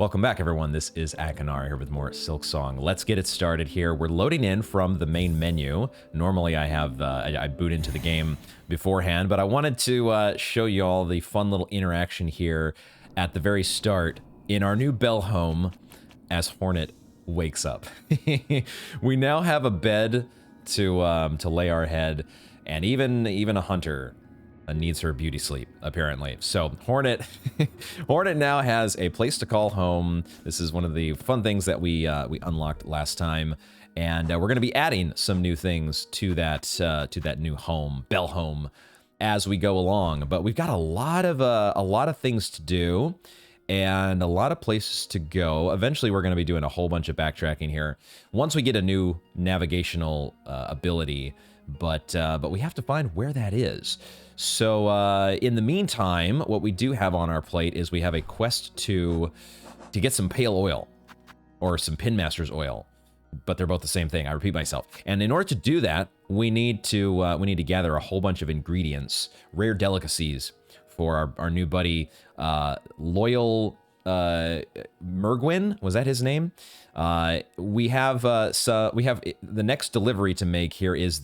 Welcome back, everyone. This is Akanar here with more Silksong. Let's get it started here. We're loading in from the main menu. Normally, I boot into the game beforehand, but I wanted to show you all the fun little interaction here at the very start in our new Bell home as Hornet wakes up. We now have a bed to lay our head, and even a hunter needs her beauty sleep, apparently. So Hornet now has a place to call home. This is one of the fun things that we unlocked last time, and we're going to be adding some new things to that new home, Bell home, as we go along. But we've got a lot of things to do and a lot of places to go. Eventually, we're going to be doing a whole bunch of backtracking here once we get a new navigational ability. But we have to find where that is. So in the meantime, what we do have on our plate is we have a quest to get some pale oil or some Pinmaster's oil, but they're both the same thing. I repeat myself. And in order to do that, we need to gather a whole bunch of ingredients, rare delicacies for our new buddy, Loyal Mergwin. Was that his name? We have the next delivery to make here is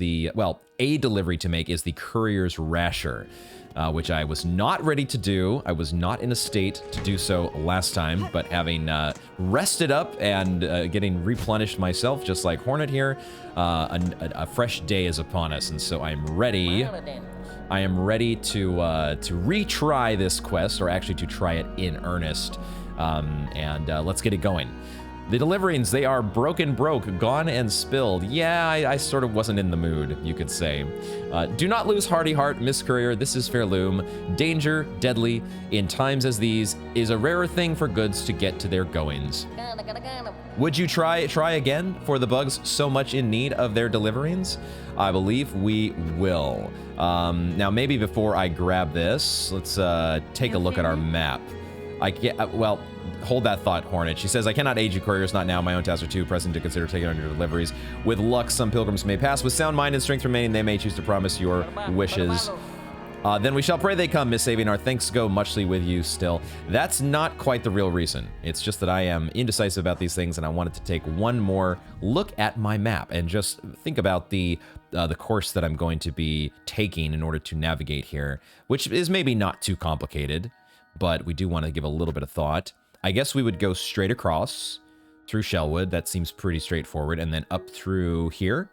a delivery to make is the courier's rasher, which I was not ready to do. I was not in a state to do so last time, but having rested up and getting replenished myself, just like Hornet here, a fresh day is upon us, and so I'm ready. I am ready to retry this quest, or actually to try it in earnest, and let's get it going. The deliverings, they are broke, gone and spilled. Yeah, I sort of wasn't in the mood, you could say. Do not lose hearty heart, Miss Courier. This is Pharloom. Danger, deadly, in times as these, is a rarer thing for goods to get to their goings. Would you try again for the bugs so much in need of their deliverings? I believe we will. Now, maybe before I grab this, let's take a look at our map. Well, hold that thought, Hornet. She says, I cannot aid you, couriers, not now. My own tasks are too pressing to consider taking on your deliveries. With luck, some pilgrims may pass. With sound mind and strength remaining, they may choose to promise your wishes. Then we shall pray they come, Miss Saving. Our thanks go muchly with you still. That's not quite the real reason. It's just that I am indecisive about these things, and I wanted to take one more look at my map and just think about the course that I'm going to be taking in order to navigate here, which is maybe not too complicated, but we do want to give a little bit of thought. I guess we would go straight across through Shellwood. That seems pretty straightforward, and then up through here.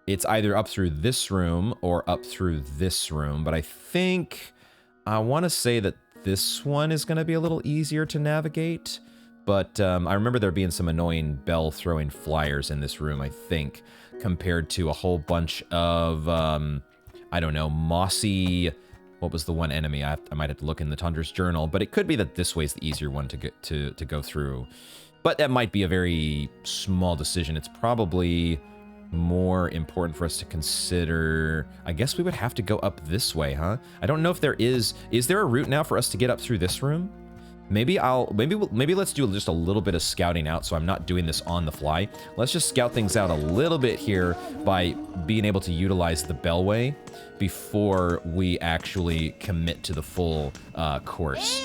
It's either up through this room or up through this room, but I think I want to say that this one is going to be a little easier to navigate, but I remember there being some annoying bell-throwing flyers in this room, I think, compared to a whole bunch of, I don't know, mossy... What was the one enemy? I might have to look in the Tundra's journal, but it could be that this way is the easier one to get to go through. But that might be a very small decision. It's probably more important for us to consider. I guess we would have to go up this way, huh? I don't know if there is there a route now for us to get up through this room? Maybe let's do just a little bit of scouting out, so I'm not doing this on the fly. Let's just scout things out a little bit here by being able to utilize the Bellway before we actually commit to the full course.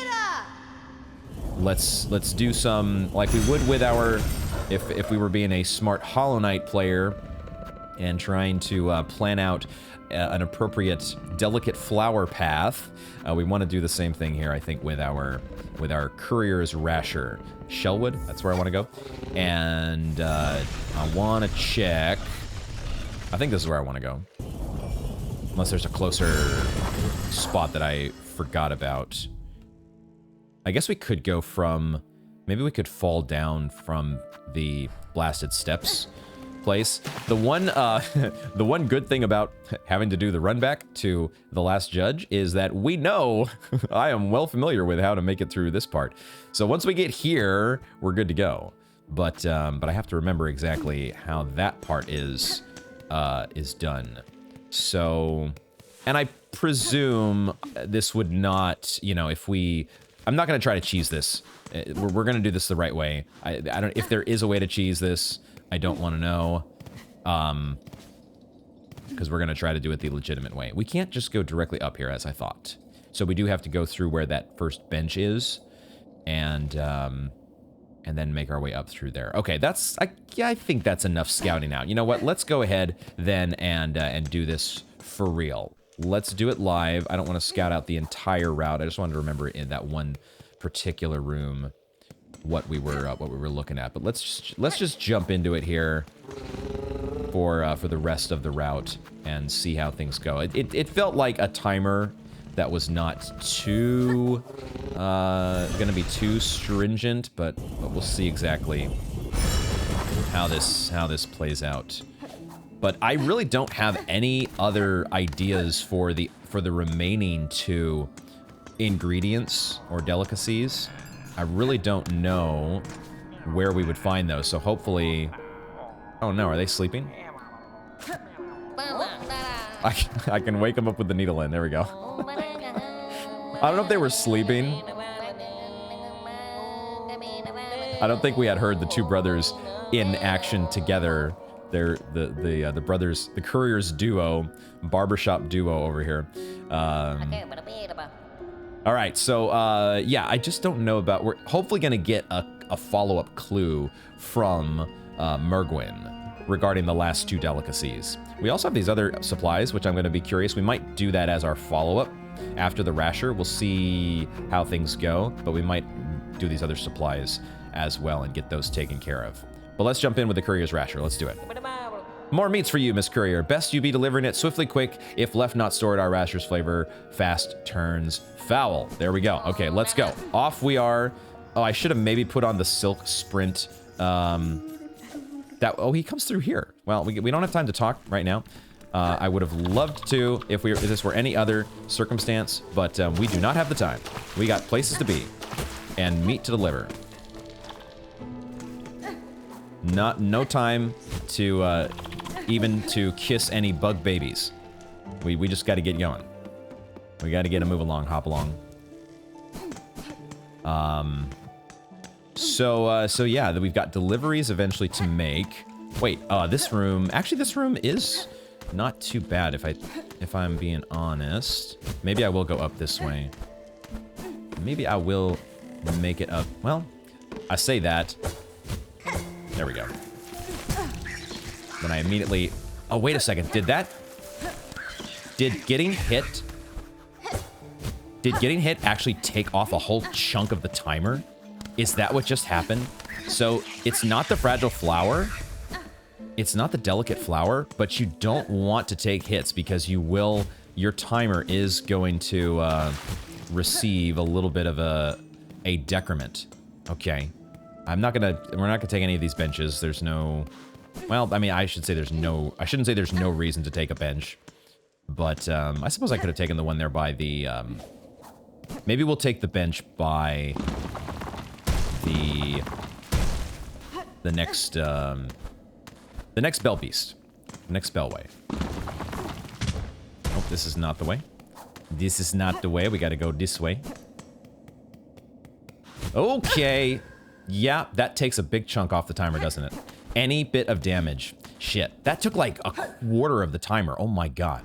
Let's do some, like we would with our, if we were being a smart Hollow Knight player and trying to plan out an appropriate delicate flower path. We want to do the same thing here, I think, with our courier's rasher. Shellwood, that's where I want to go. And I want to check. I think this is where I want to go. Unless there's a closer spot that I forgot about. I guess we could go from... Maybe we could fall down from the blasted steps place. The one good thing about having to do the run back to the last judge is that we know I am well familiar with how to make it through this part. So once we get here, we're good to go. But I have to remember exactly how that part is done. So, and I presume this would not, you know, I'm not going to try to cheese this. We're going to do this the right way. I don't, if there is a way to cheese this, I don't want to know, because we're going to try to do it the legitimate way. We can't just go directly up here as I thought. So we do have to go through where that first bench is, and and then make our way up through there. Okay, yeah, I think that's enough scouting out. You know what? Let's go ahead then and do this for real. Let's do it live. I don't want to scout out the entire route. I just wanted to remember in that one particular room what we were looking at. But let's just jump into it here for the rest of the route and see how things go. It felt like a timer that was not too gonna be too stringent, but we'll see exactly how this plays out. But I really don't have any other ideas for the remaining 2 ingredients or delicacies. I really don't know where we would find those, so hopefully... Oh no, are they sleeping? I can wake them up with the needle in, there we go. I don't know if they were sleeping. I don't think we had heard the 2 brothers in action together. They're the brothers, the couriers duo, barbershop duo over here. All right, so yeah, I just don't know about. We're hopefully gonna get a follow-up clue from Mergwyn regarding the last 2 delicacies. We also have these other supplies, which I'm gonna be curious. We might do that as our follow-up after the rasher. We'll see how things go, but we might do these other supplies as well and get those taken care of. But let's jump in with the courier's rasher. Let's do it. More meats for you, Miss Courier. Best you be delivering it swiftly, quick. If left not stored, our rasher's flavor fast turns foul. There we go. Okay, let's go. Off we are. Oh, I should have maybe put on the silk sprint. Oh, he comes through here. Well, we don't have time to talk right now. I would have loved to if this were any other circumstance, but we do not have the time. We got places to be and meat to deliver. No time to even to kiss any bug babies. We just got to get going. We got to get a move along, hop along. So yeah, we've got deliveries eventually to make. Wait, this room, actually this room is not too bad if I'm being honest. Maybe I will go up this way. Maybe I will make it up. Well, I say that. There we go. Then I immediately... Oh, wait a second. Did getting hit actually take off a whole chunk of the timer? Is that what just happened? So it's not the fragile flower. It's not the delicate flower, but you don't want to take hits because your timer is going to receive a little bit of a decrement. Okay. we're not gonna take any of these benches. There's no, well, I mean, I shouldn't say there's no reason to take a bench. But, I suppose I could have taken the one there by the, maybe we'll take the bench by the next bell beast. The next bellway. Oh, this is not the way. This is not the way. We gotta go this way. Okay. Yeah, that takes a big chunk off the timer, doesn't it? Any bit of damage. Shit. That took like a quarter of the timer. Oh my god.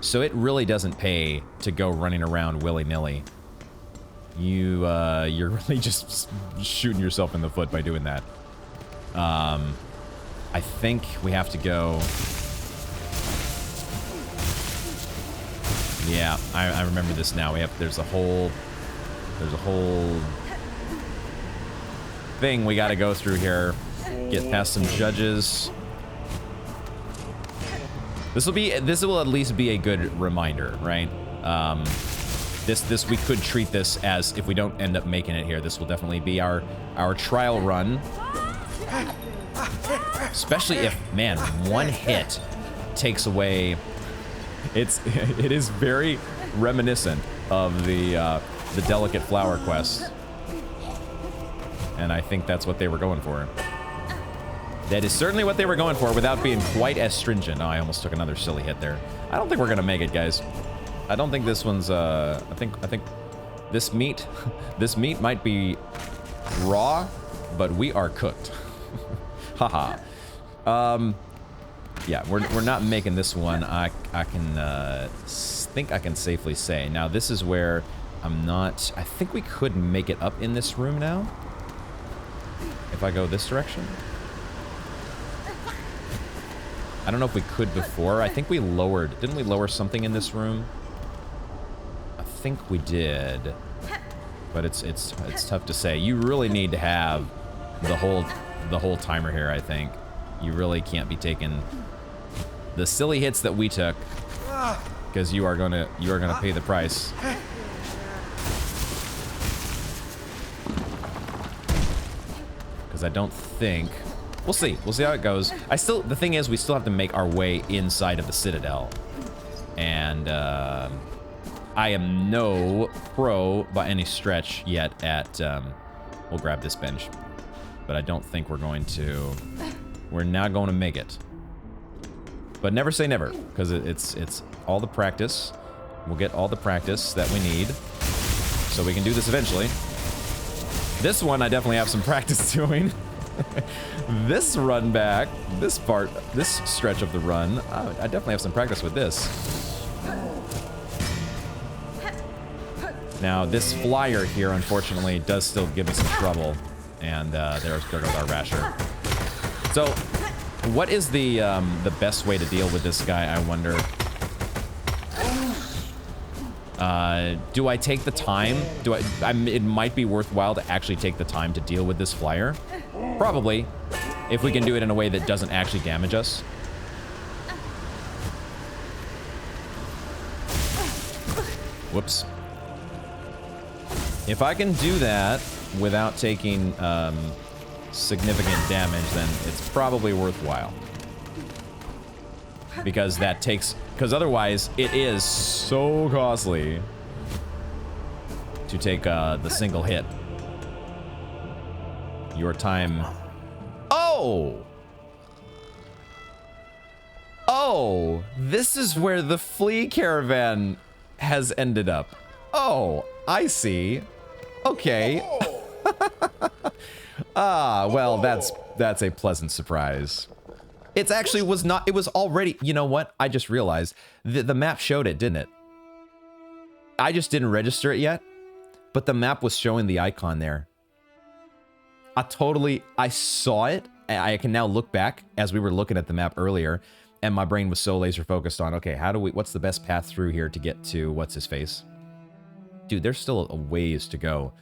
So it really doesn't pay to go running around willy-nilly. You're really just shooting yourself in the foot by doing that. I think we have to go... Yeah, I remember this now. There's a whole thing we gotta go through here. Get past some judges. This will at least be a good reminder, right? We could treat this as, if we don't end up making it here, this will definitely be our trial run. Especially if, man, one hit takes away. It is very reminiscent of the delicate flower quest, and I think that's what they were going for. That is certainly what they were going for, without being quite as stringent. Oh, I almost took another silly hit there. I don't think we're gonna make it, guys. I don't think this one's. I think this meat, this meat might be raw, but we are cooked. Haha. Yeah, we're not making this one. I can think I can safely say. Now this is where I'm not. I think we could make it up in this room now. if I go this direction? I don't know if we could before. I think we lowered. Didn't we lower something in this room? I think we did. But it's tough to say. You really need to have the whole timer here, I think. You really can't be taking the silly hits that we took, because you are gonna pay the price. Because I don't think... We'll see. We'll see how it goes. The thing is, we still have to make our way inside of the Citadel. And, I am no pro by any stretch yet at, we'll grab this bench. But I don't think we're not going to make it. But never say never, because it's all the practice. We'll get all the practice that we need, so we can do this eventually. This one I definitely have some practice doing. This run back, this stretch of the run, I definitely have some practice with this. Now, this flyer here, unfortunately, does still give me some trouble. And there goes our Rasher. So, what is the best way to deal with this guy, I wonder? Do I take the time? It might be worthwhile to actually take the time to deal with this flyer. Probably, if we can do it in a way that doesn't actually damage us. Whoops. If I can do that without taking significant damage, then it's probably worthwhile. Because otherwise it is so costly to take the single hit. Your time. Oh, this is where the flea caravan has ended up. Oh, I see. Okay. Well, that's a pleasant surprise. It actually was not, it was already, you know what? I just realized the map showed it, didn't it? I just didn't register it yet, but the map was showing the icon there. I saw it, and I can now look back as we were looking at the map earlier, and my brain was so laser focused on, okay, what's the best path through here to get to what's his face? Dude, there's still a ways to go.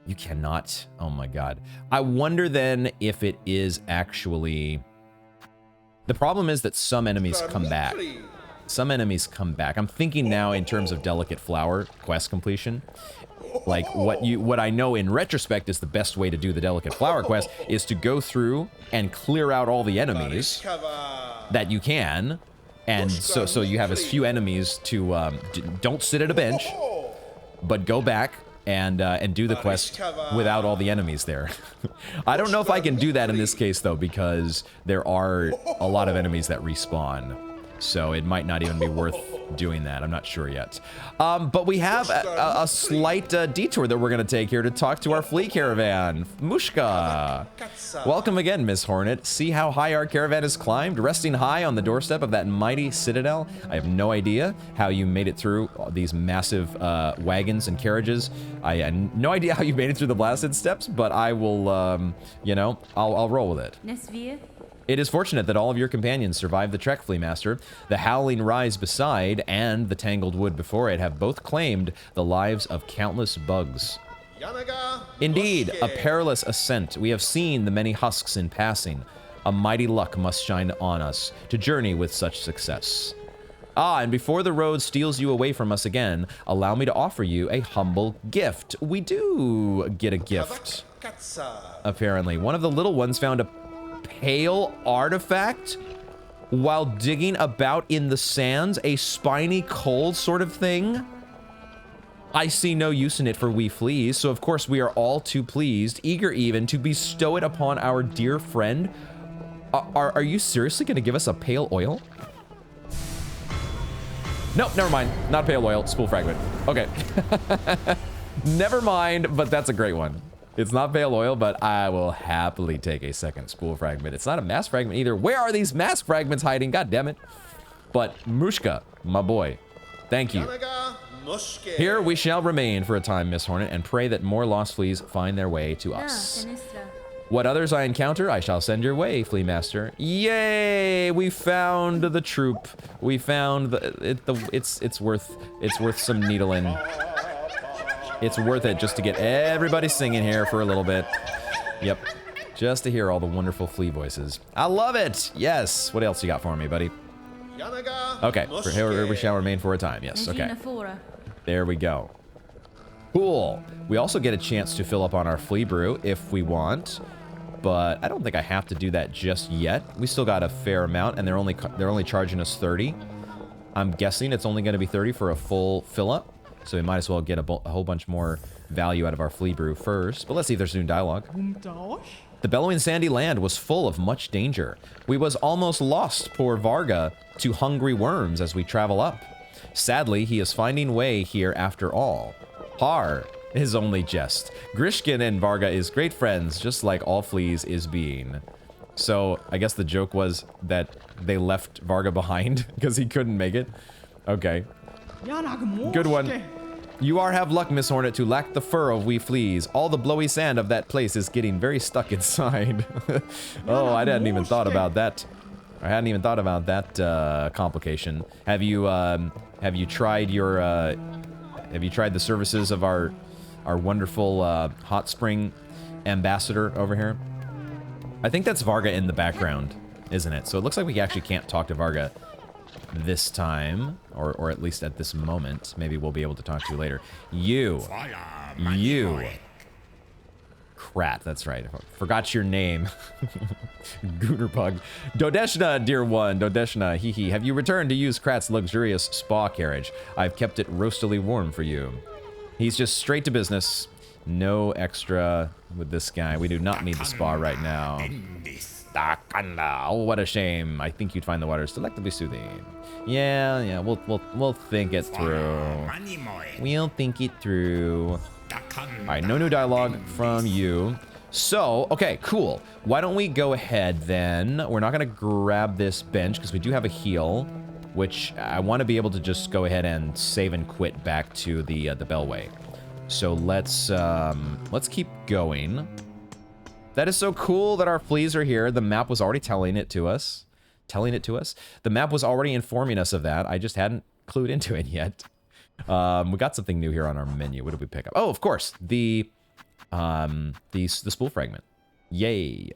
You cannot, oh my God. I wonder then if it is actually, the problem is that some enemies come back. Some enemies come back. I'm thinking now in terms of Delicate Flower quest completion. Like what I know in retrospect is the best way to do the Delicate Flower quest is to go through and clear out all the enemies that you can, and so you have as few enemies to don't sit at a bench, but go back and do the quest without all the enemies there. I don't know if I can do that in this case though, because there are a lot of enemies that respawn. So it might not even be worth doing that. I'm not sure yet. But we have a slight detour that we're going to take here to talk to our flea caravan. Mushka. Welcome again, Miss Hornet. See how high our caravan has climbed, resting high on the doorstep of that mighty citadel? I have no idea how you made it through these massive wagons and carriages. I had no idea how you made it through the blasted steps, but I will, you know, I'll roll with it. It is fortunate that all of your companions survived the trek, Flea Master. The howling rise beside and the tangled wood before it have both claimed the lives of countless bugs. Indeed, a perilous ascent. We have seen the many husks in passing. A mighty luck must shine on us to journey with such success. And before the road steals you away from us again, allow me to offer you a humble gift. We do get a gift, apparently. One of the little ones found a pale artifact while digging about in the sands, a spiny cold sort of thing. I see no use in it for we fleas, so of course we are all too pleased, eager even, to bestow it upon our dear friend. Are you seriously going to give us a pale oil? Nope, never mind. Not pale oil, spool fragment. Okay. Never mind, but that's a great one. It's not pale oil, but I will happily take a second spool fragment. It's not a mass fragment either. Where are these mass fragments hiding? God damn it. But Mushka, my boy, thank you. Here we shall remain for a time, Miss Hornet, and pray that more lost fleas find their way to us. What others I encounter, I shall send your way, Flea Master. Yay! We found the troop. We found it's worth some needling. It's worth it just to get everybody singing here for a little bit. Yep. Just to hear all the wonderful flea voices. I love it! Yes! What else you got for me, buddy? Okay, here we shall remain for a time. Yes, okay. There we go. Cool. We also get a chance to fill up on our flea brew if we want, but I don't think I have to do that just yet. We still got a fair amount, and they're only charging us 30. I'm guessing it's only going to be 30 for a full fill up, so we might as well get a whole bunch more value out of our flea brew first. But let's see if there's new dialogue. The bellowing sandy land was full of much danger. We was almost lost, poor Varga, to hungry worms as we travel up. Sadly, he is finding way here after all. Har, his only jest. Grishkin and Varga is great friends, just like all fleas is being. So, I guess the joke was that they left Varga behind because he couldn't make it. Okay. Good one. You have luck, Miss Hornet, to lack the fur of we fleas. All the blowy sand of that place is getting very stuck inside. Oh, I hadn't even thought about that. I hadn't even thought about that complication. Have you tried your have you tried the services of our wonderful hot spring ambassador over here? I think that's Varga in the background, isn't it? So it looks like we actually can't talk to Varga this time, or at least at this moment. Maybe we'll be able to talk to you later. You. Krat, that's right. I forgot your name. Goonerpug. Dodeshna, dear one. Dodeshna, hee hee. Have you returned to use Krat's luxurious spa carriage? I've kept it roastily warm for you. He's just straight to business. No extra with this guy. We do not need the spa right now. Oh, what a shame. I think you'd find the waters delectably soothing. Yeah, we'll think it through. We'll think it through. Alright, no new dialogue from you. So, okay, cool. Why don't we go ahead then? We're not gonna grab this bench because we do have a heal, which I want to be able to just go ahead and save and quit back to the Bellway. So let's keep going. That is so cool that our fleas are here. The map was already telling it to us. The map was already informing us of that. I just hadn't clued into it yet. We got something new here on our menu. What did we pick up? Oh, of course, the spool fragment. Yay.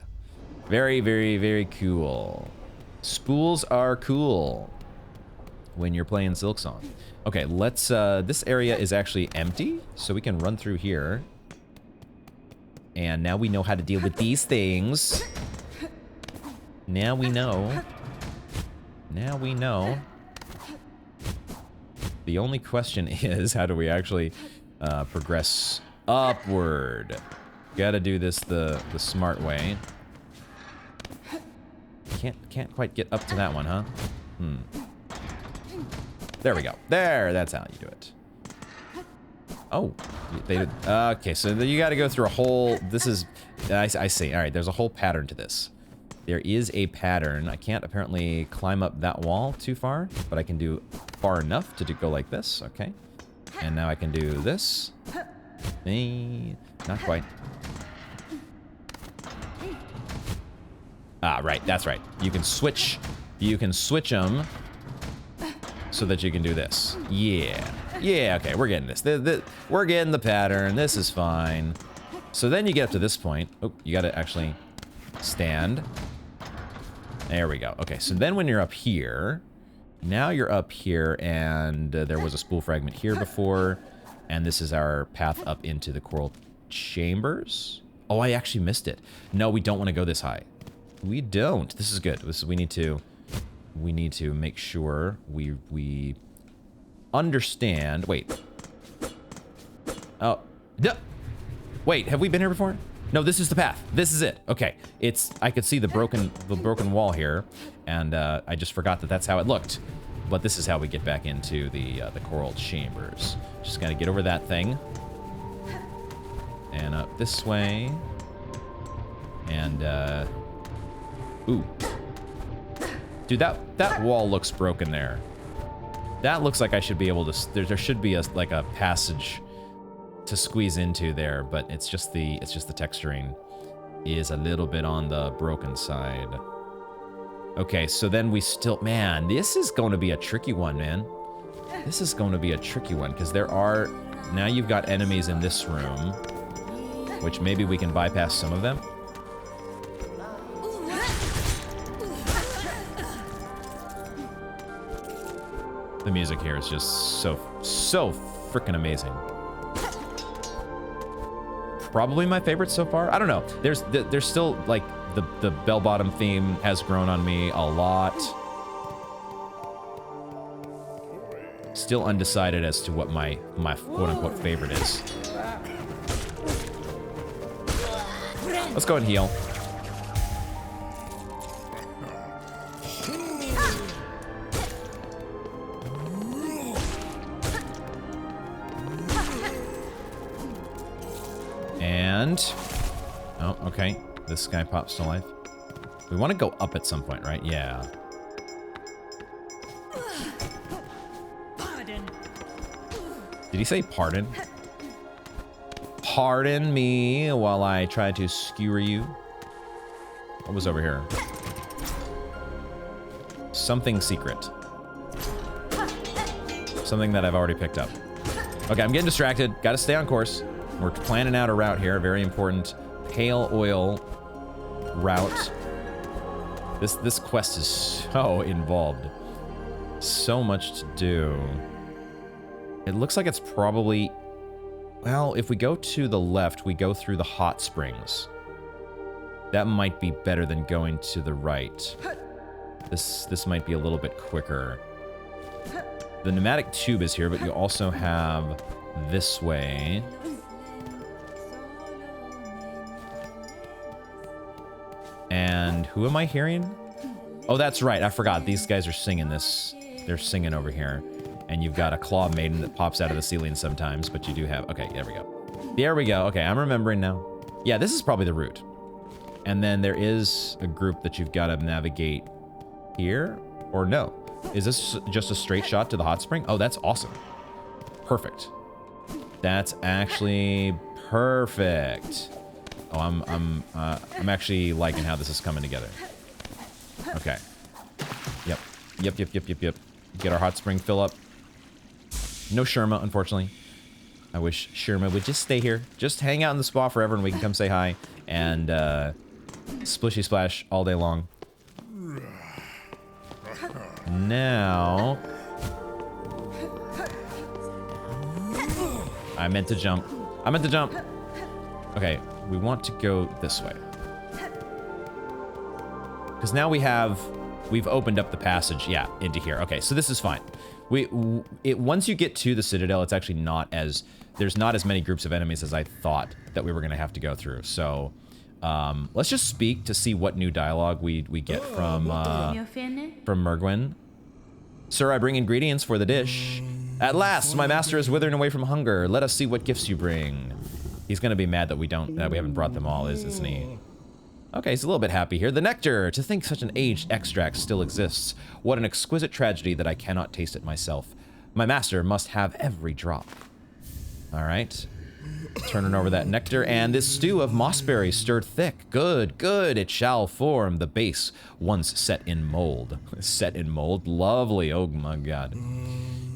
Very, very, very cool. Spools are cool when you're playing Silksong. Okay, let's, this area is actually empty, so we can run through here. And now we know how to deal with these things. Now we know. The only question is, how do we actually progress upward? Gotta do this the smart way. Can't quite get up to that one, huh? There we go. That's how you do it. Oh, they did. Okay, so you got to go through a whole. This is, I see. All right, there's a whole pattern to this. There is a pattern. I can't apparently climb up that wall too far, but I can do far enough to go like this. Okay, and now I can do this. Not quite. Ah, right. That's right. You can switch. You can switch them so that you can do this. Yeah. Yeah, okay, we're getting this. We're getting the pattern. This is fine. So then you get up to this point. Oh, you gotta actually stand. There we go. Okay, so then when you're up here, now you're up here, and there was a spool fragment here before, and this is our path up into the coral chambers. Oh, I actually missed it. No, we don't want to go this high. We don't. This is good. We need to make sure we understand. Wait. Oh. Wait, have we been here before? No, this is the path. This is it. Okay. I could see the broken wall here, and I just forgot that that's how it looked. But this is how we get back into the coral chambers. Just gotta get over that thing. And up this way. And ooh. Dude, that wall looks broken there. That looks like I should be able to. There should be like a passage to squeeze into there, but it's just the texturing. is a little bit on the broken side. Okay, so then we still... Man, this is going to be a tricky one, man. This is going to be a tricky one, because there are... Now you've got enemies in this room, which maybe we can bypass some of them. The music here is just so freaking amazing. Probably my favorite so far. I don't know. There's still, like, the bell-bottom theme has grown on me a lot. Still undecided as to what my quote-unquote favorite is. Let's go and heal. And... Oh, okay. This guy pops to life. We want to go up at some point, right? Yeah. Pardon. Did he say pardon? Pardon me while I try to skewer you. What was over here? Something secret. Something that I've already picked up. Okay, I'm getting distracted. Gotta stay on course. We're planning out a route here. Very important. Pale oil route. This quest is so involved. So much to do. It looks like it's probably... Well, if we go to the left, we go through the hot springs. That might be better than going to the right. This might be a little bit quicker. The pneumatic tube is here, but you also have this way. And who am I hearing? Oh, that's right. I forgot. These guys are singing this. They're singing over here. And you've got a claw maiden that pops out of the ceiling sometimes, but you do have... Okay, there we go. There we go. Okay, I'm remembering now. Yeah, this is probably the route. And then there is a group that you've got to navigate here. Or no. Is this just a straight shot to the hot spring? Oh, that's awesome. Perfect. That's actually perfect. Oh, I'm actually liking how this is coming together. Okay. Yep. Get our hot spring fill up. No Sherma, unfortunately. I wish Sherma would just stay here. Just hang out in the spa forever and we can come say hi. And, splishy splash all day long. Now... I meant to jump. Okay, we want to go this way. Because now we've opened up the passage, yeah, into here. Okay, so this is fine. Once you get to the Citadel, it's actually not as... There's not as many groups of enemies as I thought that we were going to have to go through. So, let's just speak to see what new dialogue we get from Mergwyn. Sir, I bring ingredients for the dish. At last, my master is withering away from hunger. Let us see what gifts you bring. He's going to be mad that we haven't brought them all, isn't he? Okay, he's a little bit happy here. The nectar! To think such an aged extract still exists. What an exquisite tragedy that I cannot taste it myself. My master must have every drop. All right. Turning over that nectar, and this stew of mossberries stirred thick. Good, good, it shall form the base once set in mold. Set in mold? Lovely, oh my god.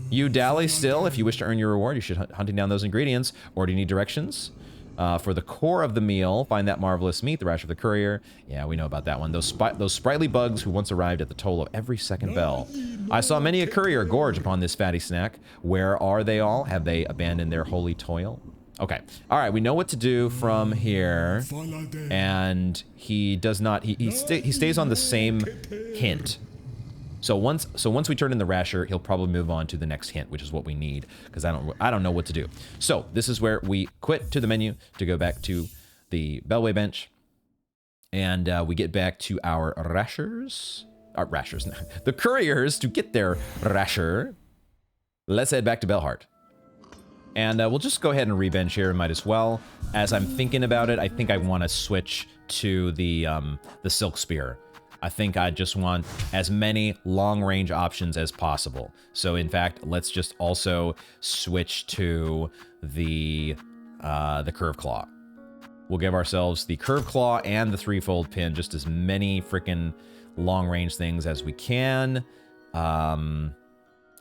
You dally still. If you wish to earn your reward, you should hunting down those ingredients. Or do you need directions? For the core of the meal, find that marvelous meat, the rash of the courier. Yeah, we know about that one. Those sprightly bugs who once arrived at the toll of every second bell. I saw many a courier gorge upon this fatty snack. Where are they all? Have they abandoned their holy toil? Okay. All right, we know what to do from here. And he does not... He stays on the same hint. So once we turn in the rasher, he'll probably move on to the next hint, which is what we need, because I don't know what to do. So this is where we quit to the menu to go back to the bellway bench, and we get back to our rashers, the couriers to get their rasher. Let's head back to Bellheart, and we'll just go ahead and rebench here. Might as well. As I'm thinking about it, I think I want to switch to the silk spear. I think I just want as many long-range options as possible. So in fact, let's just also switch to the curve claw. We'll give ourselves the curved claw and the threefold pin, just as many freaking long-range things as we can.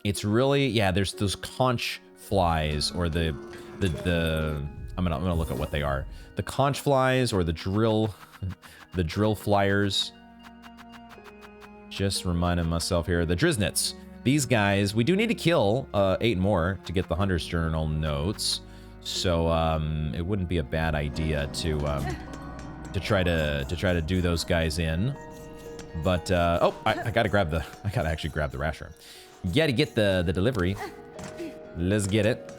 It's really, yeah, there's those conch flies, or the I'm gonna look at what they are. The conch flies, or the drill flyers. Just reminding myself here, the Driznits. These guys, we do need to kill 8 more to get the Hunter's Journal notes. So it wouldn't be a bad idea to try to do those guys in. But oh, I gotta actually grab the rasher. Gotta get the delivery. Let's get it.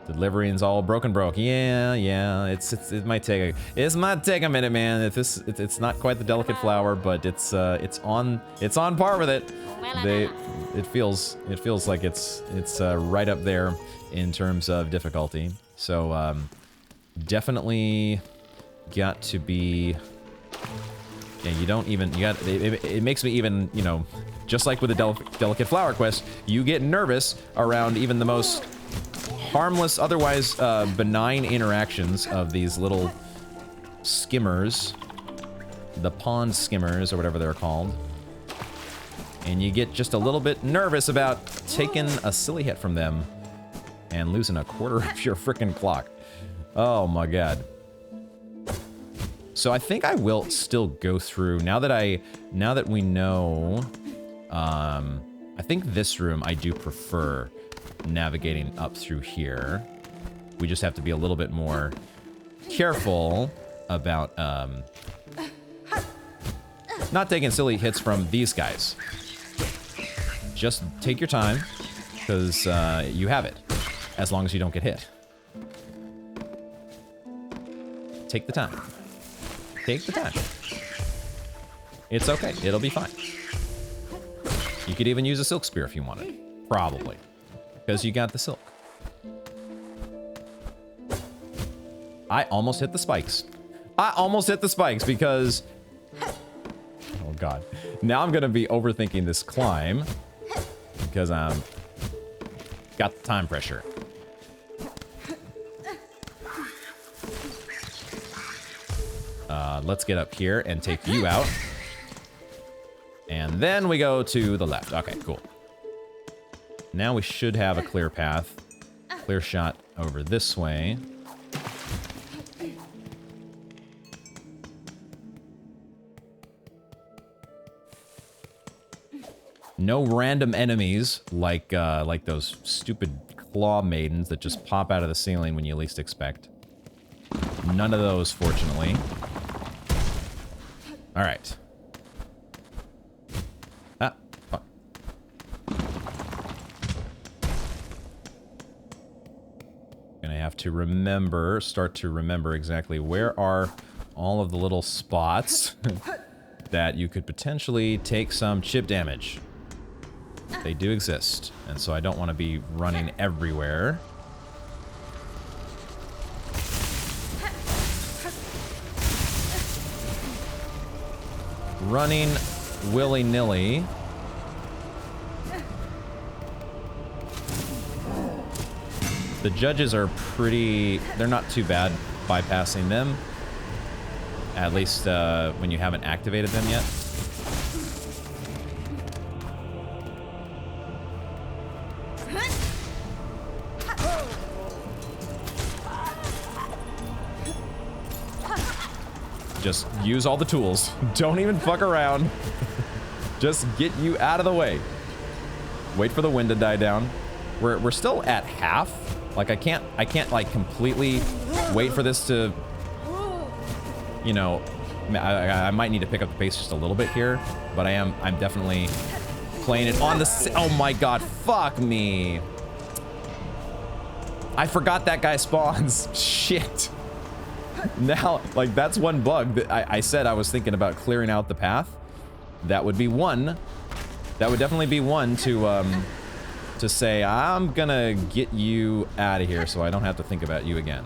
Delivery's all broke. Yeah. It might take a minute, man. It's not quite the delicate flower, but it's on par with it. It feels like it's right up there in terms of difficulty. So definitely got to be. Yeah, you don't even, it makes me even, you know, just like with the delicate flower quest, you get nervous around even the most harmless, otherwise benign interactions of these little skimmers, the pond skimmers, or whatever they're called. And you get just a little bit nervous about taking a silly hit from them and losing a quarter of your frickin' clock. Oh my god. So I think I will still go through, now that we know, I think this room I do prefer navigating up through here. We just have to be a little bit more careful about not taking silly hits from these guys. Just take your time, because you have it, as long as you don't get hit. Take the time. Take the time. It's okay. It'll be fine. You could even use a silk spear if you wanted. Probably. Because you got the silk. I almost hit the spikes. Because... Oh god. Now I'm going to be overthinking this climb. Because I'm... got the time pressure. Let's get up here and take you out. And then we go to the left. Okay, cool. Now we should have a clear path. Clear shot over this way. No random enemies like those stupid claw maidens that just pop out of the ceiling when you least expect. None of those, fortunately. All right. Ah, fuck. Gonna have to start to remember exactly where are all of the little spots that you could potentially take some chip damage. They do exist, and so I don't want to be running everywhere. Running willy-nilly. The judges are they're not too bad bypassing them. At least when you haven't activated them yet. Just use all the tools. Don't even fuck around. Just get you out of the way. Wait for the wind to die down. We're still at half. Like I can't like completely wait for this to, you know, I might need to pick up the pace just a little bit here, but I'm definitely playing it on the, oh my god, fuck me. I forgot that guy spawns. Shit. Now, like, that's one bug that I said I was thinking about clearing out the path. That would be one. That would definitely be one to say, I'm gonna get you out of here so I don't have to think about you again.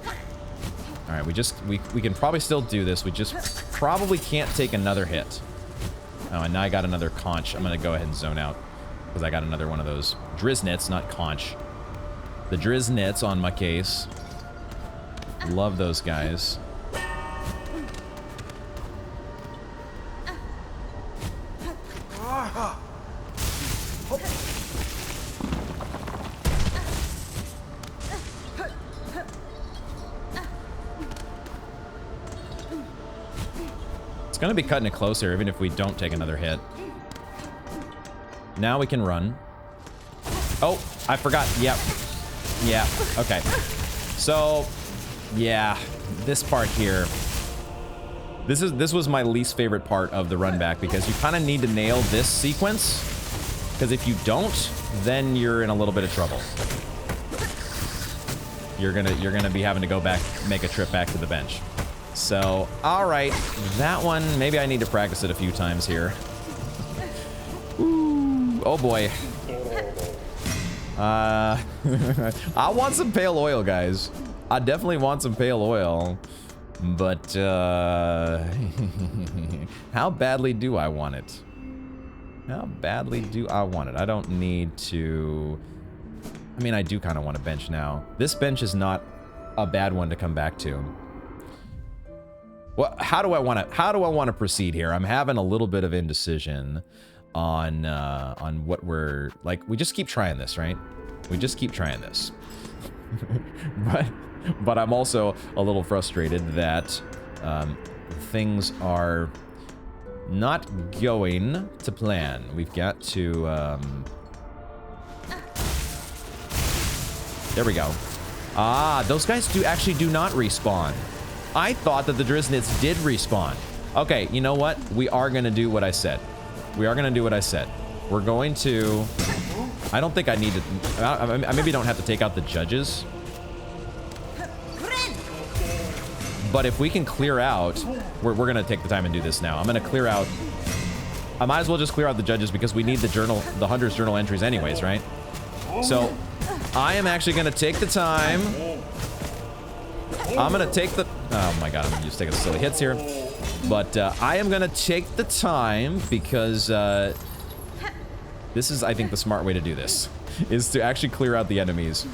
All right, we can probably still do this. We just probably can't take another hit. Oh, and now I got another conch. I'm gonna go ahead and zone out because I got another one of those Driznits, not conch. The Driznits on my case. Love those guys. It's gonna be cutting it closer even if we don't take another hit. Now we can run. Oh, I forgot. Yep. Yeah, okay. So, yeah, this part here. This was my least favorite part of the run back because you kind of need to nail this sequence. Because if you don't, then you're in a little bit of trouble. You're gonna be having to go back, make a trip back to the bench. So, all right, that one, maybe I need to practice it a few times here. Ooh, oh boy. I want some pale oil, guys. I definitely want some pale oil. But, how badly do I want it? How badly do I want it? I don't need to... I mean, I do kind of want a bench now. This bench is not a bad one to come back to. Well, how do I want to proceed here? I'm having a little bit of indecision on what we're like. We just keep trying this, right? We just keep trying this. but I'm also a little frustrated that things are not going to plan. We've got to there we go. Ah, those guys do not respawn. I thought that the Driznits did respawn. Okay, you know what? We are gonna do what I said. We are gonna do what I said. We're going to... I don't think I need to... I maybe don't have to take out the judges. But if we can clear out... We're gonna take the time and do this now. I'm gonna clear out... I might as well just clear out the judges because we need the journal, the Hunter's Journal entries anyways, right? So, I am actually gonna take the time... I'm gonna take the... Oh my god, I'm just taking silly hits here. But I am gonna take the time because this is, I think, the smart way to do this. Is to actually clear out the enemies.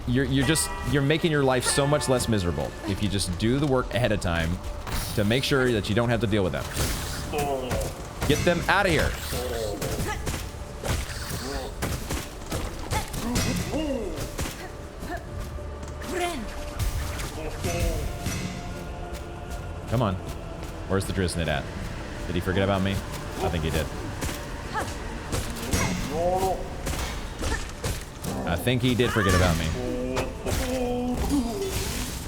You're making your life so much less miserable if you just do the work ahead of time to make sure that you don't have to deal with them. Get them out of here. Come on. Where's the Driznit at? Did he forget about me? I think he did. I think he did forget about me.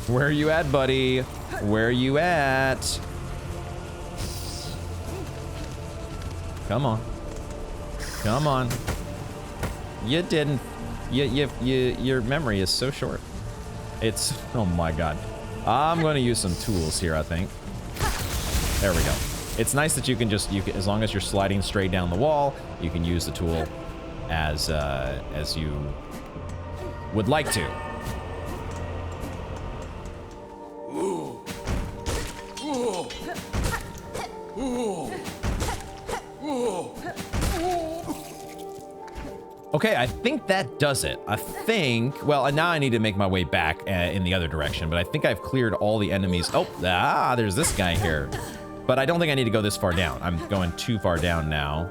Where are you at, buddy? Where are you at? Come on. Come on. You didn't. Your memory is so short. It's... Oh my god. I'm going to use some tools here, I think. There we go. It's nice that you can just, as long as you're sliding straight down the wall, you can use the tool as you would like to. Okay, I think that does it. I think, well, now I need to make my way back in the other direction, but I think I've cleared all the enemies. Oh, there's this guy here. But I don't think I need to go this far down. I'm going too far down now.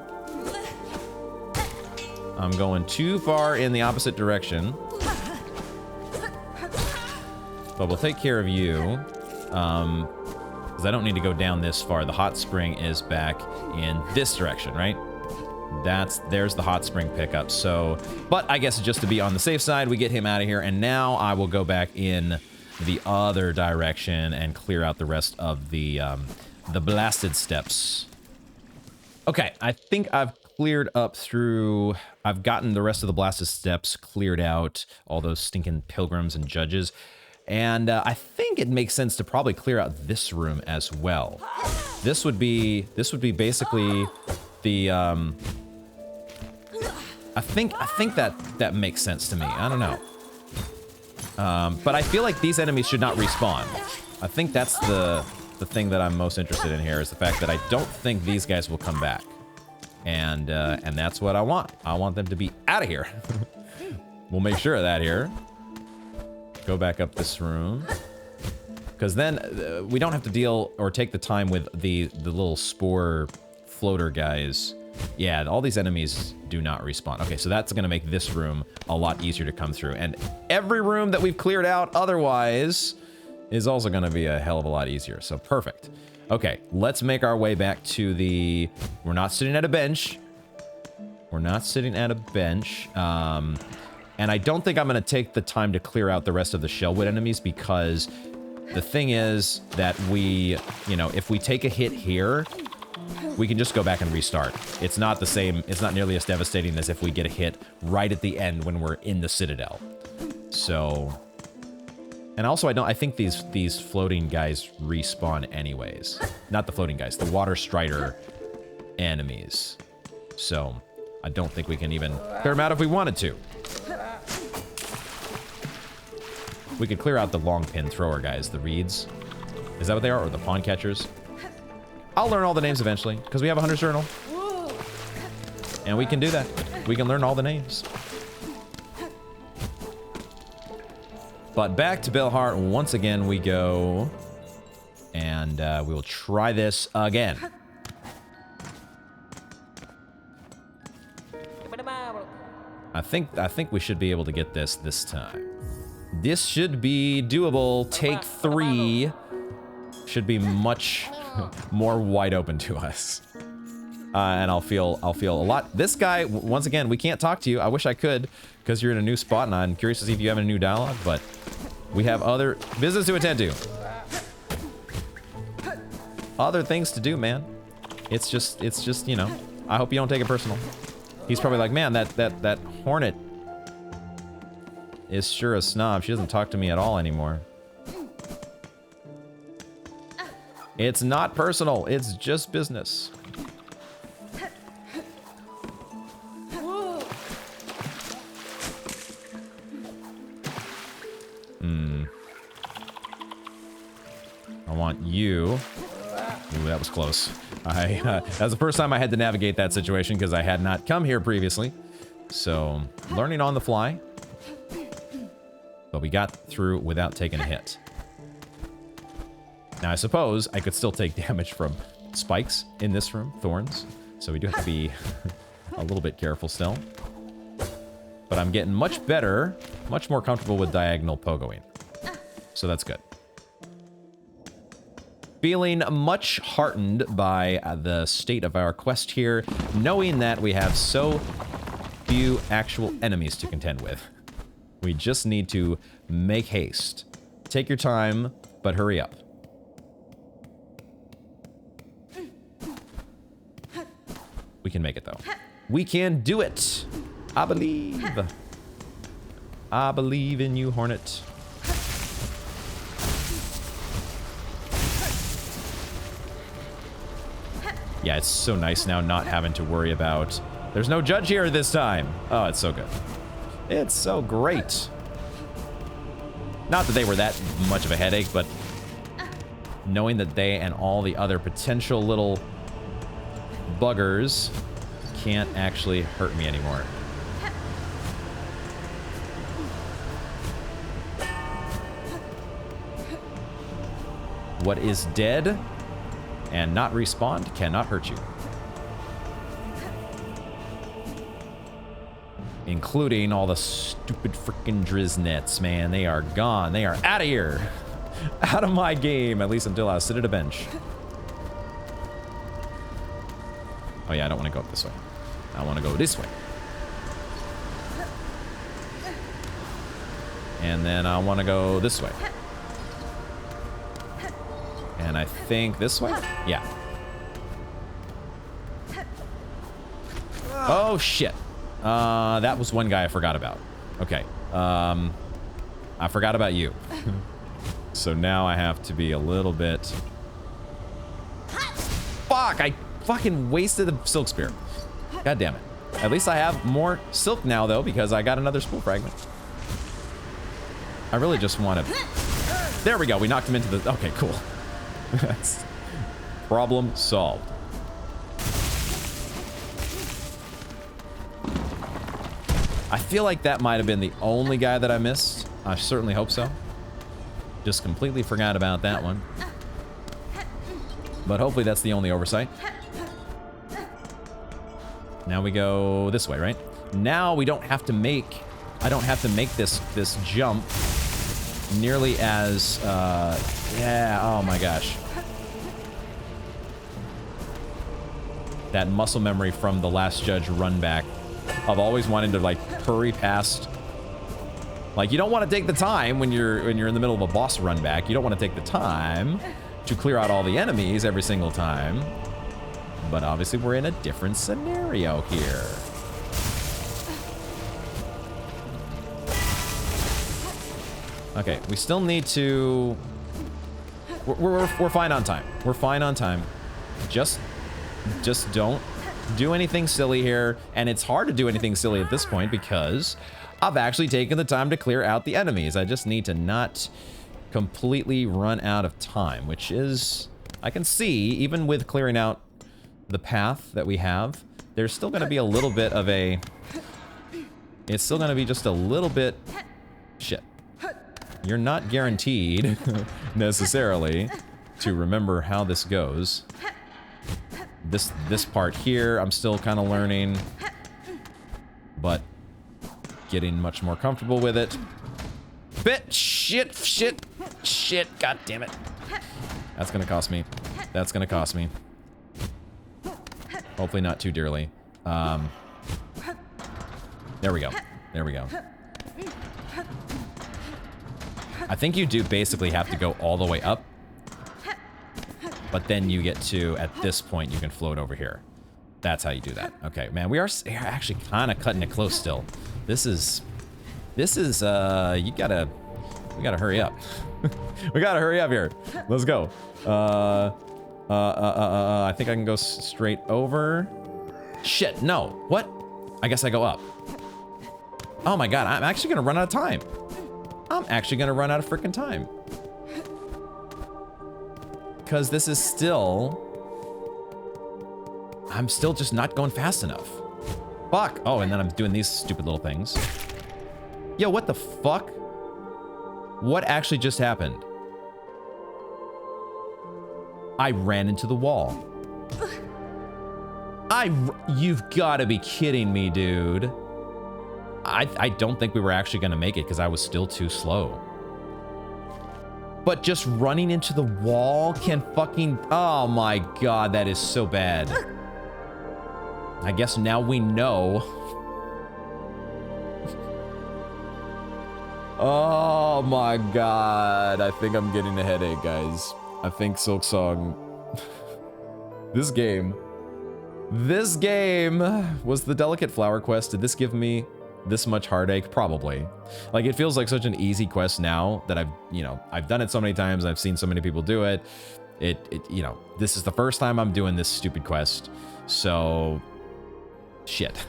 I'm going too far in the opposite direction. But we'll take care of you. Because I don't need to go down this far. The hot spring is back in this direction, right? There's the hot spring pickup. So, but I guess just to be on the safe side, we get him out of here. And now I will go back in the other direction and clear out the rest of the blasted steps. Okay, I think I've cleared up through... I've gotten the rest of the blasted steps cleared out, all those stinking pilgrims and judges. And I think it makes sense to probably clear out this room as well. This would be basically the... I think that makes sense to me. I don't know. But I feel like these enemies should not respawn. I think that's the thing that I'm most interested in here, is the fact that I don't think these guys will come back. And that's what I want. I want them to be out of here. We'll make sure of that here. Go back up this room. Because then we don't have to deal or take the time with the little spore floater guys. Yeah, all these enemies do not respawn. Okay, so that's going to make this room a lot easier to come through. And every room that we've cleared out otherwise is also going to be a hell of a lot easier. So perfect. Okay, let's make our way back to the... We're not sitting at a bench. We're not sitting at a bench. And I don't think I'm going to take the time to clear out the rest of the Shellwood enemies because the thing is that we, you know, if we take a hit here, we can just go back and restart. It's not the same, it's not nearly as devastating as if we get a hit right at the end when we're in the Citadel. So, and also I think these floating guys respawn anyways. Not the floating guys, the Water Strider enemies. So, I don't think we can even clear them out if we wanted to. We could clear out the long pin thrower guys, the reeds. Is that what they are? Or the pawn catchers? I'll learn all the names eventually, because we have a Hunter's Journal. And we can do that. We can learn all the names. But back to Belhart once again we go. And we will try this again. I think we should be able to get this time. This should be doable. Take 3 should be much more wide open to us. And I'll feel a lot. This guy, once again, we can't talk to you. I wish I could, because you're in a new spot, and I'm curious to see if you have a new dialogue, but we have other business to attend to. Other things to do, man. It's just, you know, I hope you don't take it personal. He's probably like, man, that Hornet is sure a snob. She doesn't talk to me at all anymore. It's not personal. It's just business. I want you. Ooh, that was close. That was the first time I had to navigate that situation because I had not come here previously. So, learning on the fly. But we got through without taking a hit. Now, I suppose I could still take damage from spikes in this room, thorns. So we do have to be a little bit careful still. But I'm getting much better, much more comfortable with diagonal pogoing. So that's good. Feeling much heartened by the state of our quest here, knowing that we have so few actual enemies to contend with. We just need to make haste. Take your time, but hurry up. We can make it, though. We can do it! I believe. I believe in you, Hornet. Yeah, it's so nice now not having to worry about... There's no judge here this time! Oh, it's so good. It's so great. Not that they were that much of a headache, but knowing that they and all the other potential little buggers can't actually hurt me anymore. What is dead and not respawned cannot hurt you. Including all the stupid freaking Driznets, man. They are gone. They are out of here. Out of my game, at least until I sit at a bench. Oh yeah, I don't want to go up this way. I want to go this way. And then I want to go this way. And I think this way? Yeah. Oh, shit. That was one guy I forgot about. Okay. I forgot about you. So now I have to be a little bit... Fuck! I fucking wasted the silk spear. God damn it. At least I have more silk now, though, because I got another spool fragment. I really just want to... There we go. We knocked him into the... Okay, cool. That's... Problem solved. I feel like that might have been the only guy that I missed. I certainly hope so. Just completely forgot about that one. But hopefully that's the only oversight. Now we go this way, right? Now we don't have to make... I don't have to make this jump nearly as... yeah, oh my gosh. That muscle memory from the Last Judge run back of always wanting to, like, hurry past... Like, you don't want to take the time when you're in the middle of a boss run back. You don't want to take the time to clear out all the enemies every single time. But obviously we're in a different scenario here. Okay, we still need to... We're fine on time. We're fine on time. Just don't do anything silly here. And it's hard to do anything silly at this point because I've actually taken the time to clear out the enemies. I just need to not completely run out of time, which is... I can see, even with clearing out the path that we have, there's still going to be a little bit of a... It's still going to be just a little bit... Shit. You're not guaranteed, necessarily, to remember how this goes. This part here, I'm still kind of learning, but getting much more comfortable with it. Shit, god damn it. That's gonna cost me. That's gonna cost me. Hopefully not too dearly. There we go. There we go. I think you do basically have to go all the way up. But then you get to, at this point, you can float over here. That's how you do that. Okay, man, we are actually kind of cutting it close still. This is, we gotta hurry up. We gotta hurry up here. Let's go. I think I can go straight over. Shit, no. What? I guess I go up. Oh my god, I'm actually gonna run out of time. I'm actually gonna run out of freaking time. Because this is still... I'm still just not going fast enough. Fuck. Oh, and then I'm doing these stupid little things. Yo, what the fuck? What actually just happened? I ran into the wall. You've got to be kidding me, dude. I don't think we were actually going to make it because I was still too slow. But just running into the wall can fucking... Oh my god, that is so bad. I guess now we know. Oh my god. I think I'm getting a headache, guys. I think Silksong... This game was the Delicate Flower quest. Did this give me this much heartache? Probably. Like, it feels like such an easy quest now that I've done it so many times. I've seen so many people do it. This is the first time I'm doing this stupid quest. So, shit.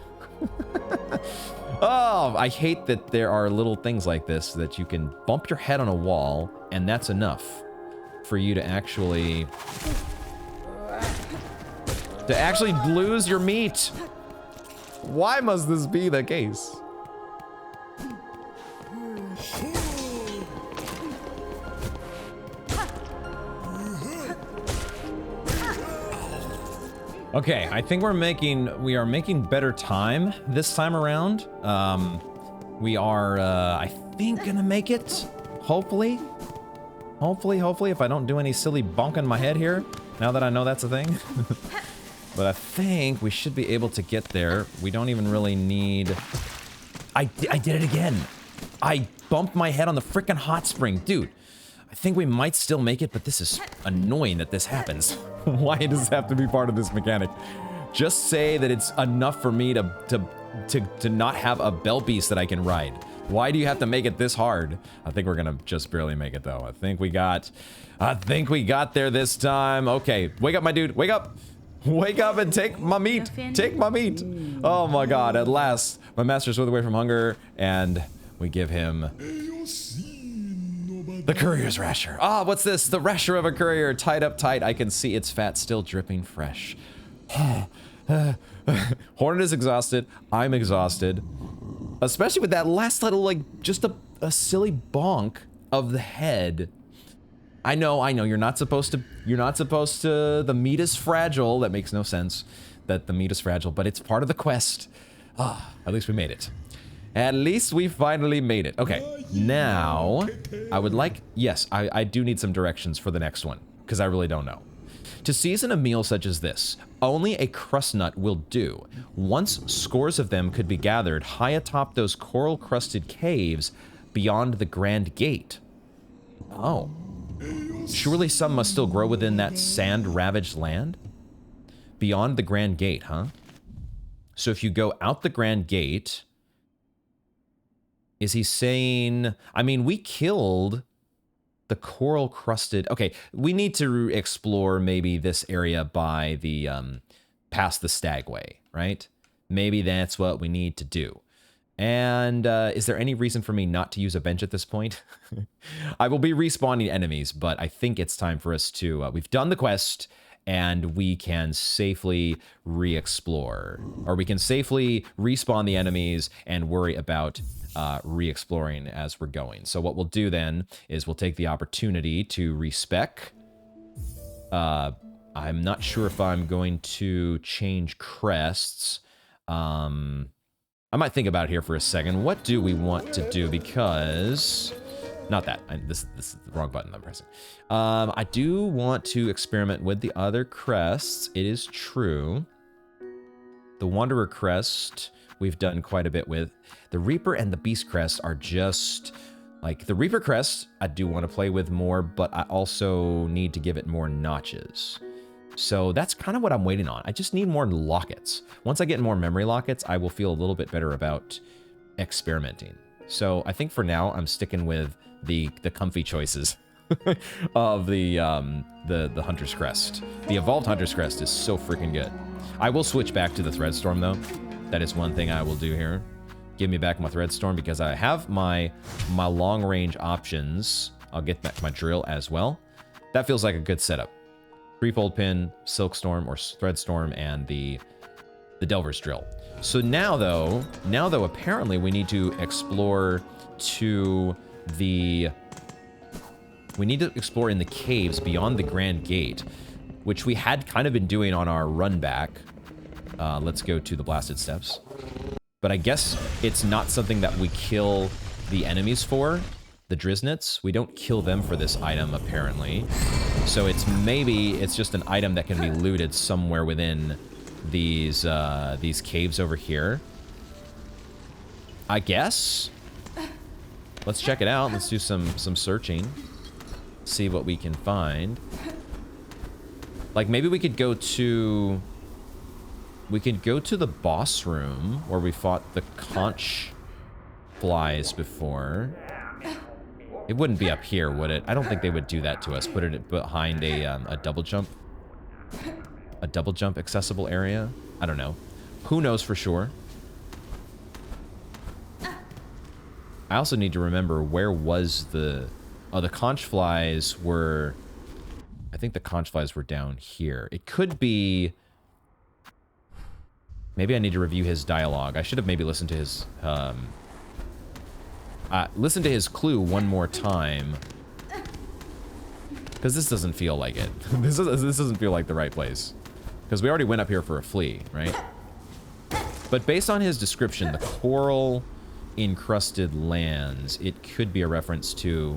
Oh, I hate that there are little things like this that you can bump your head on a wall and that's enough for you to actually lose your meat. Why must this be the case? Okay, I think we are making better time this time around. We are, I think, gonna make it. Hopefully, if I don't do any silly bonk in my head here, now that I know that's a thing. But I think we should be able to get there. We don't even really need... I did it again. I bumped my head on the frickin' hot spring. Dude, I think we might still make it, but this is annoying that this happens. Why does this have to be part of this mechanic? Just say that it's enough for me to not have a bell beast that I can ride. Why do you have to make it this hard? I think we're gonna just barely make it though. I think we got there this time. Okay, wake up, my dude, wake up. Wake up and take my meat. Take my meat. Oh my god, at last. My master's wither away from hunger, and we give him the courier's rasher. Ah, what's this? The rasher of a courier, tied up tight. I can see its fat still dripping fresh. Hornet is exhausted. I'm exhausted. Especially with that last little, like, just a silly bonk of the head. I know, you're not supposed to, the meat is fragile. That makes no sense, that the meat is fragile, but it's part of the quest. Ah, at least we made it. At least we finally made it. Okay, now, I would like, yes, I do need some directions for the next one, because I really don't know. To season a meal such as this, only a crust nut will do. Once scores of them could be gathered high atop those coral-crusted caves beyond the Grand Gate. Oh. Surely some must still grow within that sand-ravaged land? Beyond the Grand Gate, huh? So if you go out the Grand Gate... Is he saying... I mean, we killed the coral-crusted... Okay, we need to explore maybe this area by the... past the Stagway, right? Maybe that's what we need to do. And is there any reason for me not to use a bench at this point? I will be respawning enemies, but I think it's time for us to... we've done the quest, and we can safely re-explore. Or we can safely respawn the enemies and worry about re-exploring as we're going. So what we'll do then is we'll take the opportunity to respec. I'm not sure if I'm going to change crests. I might think about it here for a second. What do we want to do? Because... Not that. This is the wrong button I'm pressing. I do want to experiment with the other crests. It is true. The Wanderer crest we've done quite a bit with. The Reaper and the Beast crest are just... Like, the Reaper crest I do want to play with more, but I also need to give it more notches. So that's kind of what I'm waiting on. I just need more lockets. Once I get more memory lockets, I will feel a little bit better about experimenting. So I think for now, I'm sticking with the comfy choices of the Hunter's Crest. The Evolved Hunter's Crest is so freaking good. I will switch back to the Threadstorm, though. That is one thing I will do here. Give me back my Threadstorm, because I have my long-range options. I'll get back my drill as well. That feels like a good setup. Threefold Pin, Silkstorm or Threadstorm, and the Delver's Drill. So now though, apparently we need to explore to the... We need to explore in the caves beyond the Grand Gate, which we had kind of been doing on our run back. Let's go to the Blasted Steps. But I guess it's not something that we kill the enemies for. The Driznits, we don't kill them for this item, apparently. So it's just an item that can be looted somewhere within these caves over here. I guess. Let's check it out. Let's do some searching. See what we can find. Like, maybe we could go to... We could go to the boss room where we fought the conch flies before. It wouldn't be up here, would it? I don't think they would do that to us. Put it behind a double jump. A double jump accessible area? I don't know. Who knows for sure? I also need to remember where was the... Oh, the conch flies were... I think the conch flies were down here. It could be... Maybe I need to review his dialogue. I should have maybe listened to his... listen to his clue one more time. Because this doesn't feel like it. This doesn't feel like the right place. Because we already went up here for a flea, right? But based on his description, the coral-encrusted lands, it could be a reference to...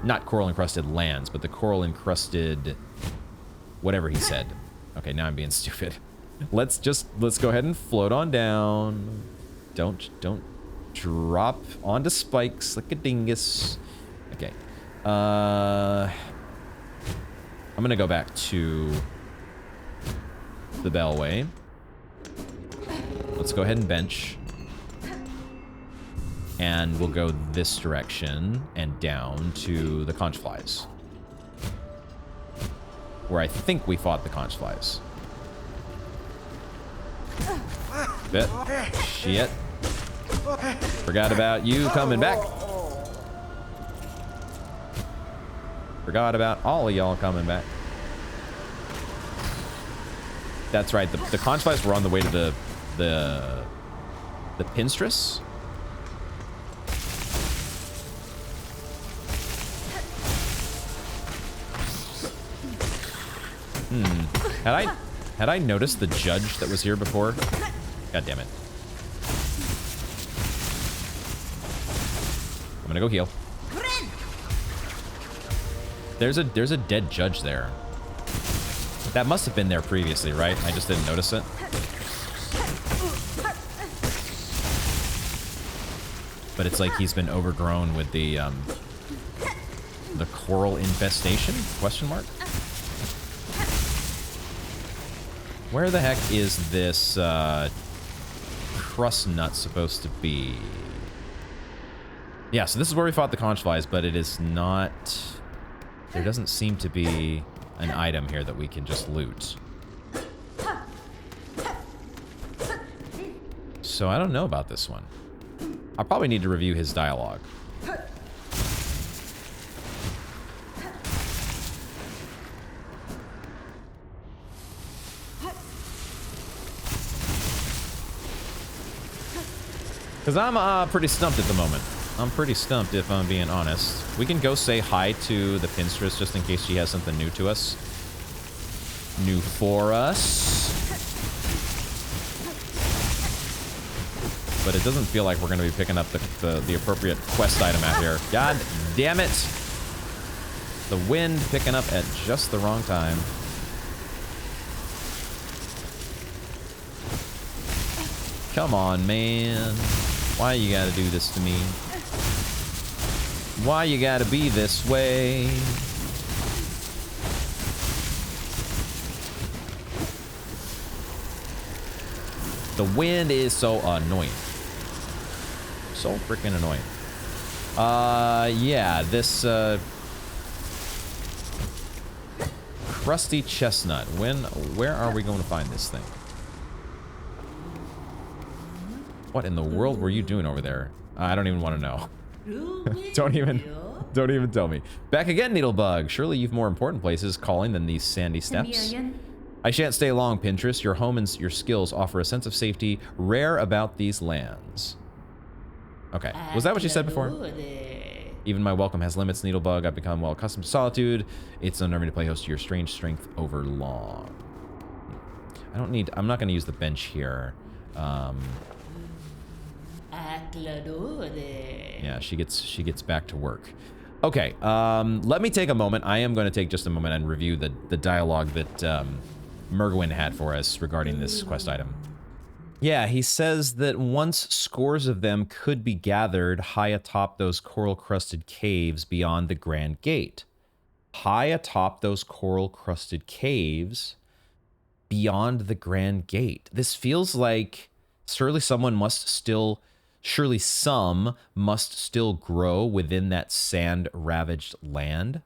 Not coral-encrusted lands, but the coral-encrusted... Whatever he said. Okay, now I'm being stupid. Let's go ahead and float on down. Don't drop onto spikes like a dingus. Okay. I'm gonna go back to the Bellway. Let's go ahead and bench. And we'll go this direction and down to the conch flies. Where I think we fought the conch flies. Bit. Shit. Forgot about you coming back. Forgot about all of y'all coming back. That's right. The conch flies were on the way to the The pinstress? Had I noticed the judge that was here before? God damn it. I'm gonna go heal. There's a dead judge there. That must have been there previously, right? I just didn't notice it. But it's like he's been overgrown with the coral infestation? Question mark? Where the heck is this crust nut supposed to be? Yeah, so this is where we fought the conch flies, but it is not... There doesn't seem to be an item here that we can just loot. So I don't know about this one. I'll probably need to review his dialogue. Because I'm pretty stumped at the moment. I'm pretty stumped, if I'm being honest. We can go say hi to the pinstress just in case she has something new to us. New for us. But it doesn't feel like we're going to be picking up the appropriate quest item out here. God damn it! The wind picking up at just the wrong time. Come on, man. Why you gotta do this to me? Why you gotta be this way? The wind is so annoying. So freaking annoying. Yeah, this, crusty chestnut. Where are we going to find this thing? What in the world were you doing over there? I don't even want to know. Don't even tell me. Back again, Needlebug. Surely you've more important places calling than these sandy steppes. I shan't stay long, Pinterest. Your home and your skills offer a sense of safety rare about these lands. Okay, was that what you said before? Even my welcome has limits, Needlebug. I've become well accustomed to solitude. It's unnerving to play host to your strange strength over long. I'm not going to use the bench here. Yeah, she gets back to work. Okay, let me take a moment. I am going to take just a moment and review the dialogue that Mergwyn had for us regarding this quest item. Yeah, he says that once scores of them could be gathered high atop those coral-crusted caves beyond the Grand Gate. High atop those coral-crusted caves beyond the Grand Gate. This feels like surely some must still grow within that sand-ravaged land.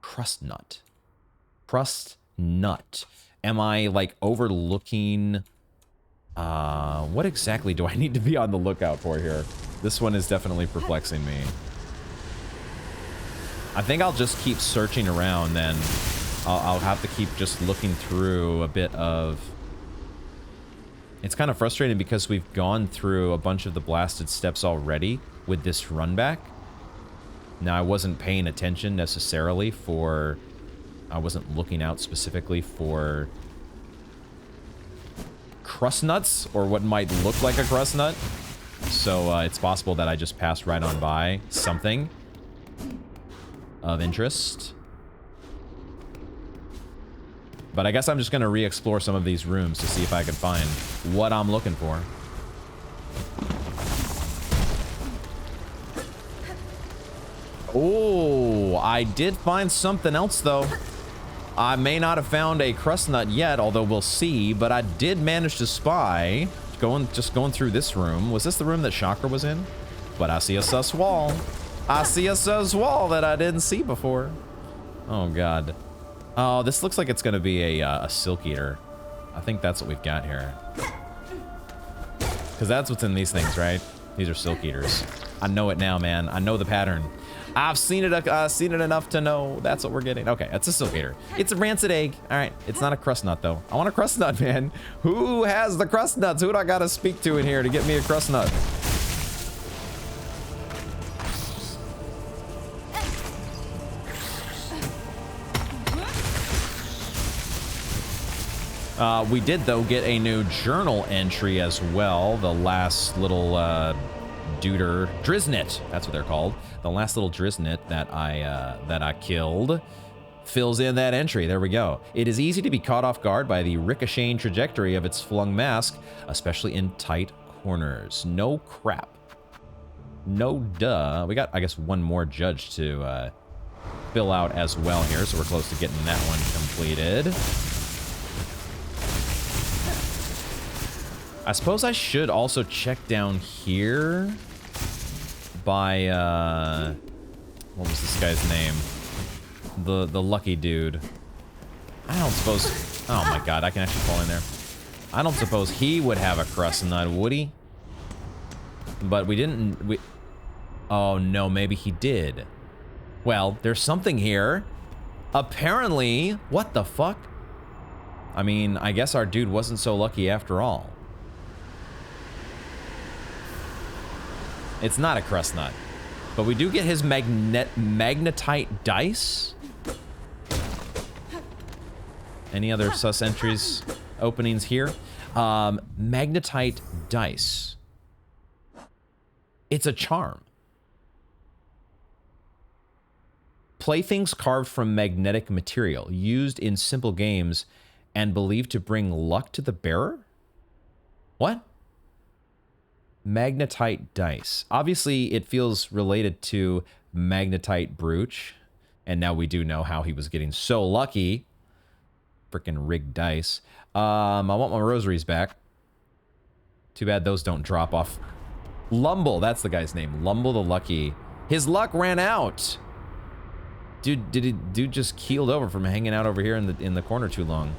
Crust nut. Crust nut. Am I, like, overlooking... what exactly do I need to be on the lookout for here? This one is definitely perplexing me. I think I'll just keep searching around then. I'll have to keep just looking through a bit of... It's kind of frustrating because we've gone through a bunch of the blasted steps already with this run back. Now, I wasn't paying attention necessarily for... I wasn't looking out specifically for... crust nuts, or what might look like a crust nut. So it's possible that I just passed right on by something of interest. But I guess I'm just going to re-explore some of these rooms to see if I can find what I'm looking for. Oh, I did find something else, though. I may not have found a crust nut yet, although we'll see, but I did manage to spy, just going through this room. Was this the room that Chakra was in? But I see a sus wall. I see a sus wall that I didn't see before. Oh, God. Oh, this looks like it's going to be a silk eater. I think that's what we've got here. Because that's what's in these things, right? These are silk eaters. I know it now, man. I know the pattern. I've seen it enough to know that's what we're getting. Okay, that's a silk gator. It's a rancid egg. All right, it's not a crust nut though. I want a crust nut, man. Who has the crust nuts? Who do I gotta speak to in here to get me a crust nut? We did though get a new journal entry as well. The last little duder Driznit, that's what they're called. The last little Driznit that I killed fills in that entry. There we go. It is easy to be caught off guard by the ricocheting trajectory of its flung mask, especially in tight corners. No crap. No duh. We got, I guess, one more judge to fill out as well here, so we're close to getting that one completed. I suppose I should also check down here by, what was this guy's name? The lucky dude. I don't suppose, oh my god, I can actually fall in there. I don't suppose he would have a crust nut, would he? But we didn't, oh no, maybe he did. Well, there's something here. Apparently, what the fuck? I mean, I guess our dude wasn't so lucky after all. It's not a crust nut, but we do get his magnetite dice. Any other sus entries, openings here? Magnetite dice. It's a charm. Playthings carved from magnetic material, used in simple games and believed to bring luck to the bearer? What? Magnetite dice. Obviously, it feels related to magnetite brooch, and now we do know how he was getting so lucky. Freaking rigged dice. I want my rosaries back. Too bad those don't drop off. Lumble, that's the guy's name. Lumble the Lucky. His luck ran out. Dude just keeled over from hanging out over here in the corner too long.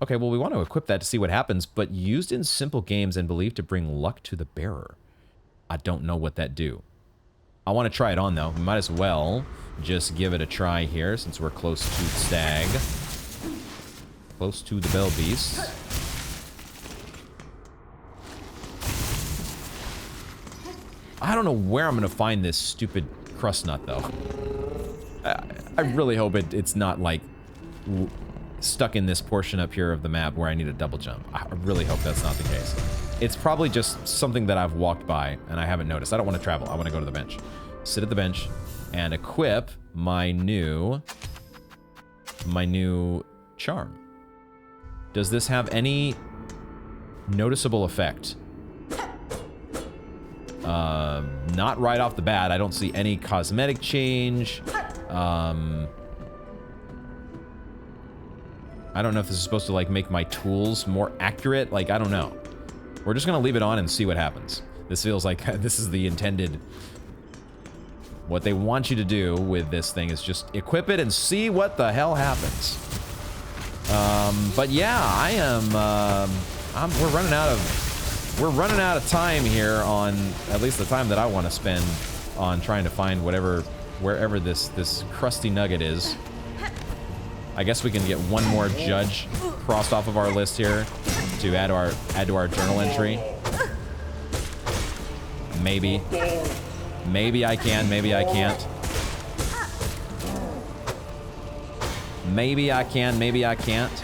Okay, well, we want to equip that to see what happens, but used in simple games and believed to bring luck to the bearer. I don't know what that do. I want to try it on, though. We might as well just give it a try here, since we're close to the stag. Close to the bell beast. I don't know where I'm going to find this stupid crust nut, though. I really hope it's not, like, stuck in this portion up here of the map where I need a double jump. I really hope that's not the case. It's probably just something that I've walked by and I haven't noticed. I don't want to travel. I want to go to the bench. Sit at the bench and equip my new charm. Does this have any noticeable effect? Not right off the bat. I don't see any cosmetic change. I don't know if this is supposed to, like, make my tools more accurate. Like, I don't know. We're just gonna leave it on and see what happens. This feels like this is the intended... What they want you to do with this thing is just equip it and see what the hell happens. But yeah, I am... we're running out of time here on at least the time that I want to spend on trying to find wherever this crusty nugget is. I guess we can get one more judge crossed off of our list here to add to our journal entry. Maybe. Maybe I can, maybe I can't. Maybe I can, maybe I can't.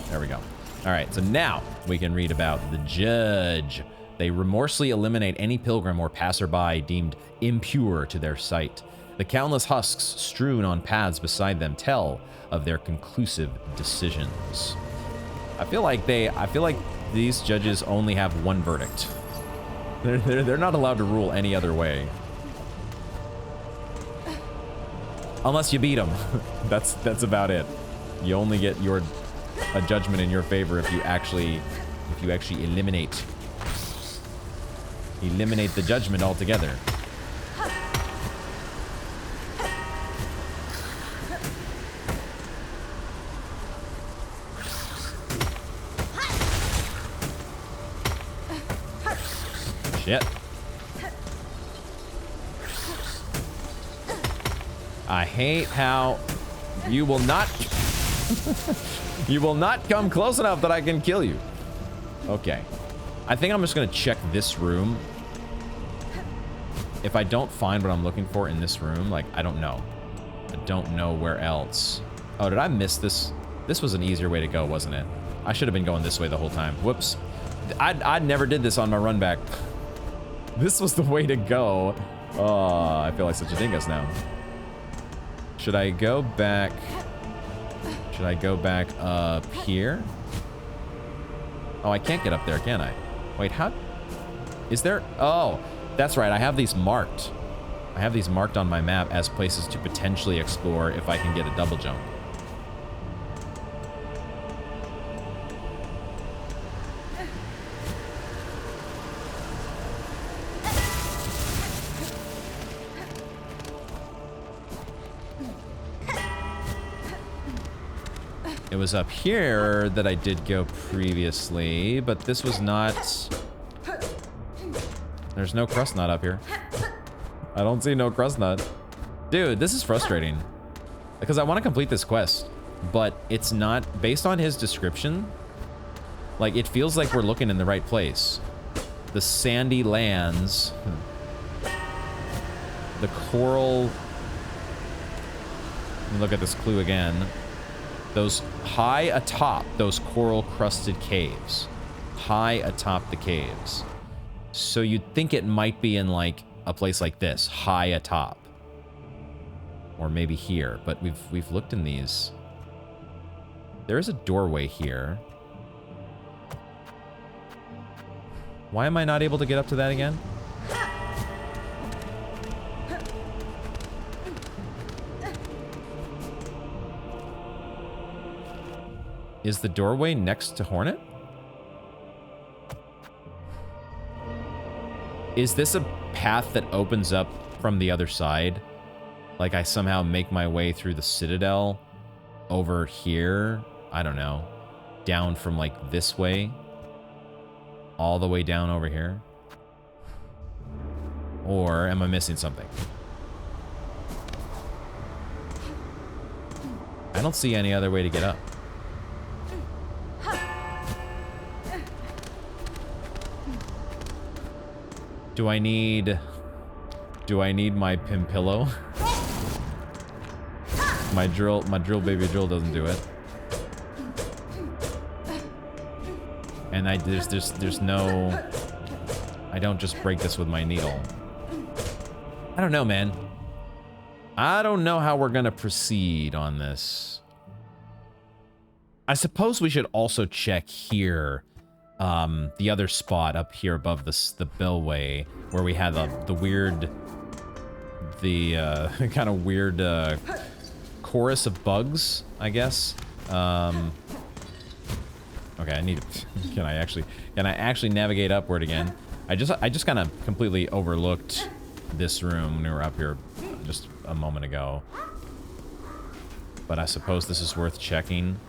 There we go. All right, so now we can read about the judge. They remorselessly eliminate any pilgrim or passerby deemed impure to their sight. The countless husks strewn on paths beside them tell of their conclusive decisions. I feel like these judges only have one verdict. They're not allowed to rule any other way. Unless you beat them. That's about it. You only get a judgment in your favor if you actually eliminate the judgment altogether. Shit. I hate how you will not... you will not come close enough that I can kill you. Okay. I think I'm just going to check this room. If I don't find what I'm looking for in this room, like, I don't know. I don't know where else. Oh, did I miss this? This was an easier way to go, wasn't it? I should have been going this way the whole time. Whoops. I never did this on my run back. This was the way to go. Oh, I feel like such a dingus now. Should I go back? Should I go back up here? Oh, I can't get up there, can I? Wait, how? Is there? Oh, that's right. I have these marked. I have these marked on my map as places to potentially explore if I can get a double jump. It was up here that I did go previously, but this was not... There's no crust nut up here. I don't see no crust nut. Dude, this is frustrating. Because I want to complete this quest, but it's not... Based on his description, like, it feels like we're looking in the right place. The sandy lands. The coral... Let me look at this clue again. Those high atop those coral-crusted caves. High atop the caves. So you'd think it might be in, like, a place like this. High atop. Or maybe here. But we've looked in these. There is a doorway here. Why am I not able to get up to that again? Is the doorway next to Hornet? Is this a path that opens up from the other side? Like I somehow make my way through the Citadel over here? I don't know. Down from like this way? All the way down over here? Or am I missing something? I don't see any other way to get up. Do I need my Pimpillo? My drill baby drill doesn't do it. And there's no... I don't just break this with my needle. I don't know, man. I don't know how we're gonna proceed on this. I suppose we should also check here. The other spot up here above the bellway where we had the weird, kind of weird chorus of bugs, I guess. Okay, I need to, can I actually navigate upward again? I just kind of completely overlooked this room when we were up here just a moment ago. But I suppose this is worth checking.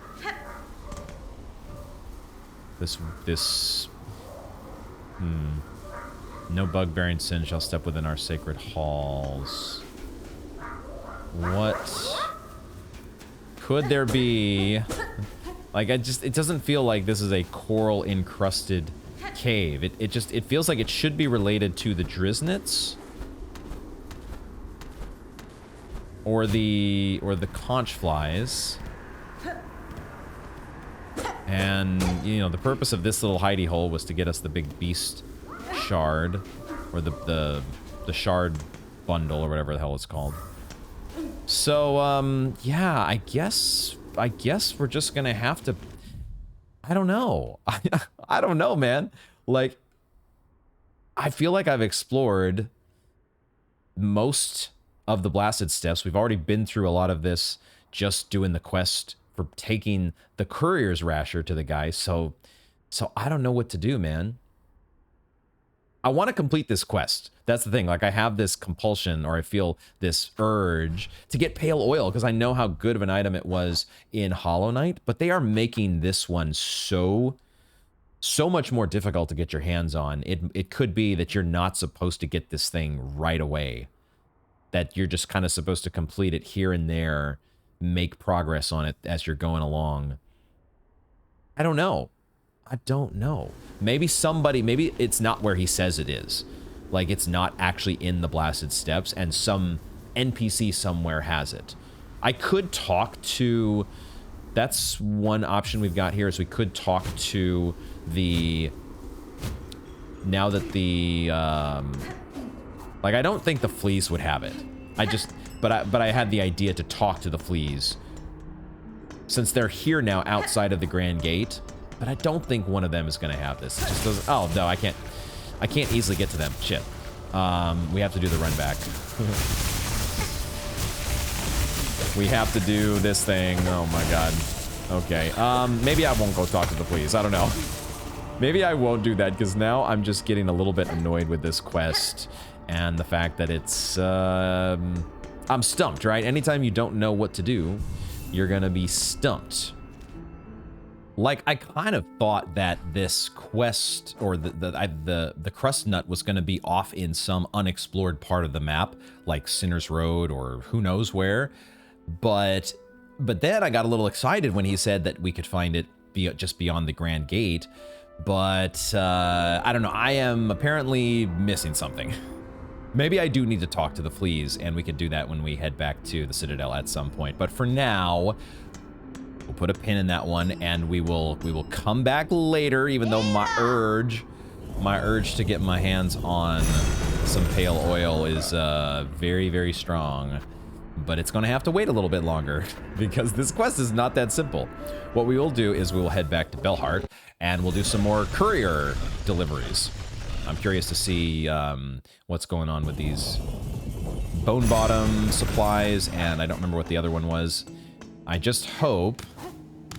No bug-bearing sin shall step within our sacred halls. What could there be? Like, it doesn't feel like this is a coral-encrusted cave. It feels like it should be related to the Driznits. Or the conch flies. And, you know, the purpose of this little hidey hole was to get us the big beast shard. Or the shard bundle, or whatever the hell it's called. So, yeah, I guess we're just gonna have to... I don't know. I don't know, man. Like, I feel like I've explored most of the blasted steps. We've already been through a lot of this just doing the quest for taking the courier's rasher to the guy, so I don't know what to do, man. I want to complete this quest. That's the thing. Like, I have this compulsion, or I feel this urge to get pale oil, because I know how good of an item it was in Hollow Knight, but they are making this one so much more difficult to get your hands on. It could be that you're not supposed to get this thing right away. that you're just kind of supposed to complete it here and there, make progress on it as you're going along. I don't know. I don't know. Maybe it's not where he says it is. Like, it's not actually in the Blasted Steppes, and some NPC somewhere has it. I could talk to... That's one option we've got here, is we could talk to the... Now that the... like, I don't think the fleas would have it. But I had the idea to talk to the fleas. Since they're here now outside of the Grand Gate. But I don't think one of them is going to have this. It just doesn't... Oh, no, I can't easily get to them. Shit. We have to do the run back. We have to do this thing. Oh, my God. Okay. Maybe I won't go talk to the fleas. I don't know. Maybe I won't do that, because now I'm just getting a little bit annoyed with this quest. And the fact that it's... I'm stumped, right? Anytime you don't know what to do, you're going to be stumped. Like, I kind of thought that this quest, or the crust nut, was going to be off in some unexplored part of the map, like Sinner's Road or who knows where. But then I got a little excited when he said that we could find it just beyond the Grand Gate. But I don't know. I am apparently missing something. Maybe I do need to talk to the fleas, and we could do that when we head back to the Citadel at some point. But for now... We'll put a pin in that one, and we will come back later, even though my urge to get my hands on some pale oil is very, very strong. But it's going to have to wait a little bit longer, because this quest is not that simple. What we will do is we will head back to Belhart, and we'll do some more courier deliveries. I'm curious to see what's going on with these Bone Bottom supplies, and I don't remember what the other one was. I just hope,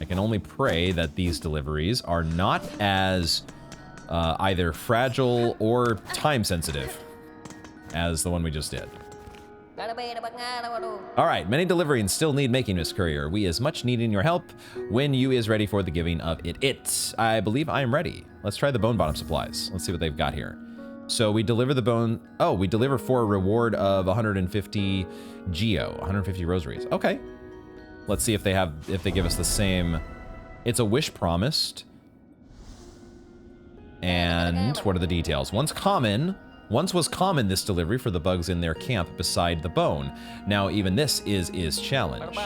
I can only pray that these deliveries are not as either fragile or time sensitive as the one we just did. All right, many deliverings still need making, Miss Courier. We is much needing your help when you is ready for the giving of it. I believe I am ready. Let's try the Bone Bottom supplies. Let's see what they've got here. So we deliver the bone. Oh, we deliver for a reward of 150 geo, 150 rosaries. Okay. Let's see if they give us the same. It's a wish promised. And what are the details? Once was common this delivery for the bugs in their camp beside the bone. Now even this is challenge.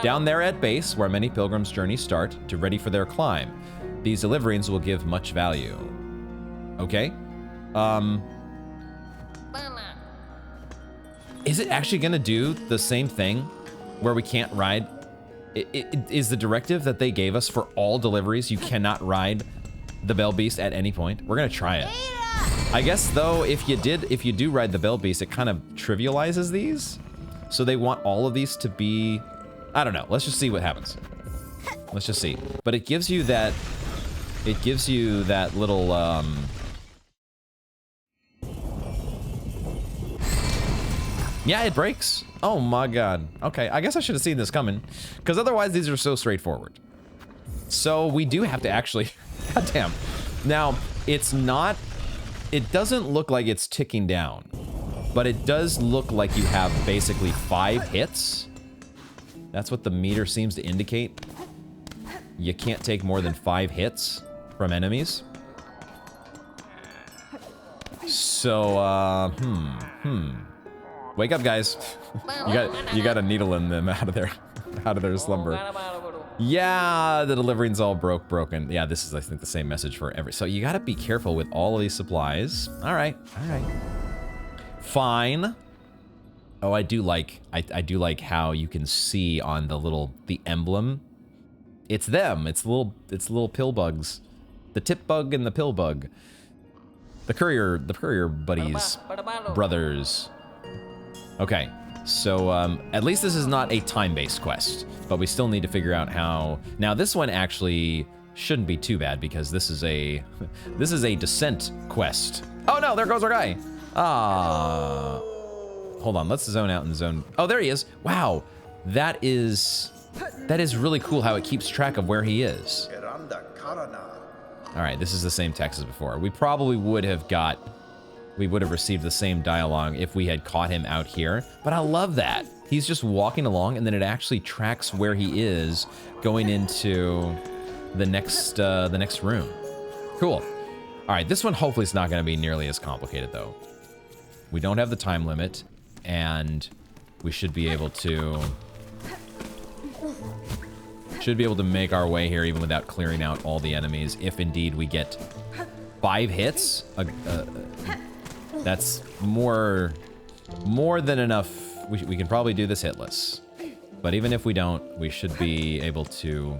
Down there at base, where many pilgrims' journeys start, to ready for their climb. These deliverings will give much value. Okay. Is it actually gonna do the same thing where we can't ride? Is the directive that they gave us for all deliveries, you cannot ride the Bell Beast at any point? We're gonna try it. I guess though, if you do ride the Bell Beast, it kind of trivializes these. So they want all of these to be, I don't know. Let's just see what happens. Let's just see. But it gives you that little, yeah, it breaks. Oh my God. Okay, I guess I should have seen this coming, because otherwise these are so straightforward. So we do have to actually, goddamn. Now, it doesn't look like it's ticking down, but it does look like you have basically 5 hits. That's what the meter seems to indicate. You can't take more than 5 hits from enemies. So, wake up, guys. You got a needle in them out of their slumber. Yeah, the delivering's all broken. Yeah, this is, I think, the same message for every. So you gotta be careful with all of these supplies. All right. Fine. Oh, I do like how you can see on the emblem. It's them. It's little pill bugs, the tip bug and the pill bug. The courier buddies, brothers. Okay, so at least this is not a time-based quest, but we still need to figure out how. Now this one actually shouldn't be too bad, because this is a descent quest. Oh no, there goes our guy. Ah, hold on, let's zone out and zone. Oh, there he is. Wow, that is really cool how it keeps track of where he is. All right, this is the same text as before. We probably would have got we would have received the same dialogue if we had caught him out here. But I love that. He's just walking along, and then it actually tracks where he is going into the next room. Cool. All right, this one hopefully is not going to be nearly as complicated, though. We don't have the time limit, and we should be able to make our way here even without clearing out all the enemies, if indeed we get 5 hits. That's more than enough. We can probably do this hitless. But even if we don't, we should be able to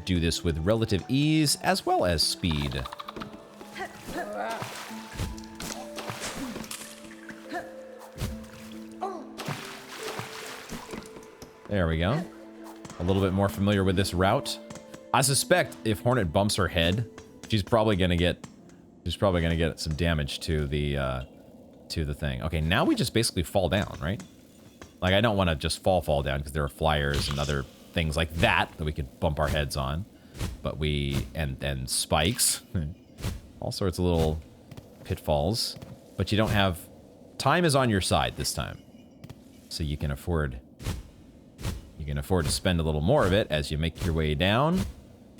do this with relative ease as well as speed. There we go. A little bit more familiar with this route. I suspect if Hornet bumps her head, she's probably gonna get some damage to the thing. Okay, now we just basically fall down, right? Like, I don't want to just fall down because there are flyers and other things like that we could bump our heads on. But and spikes, all sorts of little pitfalls. But you don't have, time is on your side this time, so you can afford to spend a little more of it as you make your way down.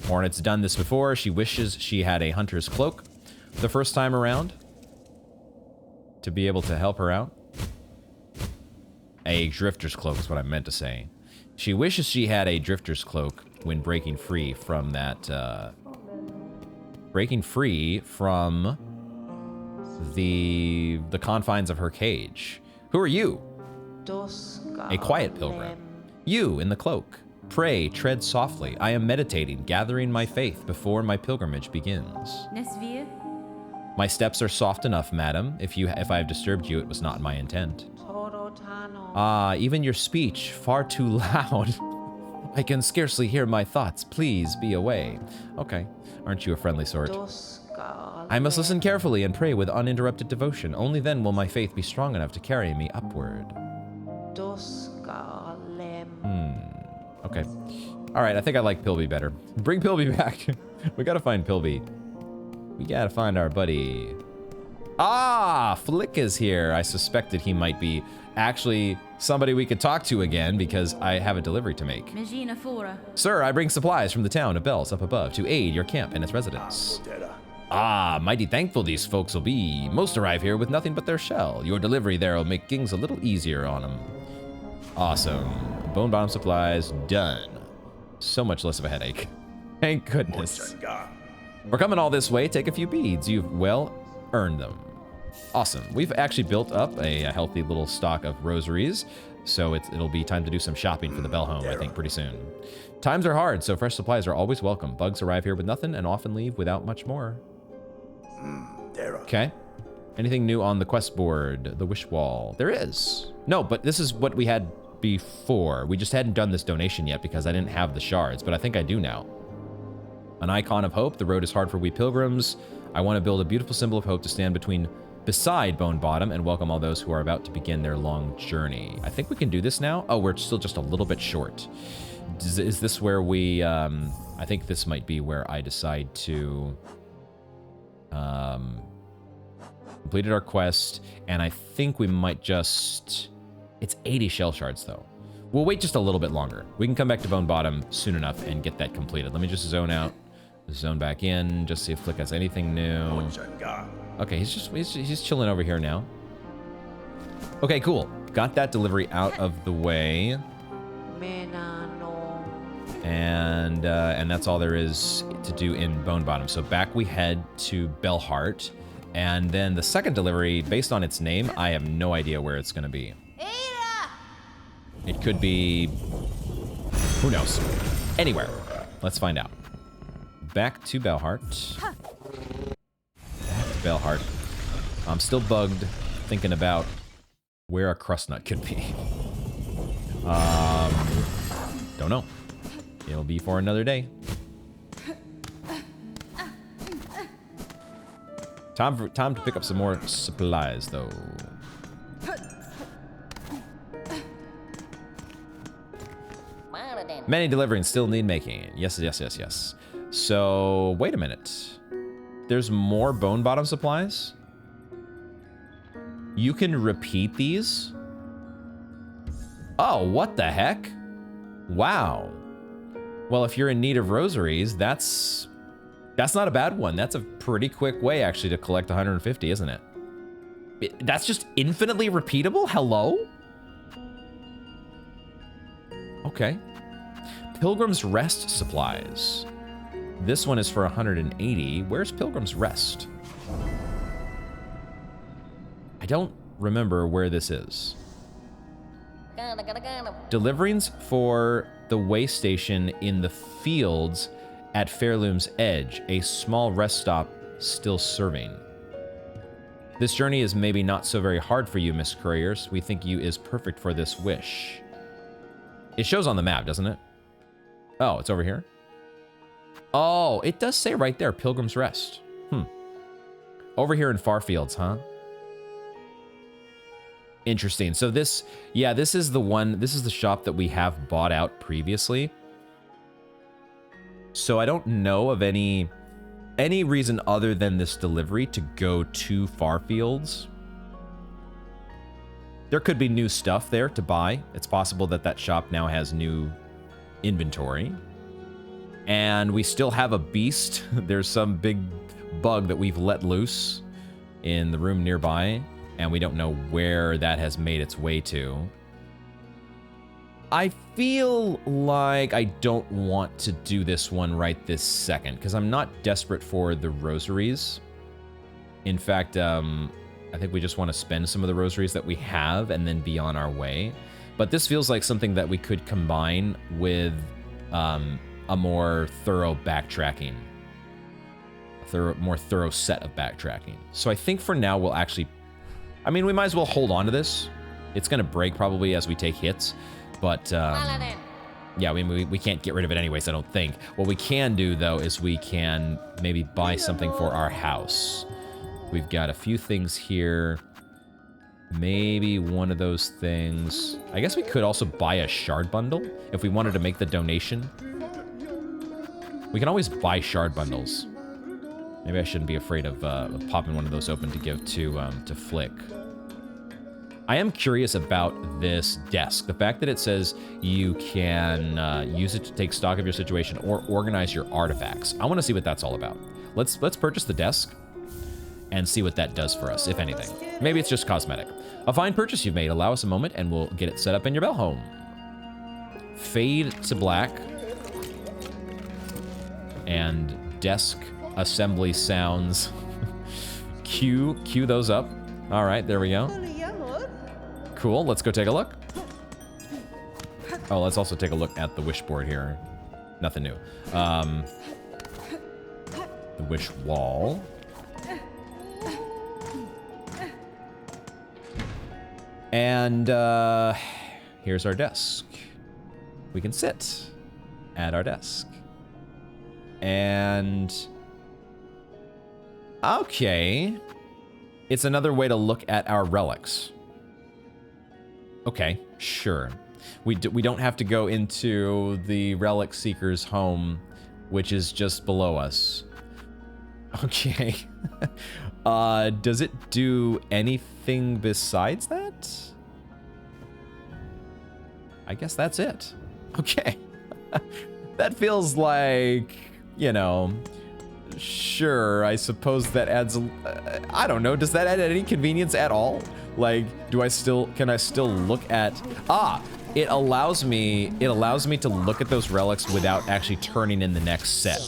Hornet's done this before. She wishes she had a hunter's cloak the first time around to be able to help her out. A drifter's cloak is what I meant to say. She wishes she had a drifter's cloak when breaking free from that, the confines of her cage. Who are you? A quiet pilgrim. You in the cloak. Pray, tread softly. I am meditating, gathering my faith before my pilgrimage begins. My steps are soft enough, madam. If I have disturbed you, it was not my intent. Ah, even your speech, far too loud. I can scarcely hear my thoughts. Please be away. Okay, aren't you a friendly sort? I must listen carefully and pray with uninterrupted devotion. Only then will my faith be strong enough to carry me upward. Okay. All right, I think I like Pilby better. Bring Pilby back. We gotta find Pilby. We gotta find our buddy. Ah, Flick is here. I suspected he might be actually somebody we could talk to again because I have a delivery to make. Sir, I bring supplies from the town of Bells up above to aid your camp and its residents. Ah, mighty thankful these folks will be. Most arrive here with nothing but their shell. Your delivery there will make things a little easier on them. Awesome. Bone bottom supplies, done. So much less of a headache. Thank goodness. We're coming all this way. Take a few beads. You've well earned them. Awesome. We've actually built up a healthy little stock of rosaries, so it'll be time to do some shopping for the Bell home, I think, pretty soon. Times are hard, so fresh supplies are always welcome. Bugs arrive here with nothing and often leave without much more. Okay. Anything new on the quest board? The wish wall. There is. No, but this is what we had before. We just hadn't done this donation yet because I didn't have the shards, but I think I do now. An icon of hope. The road is hard for we pilgrims. I want to build a beautiful symbol of hope to stand beside Bone Bottom and welcome all those who are about to begin their long journey. I think we can do this now. Oh, we're still just a little bit short. Is this where we, I think this might be where I decide to, completed our quest, and I think we might just, it's 80 shell shards though. We'll wait just a little bit longer. We can come back to Bone Bottom soon enough and get that completed. Let me just zone out, zone back in, just see if Flick has anything new. Okay, he's chilling over here now. Okay, cool. Got that delivery out of the way. And that's all there is to do in Bone Bottom. So back we head to Bellheart. And then the second delivery, based on its name, I have no idea where it's going to be. It could be... who knows? Anywhere. Let's find out. Back to Bellheart. Bellheart. I'm still bugged thinking about where a crust nut could be. Don't know. It'll be for another day. Time to pick up some more supplies, though. Many deliverings still need making. Yes. So, wait a minute. There's more bone bottom supplies. You can repeat these. Oh, what the heck? Wow. Well, if you're in need of rosaries, that's not a bad one. That's a pretty quick way, actually, to collect 150, isn't it? That's just infinitely repeatable? Hello? Okay. Pilgrim's Rest supplies. This one is for 180. Where's Pilgrim's Rest? I don't remember where this is. Deliverings for the way station in the fields at Pharloom's edge. A small rest stop still serving. This journey is maybe not so very hard for you, Miss Couriers. We think you is perfect for this wish. It shows on the map, doesn't it? Oh, it's over here? Oh, it does say right there, Pilgrim's Rest. Over here in Farfields, huh? Interesting. So this, yeah, this is the one, this is the shop that we have bought out previously. So I don't know of any reason other than this delivery to go to Farfields. There could be new stuff there to buy. It's possible that that shop now has new inventory. And we still have a beast. There's some big bug that we've let loose in the room nearby, and we don't know where that has made its way to. I feel like I don't want to do this one right this second, because I'm not desperate for the rosaries. In fact, I think we just want to spend some of the rosaries that we have and then be on our way. But this feels like something that we could combine with a more thorough backtracking. More thorough set of backtracking. So I think for now we'll actually... I mean, we might as well hold on to this. It's going to break probably as we take hits. But, yeah, we can't get rid of it anyways, I don't think. What we can do, though, is we can maybe buy something for our house. We've got a few things here. Maybe one of those things. I guess we could also buy a shard bundle if we wanted to make the donation. We can always buy shard bundles. Maybe I shouldn't be afraid of popping one of those open to give to Flick. I am curious about this desk. The fact that it says you can use it to take stock of your situation or organize your artifacts. I want to see what that's all about. Let's purchase the desk and see what that does for us, if anything. Maybe it's just cosmetic. A fine purchase you've made. Allow us a moment and we'll get it set up in your bell home. Fade to black. And desk assembly sounds. Cue those up. All right, there we go. Cool, let's go take a look. Oh, let's also take a look at the wish board here. Nothing new. The wish wall. And here's our desk. We can sit at our desk. And okay, it's another way to look at our relics. Okay, sure. We don't have to go into the relic seeker's home, which is just below us. Okay. Does it do anything besides that? I guess that's it. Okay. That feels like, you know, sure, I suppose that adds, I don't know, does that add any convenience at all? Like, can I still look at, it allows me to look at those relics without actually turning in the next set,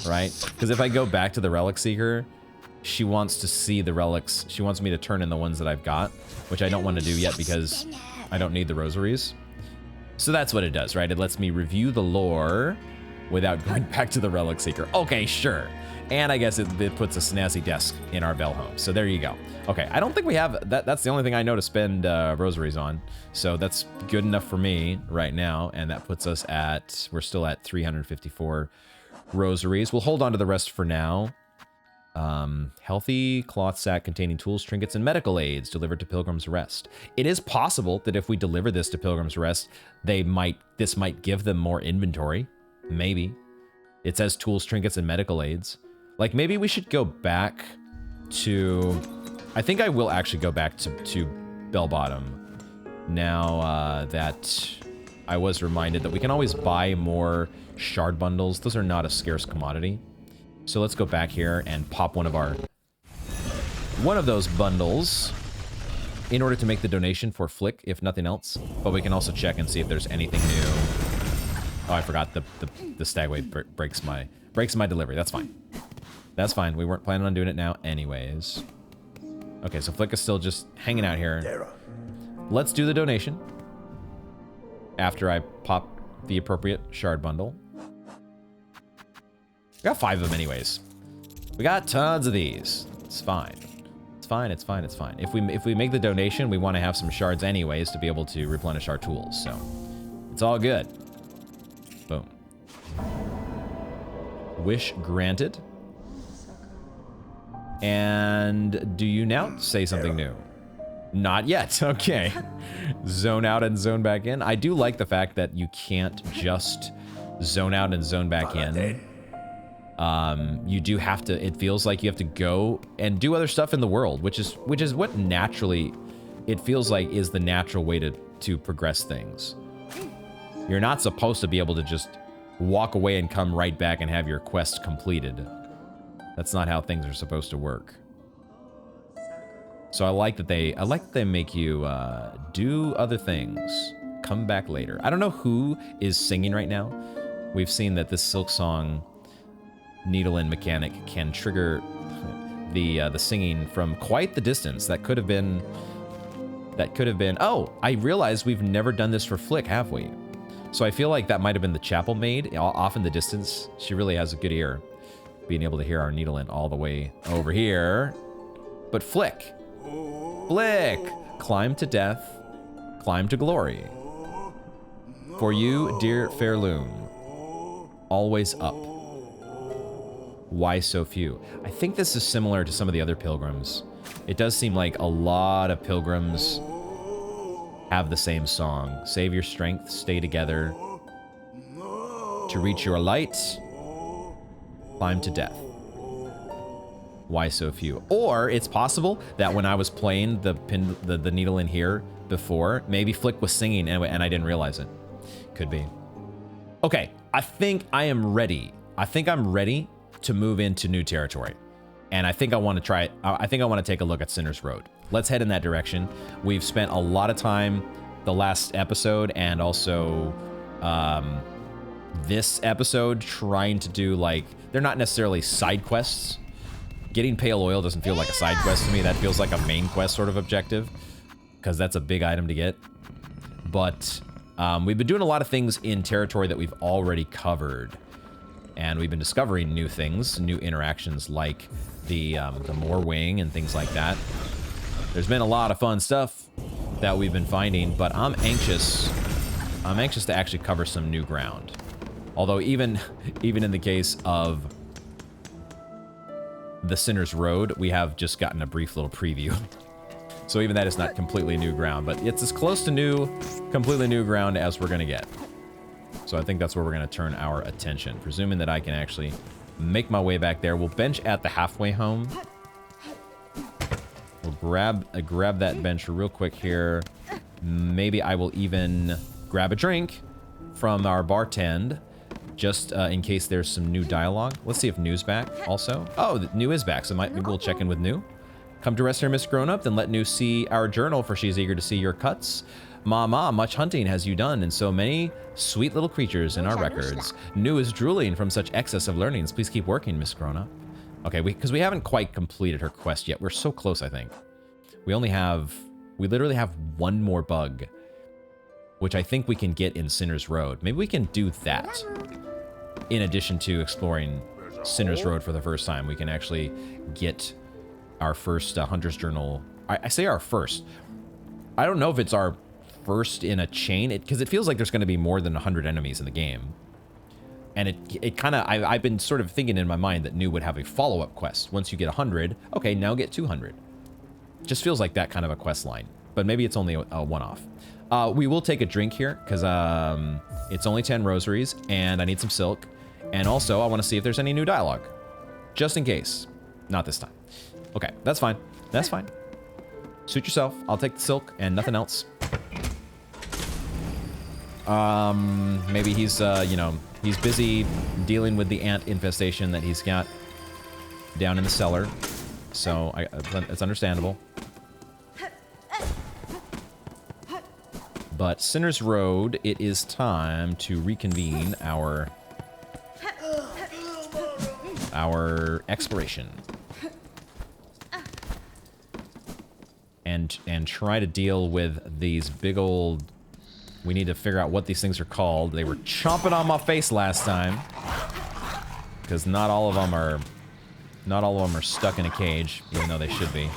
right? Because if I go back to the relic seeker, she wants to see the relics, she wants me to turn in the ones that I've got, which I don't want to do yet because I don't need the rosaries. So that's what it does, right? It lets me review the lore without going back to the relic seeker. Okay, sure. And I guess it puts a snazzy desk in our bell home. So there you go. Okay, I don't think we have, that's the only thing I know to spend rosaries on. So that's good enough for me right now. And that puts us at, we're still at 354 rosaries. We'll hold on to the rest for now. Healthy cloth sack containing tools, trinkets, and medical aids delivered to Pilgrim's Rest. It is possible that if we deliver this to Pilgrim's Rest, this might give them more inventory. Maybe. It says tools, trinkets, and medical aids. Like, maybe we should go back to... I think I will actually go back to Bell Bottom. Now that I was reminded that we can always buy more shard bundles. Those are not a scarce commodity. So let's go back here and pop one of those bundles in order to make the donation for Flick, if nothing else. But we can also check and see if there's anything new. Oh, I forgot the stagway breaks my delivery. That's fine. That's fine. We weren't planning on doing it now anyways. Okay, so Flick is still just hanging out here. Let's do the donation after I pop the appropriate shard bundle. We got 5 of them anyways. We got tons of these. It's fine. It's fine, it's fine, it's fine. If we make the donation, we want to have some shards anyways to be able to replenish our tools, so it's all good. Boom. Wish granted. And do you now say something new? Not yet. Okay. Zone out and zone back in. I do like the fact that you can't just zone out and zone back in. You do have to, it feels like you have to go and do other stuff in the world, which is what naturally it feels like is the natural way to progress things. You're not supposed to be able to just walk away and come right back and have your quest completed. That's not how things are supposed to work. So I like that they make you do other things. Come back later. I don't know who is singing right now. We've seen that this Silksong needle-in mechanic can trigger the singing from quite the distance. That could have been. Oh, I realized we've never done this for Flick, have we? So I feel like that might have been the chapel maid off in the distance. She really has a good ear, being able to hear our needle-in all the way over here. But Flick, climb to death, climb to glory. For you, dear Pharloom, always up. Why so few? I think this is similar to some of the other pilgrims. It does seem like a lot of pilgrims have the same song. Save your strength, stay together. To reach your light, climb to death. Why so few? Or it's possible that when I was playing the needle in here before, maybe Flick was singing and I didn't realize it. Could be. Okay, I think I am ready. I think I'm ready to move into new territory. And I think I want to try it. I think I want to take a look at Sinner's Road. Let's head in that direction. We've spent a lot of time the last episode and also this episode trying to do, like, they're not necessarily side quests. Getting pale oil doesn't feel like a side quest to me. That feels like a main quest sort of objective, because that's a big item to get. But we've been doing a lot of things in territory that we've already covered. And we've been discovering new things, new interactions like the Moor Wing and things like that. There's been a lot of fun stuff that we've been finding, but I'm anxious to actually cover some new ground. Although even in the case of the Sinner's Road, we have just gotten a brief little preview. So even that is not completely new ground, but it's as close to completely new ground as we're gonna get. So I think that's where we're going to turn our attention, presuming that I can actually make my way back there. We'll bench at the halfway home. We'll grab that bench real quick here. Maybe I will even grab a drink from our bartend, just in case there's some new dialogue. Let's see if New's back also. Oh, New is back, so maybe we'll check in with New. Come to rest here, Miss Grown-Up, then let New see our journal, for she's eager to see your cuts. Mama, much hunting has you done, and so many sweet little creatures in our records. New is drooling from such excess of learnings. Please keep working, Miss Grown-Up. Okay, because we haven't quite completed her quest yet. We're so close, I think. We literally have one more bug, which I think we can get in Sinner's Road. Maybe we can do that. In addition to exploring Sinner's Road for the first time, we can actually get our first Hunter's Journal. I say our first. I don't know if it's our first in a chain, because it feels like there's going to be more than 100 enemies in the game. And it kind of, I've been sort of thinking in my mind that New would have a follow-up quest. Once you get 100, okay, now get 200. Just feels like that kind of a quest line. But maybe it's only a one-off. We will take a drink here, because it's only 10 rosaries, and I need some silk. And also, I want to see if there's any new dialogue. Just in case. Not this time. Okay, that's fine. That's fine. Suit yourself. I'll take the silk and nothing else. Maybe he's, you know, he's busy dealing with the ant infestation that he's got down in the cellar. So, it's understandable. But Sinner's Road, it is time to reconvene our exploration. And try to deal with these big old... We need to figure out what these things are called. They were chomping on my face last time. Because not all of them are stuck in a cage, even though they should be.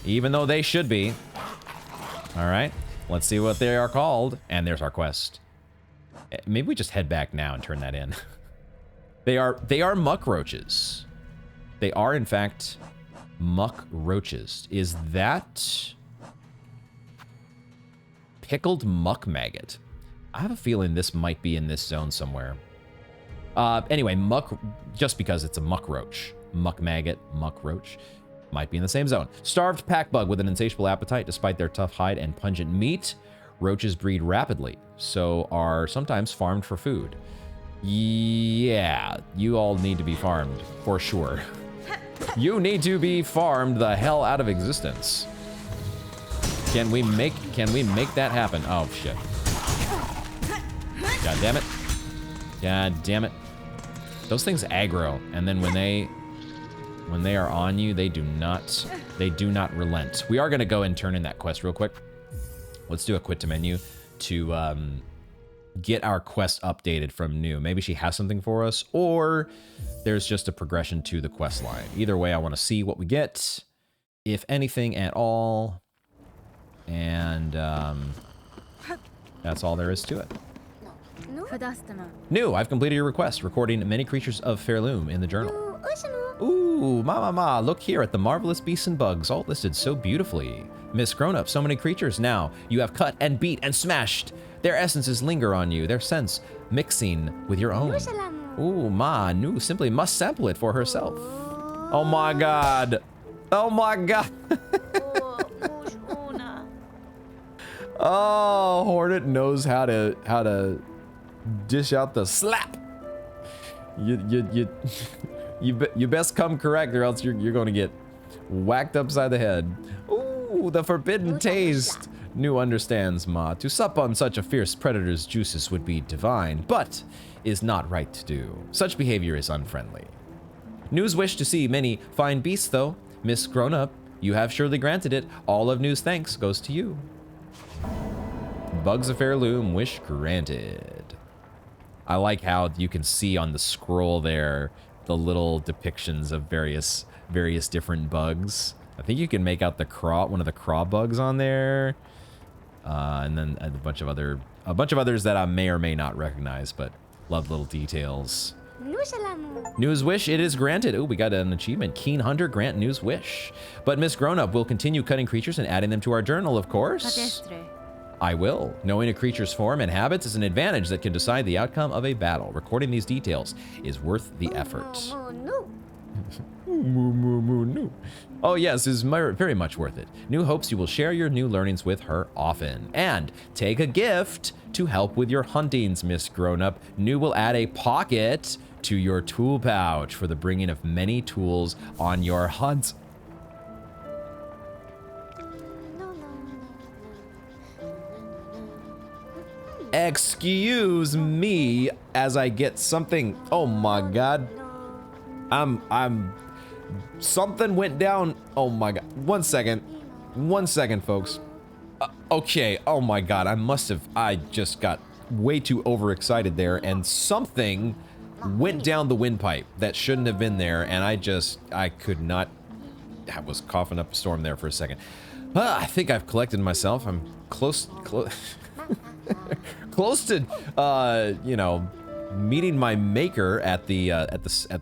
Even though they should be. Alright, let's see what they are called. And there's our quest. Maybe we just head back now and turn that in. They are muck roaches. They are, in fact, muck roaches. Is that pickled muck maggot? I have a feeling this might be in this zone somewhere. Anyway, muck, just because it's a muck roach. Muck maggot, muck roach. Might be in the same zone. Starved pack bug with an insatiable appetite despite their tough hide and pungent meat. Roaches breed rapidly, so are sometimes farmed for food. Yeah, you all need to be farmed, for sure. You need to be farmed the hell out of existence. Can we make that happen? Oh shit. God damn it. God damn it. Those things aggro, and then when they are on you, they do not relent. We are gonna go and turn in that quest real quick. Let's do a quit to menu to get our quest updated from new. Maybe she has something for us, or there's just a progression to the quest line. Either way, I want to see what we get, if anything at all, and that's all there is to it. New, I've completed your request, recording many creatures of Pharloom in the journal. Ooh, ma, look here at the marvelous beasts and bugs, all listed so beautifully. Miss Grown-Up, so many creatures now. You have cut and beat and smashed. Their essences linger on you, their scents mixing with your own. Ooh, Ma, Nu simply must sample it for herself. Oh my god. Oh my god. Oh, Hornet knows how to dish out the slap. You best come correct, or else you're going to get whacked upside the head. Ooh, the forbidden taste. Nu understands, Ma. To sup on such a fierce predator's juices would be divine, but is not right to do. Such behavior is unfriendly. Nu's wish to see many fine beasts, though. Miss Grown-Up, you have surely granted it. All of Nu's thanks goes to you. Bugs of Pharloom, wish granted. I like how you can see on the scroll there the little depictions of various different bugs. I think you can make out the one of the craw bugs on there, and then a bunch of others that I may or may not recognize, but love little details. Nu's wish, it is granted. Oh, we got an achievement. Keen Hunter, grant Nu's wish. But Miss Grown-Up will continue cutting creatures and adding them to our journal, of course. I will. Knowing a creature's form and habits is an advantage that can decide the outcome of a battle. Recording these details is worth the effort. Oh yes, is very much worth it. Nu hopes you will share your new learnings with her often. And take a gift to help with your huntings, Miss Grown-Up. Nu will add a pocket to your tool pouch for the bringing of many tools on your hunts. Excuse me as I get something. Oh my god. Something went down. Oh my god. 1 second. 1 second, folks. Okay. Oh my god. I just got way too overexcited there, and something went down the windpipe that shouldn't have been there, and I could not. I was coughing up a storm there for a second. I think I've collected myself. I'm close to, you know, meeting my maker at the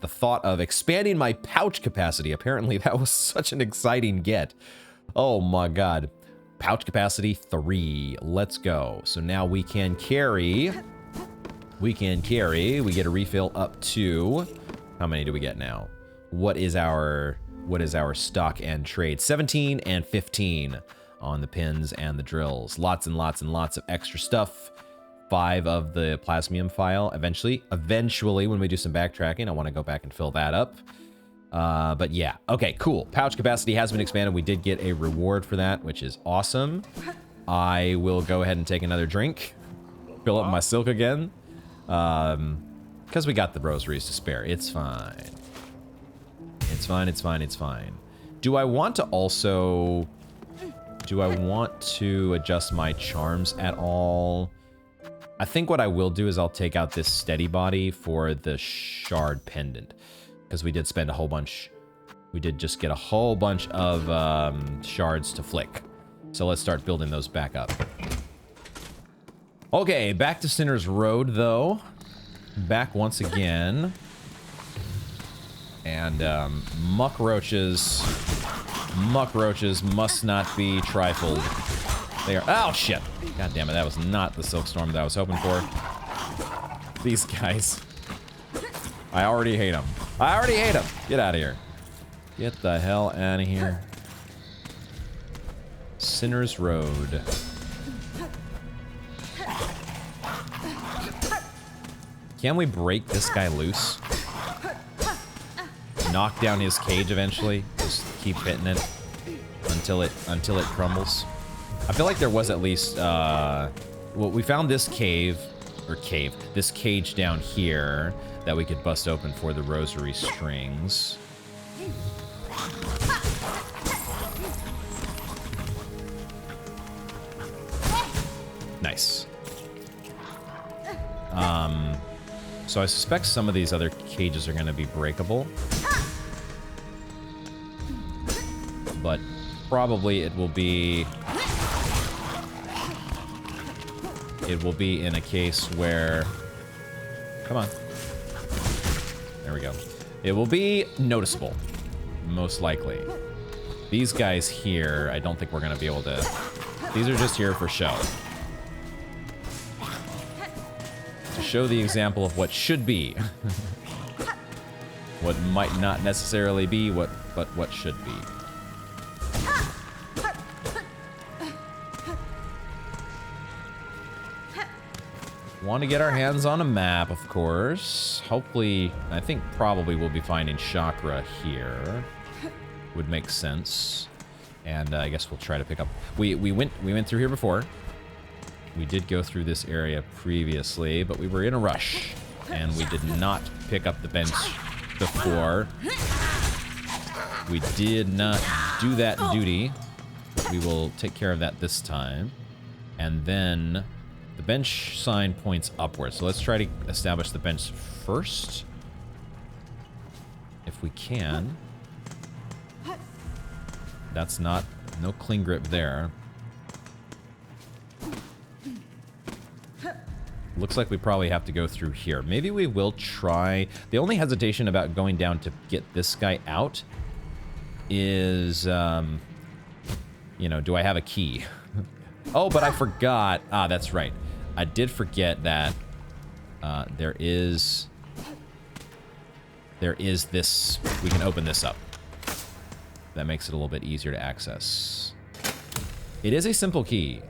thought of expanding my pouch capacity. Apparently, that was such an exciting get. Oh my god. Pouch capacity 3. Let's go. So now we can carry We can carry. We get a refill up to... How many do we get now? What is our stock and trade? 17 and 15 on the pins and the drills. Lots and lots and lots of extra stuff. 5 of the plasmium file. Eventually, when we do some backtracking, I want to go back and fill that up. But yeah, okay, cool. Pouch capacity has been expanded. We did get a reward for that, which is awesome. I will go ahead and take another drink. Fill up my silk again. Because we got the rosaries to spare. It's fine. It's fine, it's fine, it's fine. Do I want to also... Do I want to adjust my charms at all? I think what I will do is I'll take out this steady body for the shard pendant. Because we did spend a whole bunch... We did just get a whole bunch of shards to flick. So let's start building those back up. Okay, back to Sinner's Road, though. Back once again. And muck roaches must not be trifled. They are... Oh, shit. God damn it, that was not the silk storm that I was hoping for. These guys. I already hate them. I already hate them. Get out of here. Get the hell out of here. Sinner's Road. Can we break this guy loose? Knock down his cage eventually. Just keep hitting it until it crumbles. I feel like there was at least well, we found this this cage down here that we could bust open for the rosary strings. Nice. So I suspect some of these other cages are going to be breakable. But probably it will be in a case where... Come on. There we go. It will be noticeable, most likely. These guys here, I don't think we're going to be able to... These are just here for show. To show the example of what should be. What might not necessarily be, but what should be. Want to get our hands on a map, of course. Hopefully, I think probably we'll be finding chakra here. Would make sense. And I guess we'll try to pick up... We went through here before. We did go through this area previously, but we were in a rush. And we did not pick up the bench before. We did not do that duty. We will take care of that this time. And then the bench sign points upwards. So let's try to establish the bench first. If we can. That's not... No cling grip there. Looks like we probably have to go through here. Maybe we will try... The only hesitation about going down to get this guy out is, you know, do I have a key? Oh, but I forgot. Ah, that's right. I did forget that there is this... We can open this up. That makes it a little bit easier to access. It is a simple key.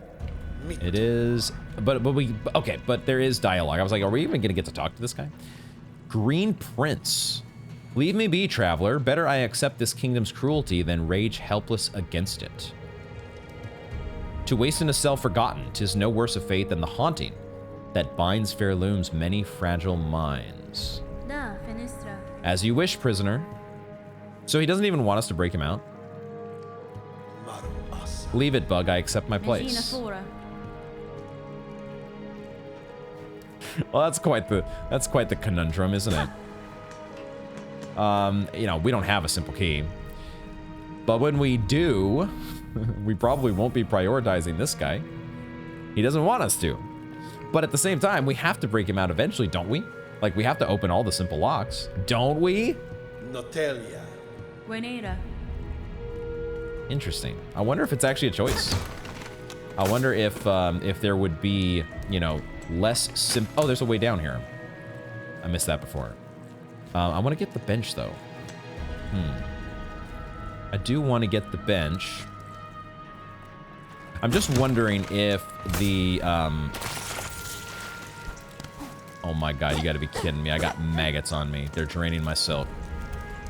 It is, but we, okay, but there is dialogue. I was like, are we even gonna get to talk to this guy? Green Prince. Leave me be, traveler. Better I accept this kingdom's cruelty than rage helpless against it. To waste in a cell forgotten, 'tis no worse a fate than the haunting that binds Pharloom's many fragile minds. As you wish, prisoner. So he doesn't even want us to break him out? Leave it, Bug. I accept my place. Well, that's quite the conundrum, isn't it? You know, we don't have a simple key. But when we do, we probably won't be prioritizing this guy. He doesn't want us to. But at the same time, we have to break him out eventually, don't we? Like, we have to open all the simple locks, don't we? Notelia. Interesting. I wonder if it's actually a choice. I wonder if there would be, you know, Oh, there's a way down here. I missed that before. I want to get the bench, though. I do want to get the bench. I'm just wondering if the, oh my god, you gotta be kidding me. I got maggots on me. They're draining my silk.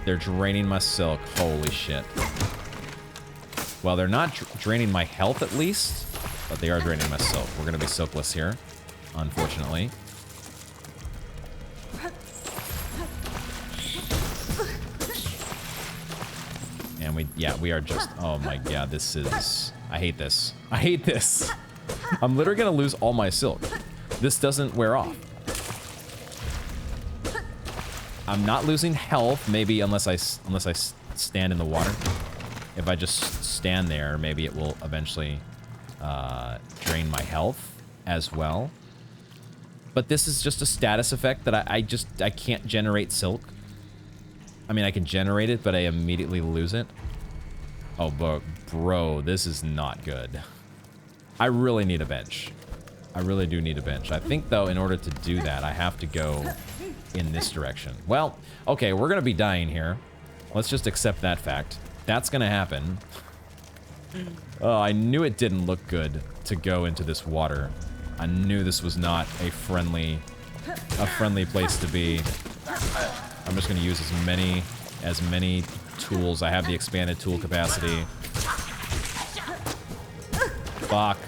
They're draining my silk. Holy shit. Well, they're not draining my health, at least, but they are draining my silk. We're gonna be silkless here, unfortunately. And we are just, oh my god, this is, I hate this. I hate this. I'm literally gonna lose all my silk. This doesn't wear off. I'm not losing health, maybe unless I stand in the water. If I just stand there, maybe it will eventually drain my health as well. But this is just a status effect that I can't generate silk. I mean, I can generate it, but I immediately lose it. Oh, but bro, this is not good. I really need a bench. I really do need a bench. I think, though, in order to do that, I have to go in this direction. Well, okay, we're gonna be dying here. Let's just accept that fact. That's gonna happen. Oh, I knew it didn't look good to go into this water. I knew this was not a friendly place to be. I'm just gonna use as many tools. I have the expanded tool capacity. Fuck.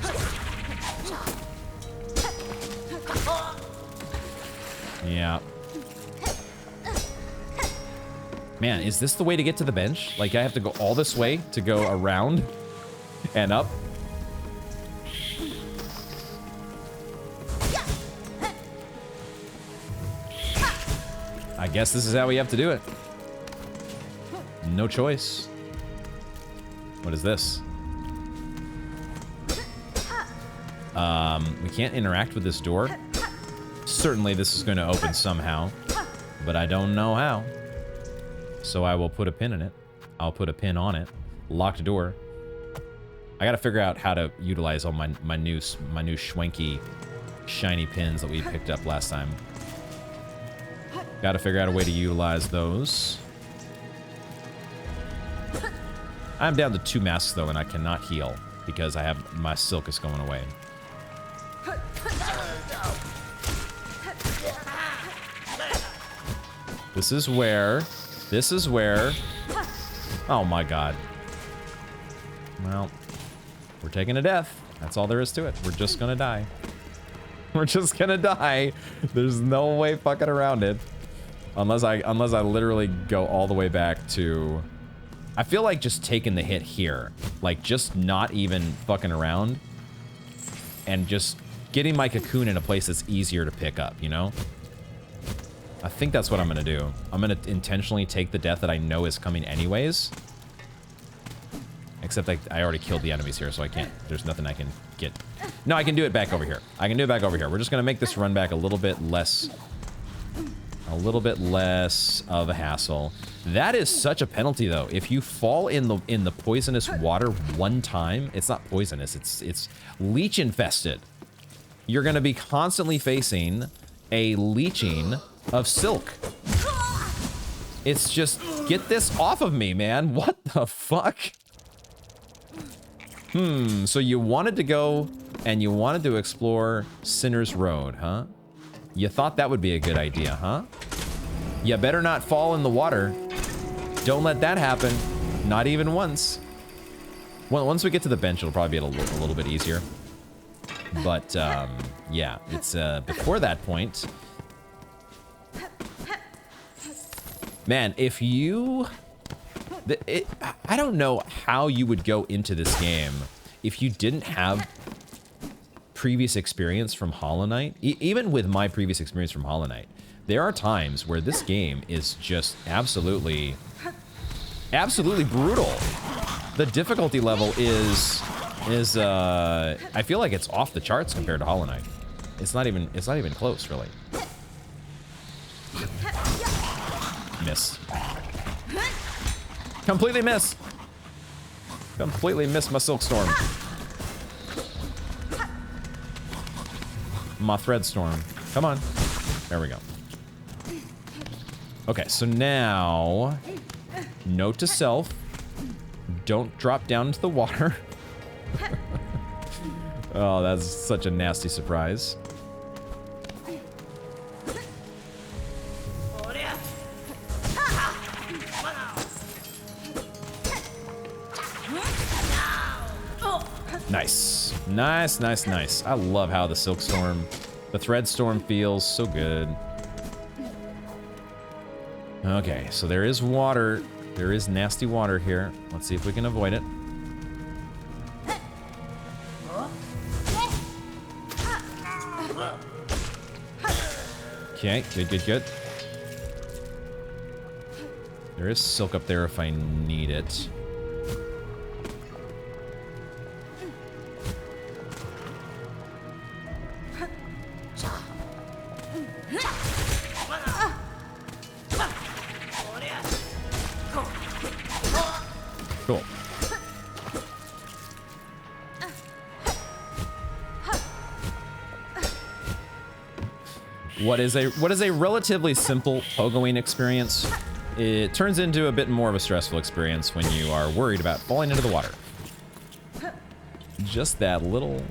Yeah. Man, is this the way to get to the bench? Like, I have to go all this way to go around and up? I guess this is how we have to do it. No choice. What is this? We can't interact with this door. Certainly this is going to open somehow, but I don't know how. So I will put a pin in it. I'll put a pin on it. Locked door. I gotta figure out how to utilize all my new schwanky shiny pins that we picked up last time. Gotta figure out a way to utilize those. I'm down to 2 masks though, and I cannot heal because I have my silk is going away. This is where, oh my god. Well, we're taking a death. That's all there is to it. We're just gonna die. We're just gonna die. There's no way fucking around it. Unless I literally go all the way back to, I feel like just taking the hit here. Like, just not even fucking around. And just getting my cocoon in a place that's easier to pick up, you know? I think that's what I'm gonna do. I'm gonna intentionally take the death that I know is coming anyways. Except I already killed the enemies here, so I can't, there's nothing I can get. No, I can do it back over here. I can do it back over here. We're just gonna make this run back a little bit less of a hassle. That is such a penalty though. If you fall in the poisonous water one time, it's not poisonous, it's leech infested. You're gonna be constantly facing a leeching of silk. It's just, get this off of me, man. What the fuck? So you wanted to go and you wanted to explore Sinner's Road, huh? You thought that would be a good idea, huh? You better not fall in the water. Don't let that happen. Not even once. Well, once we get to the bench, it'll probably be a little bit easier. But, yeah, it's, before that point. Man, if you... I don't know how you would go into this game if you didn't have previous experience from Hollow Knight. Even with my previous experience from Hollow Knight, there are times where this game is just absolutely brutal. The difficulty level is I feel like it's off the charts compared to Hollow Knight. It's not even close, really. Miss. Completely miss. Completely missed my Silkstorm. my thread storm. Come on. There we go. Okay, so now, note to self, don't drop down into the water. Oh, that's such a nasty surprise. Nice. Nice, nice, nice. I love how the Silkstorm, the Thread Storm feels so good. Okay, so there is water. There is nasty water here. Let's see if we can avoid it. Okay, good, good, good. There is silk up there if I need it. Cool. What is a relatively simple pogoing experience, it turns into a bit more of a stressful experience when you are worried about falling into the water. Just that little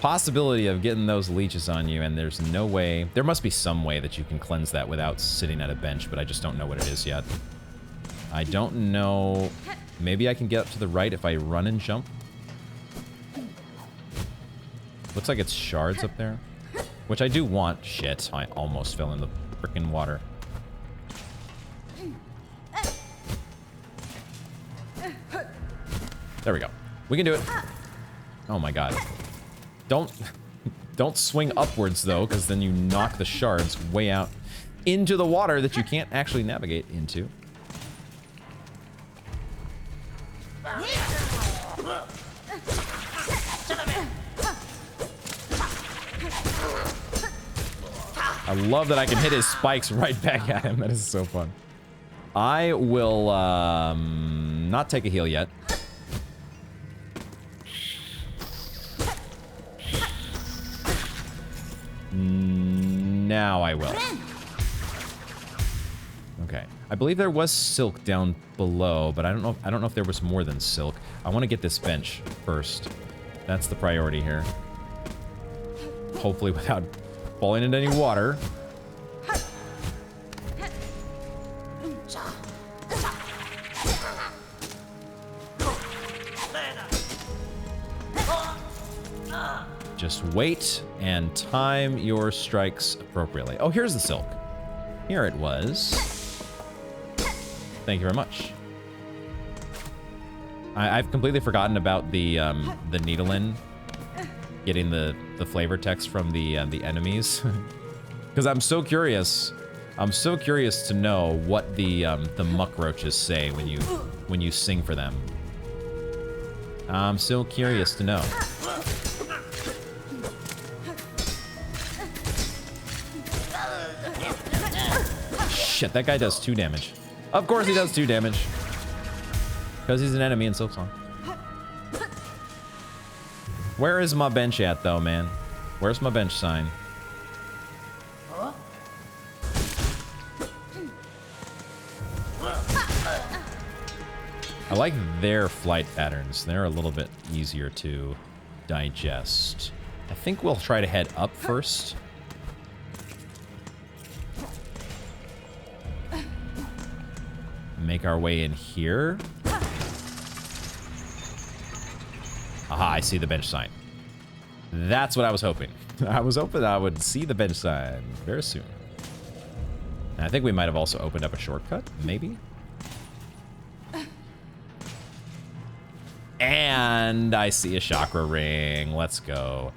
possibility of getting those leeches on you, and there's no way, there must be some way that you can cleanse that without sitting at a bench, but I just don't know what it is yet. I don't know. Maybe I can get up to the right if I run and jump. Looks like it's shards up there, which I do want. Shit, I almost fell in the frickin' water. There we go. We can do it. Oh my god. Don't swing upwards though, because then you knock the shards way out into the water that you can't actually navigate into. I love that I can hit his spikes right back at him. That is so fun. I will not take a heal yet. Now I will. Okay. I believe there was silk down below, but I don't know if there was more than silk. I want to get this bench first. That's the priority here. Hopefully without falling into any water. Just wait and time your strikes appropriately. Oh, here's the silk. Here it was. Thank you very much. I've completely forgotten about the needle-in, getting the flavor text from the enemies, because I'm so curious. I'm so curious to know what the muck roaches say when you sing for them. I'm so curious to know. Shit, that guy does 2 damage. Of course he does 2 damage. Because he's an enemy in Silksong. Where is my bench at, though, man? Where's my bench sign? I like their flight patterns. They're a little bit easier to digest. I think we'll try to head up first. Make our way in here. Aha, I see the bench sign. That's what I was hoping. I was hoping I would see the bench sign very soon. And I think we might have also opened up a shortcut, maybe? And I see a chakra ring. Let's go.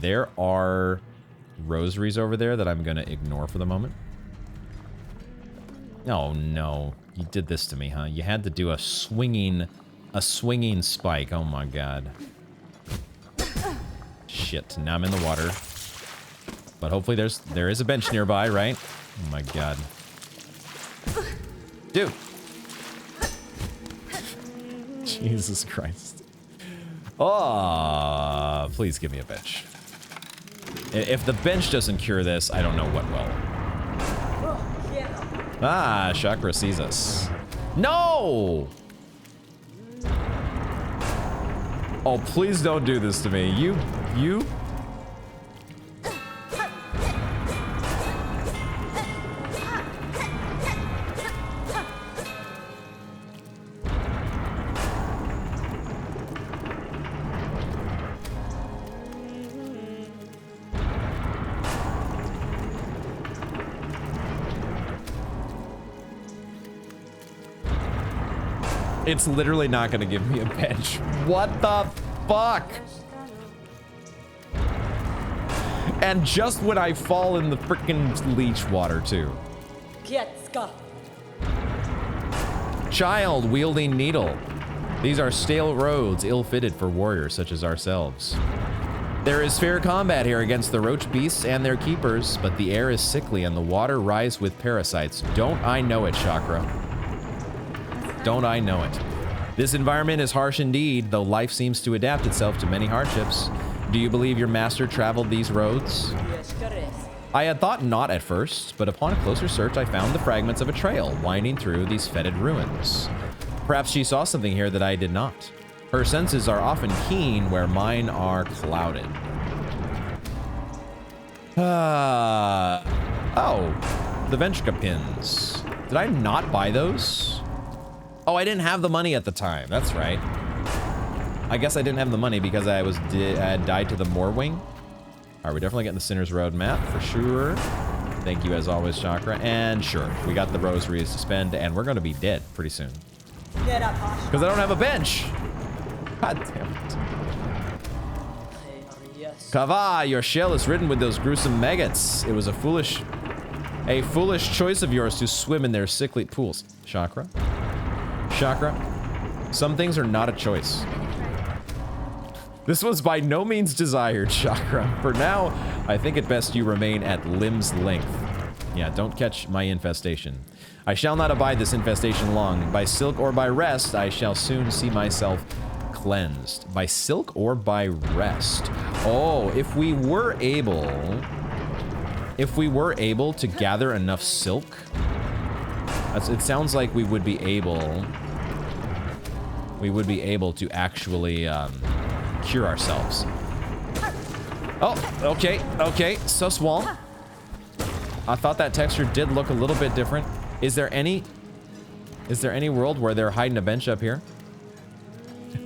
There are rosaries over there that I'm going to ignore for the moment. Oh, no. You did this to me, huh? You had to do a swinging spike. Oh, my God. Shit. Now I'm in the water. But hopefully there is a bench nearby, right? Oh, my God. Dude. Jesus Christ. Oh, please give me a bench. If the bench doesn't cure this, I don't know what will. Ah, Chakra sees us. No! Oh, please don't do this to me. You... It's literally not gonna give me a bench. What the fuck? And just when I fall in the frickin' leech water too. Child wielding needle. These are stale roads ill-fitted for warriors such as ourselves. There is fair combat here against the roach beasts and their keepers, but the air is sickly and the water rise with parasites. Don't I know it, Chakra? Don't I know it? This environment is harsh indeed, though life seems to adapt itself to many hardships. Do you believe your master traveled these roads? I had thought not at first, but upon a closer search I found the fragments of a trail winding through these fetid ruins. Perhaps she saw something here that I did not. Her senses are often keen where mine are clouded. Oh, the Ventrika pins. Did I not buy those? Oh, I didn't have the money at the time. That's right. I guess I didn't have the money because I had died to the Moorwing. All right, we're definitely getting the Sinner's Road map for sure. Thank you as always, Chakra. And sure, we got the rosaries to spend, and we're going to be dead pretty soon. Because I don't have a bench. God damn it. Kava, your shell is ridden with those gruesome maggots. It was a foolish choice of yours to swim in their sickly pools. Chakra. Chakra, some things are not a choice. This was by no means desired, Chakra. For now, I think it best you remain at limb's length. Yeah, don't catch my infestation. I shall not abide this infestation long. By silk or by rest, I shall soon see myself cleansed. By silk or by rest? Oh, if we were able to gather enough silk, it sounds like we would be able to actually cure ourselves. Oh, okay, sus wall. I thought that texture did look a little bit different. Is there any world where they're hiding a bench up here?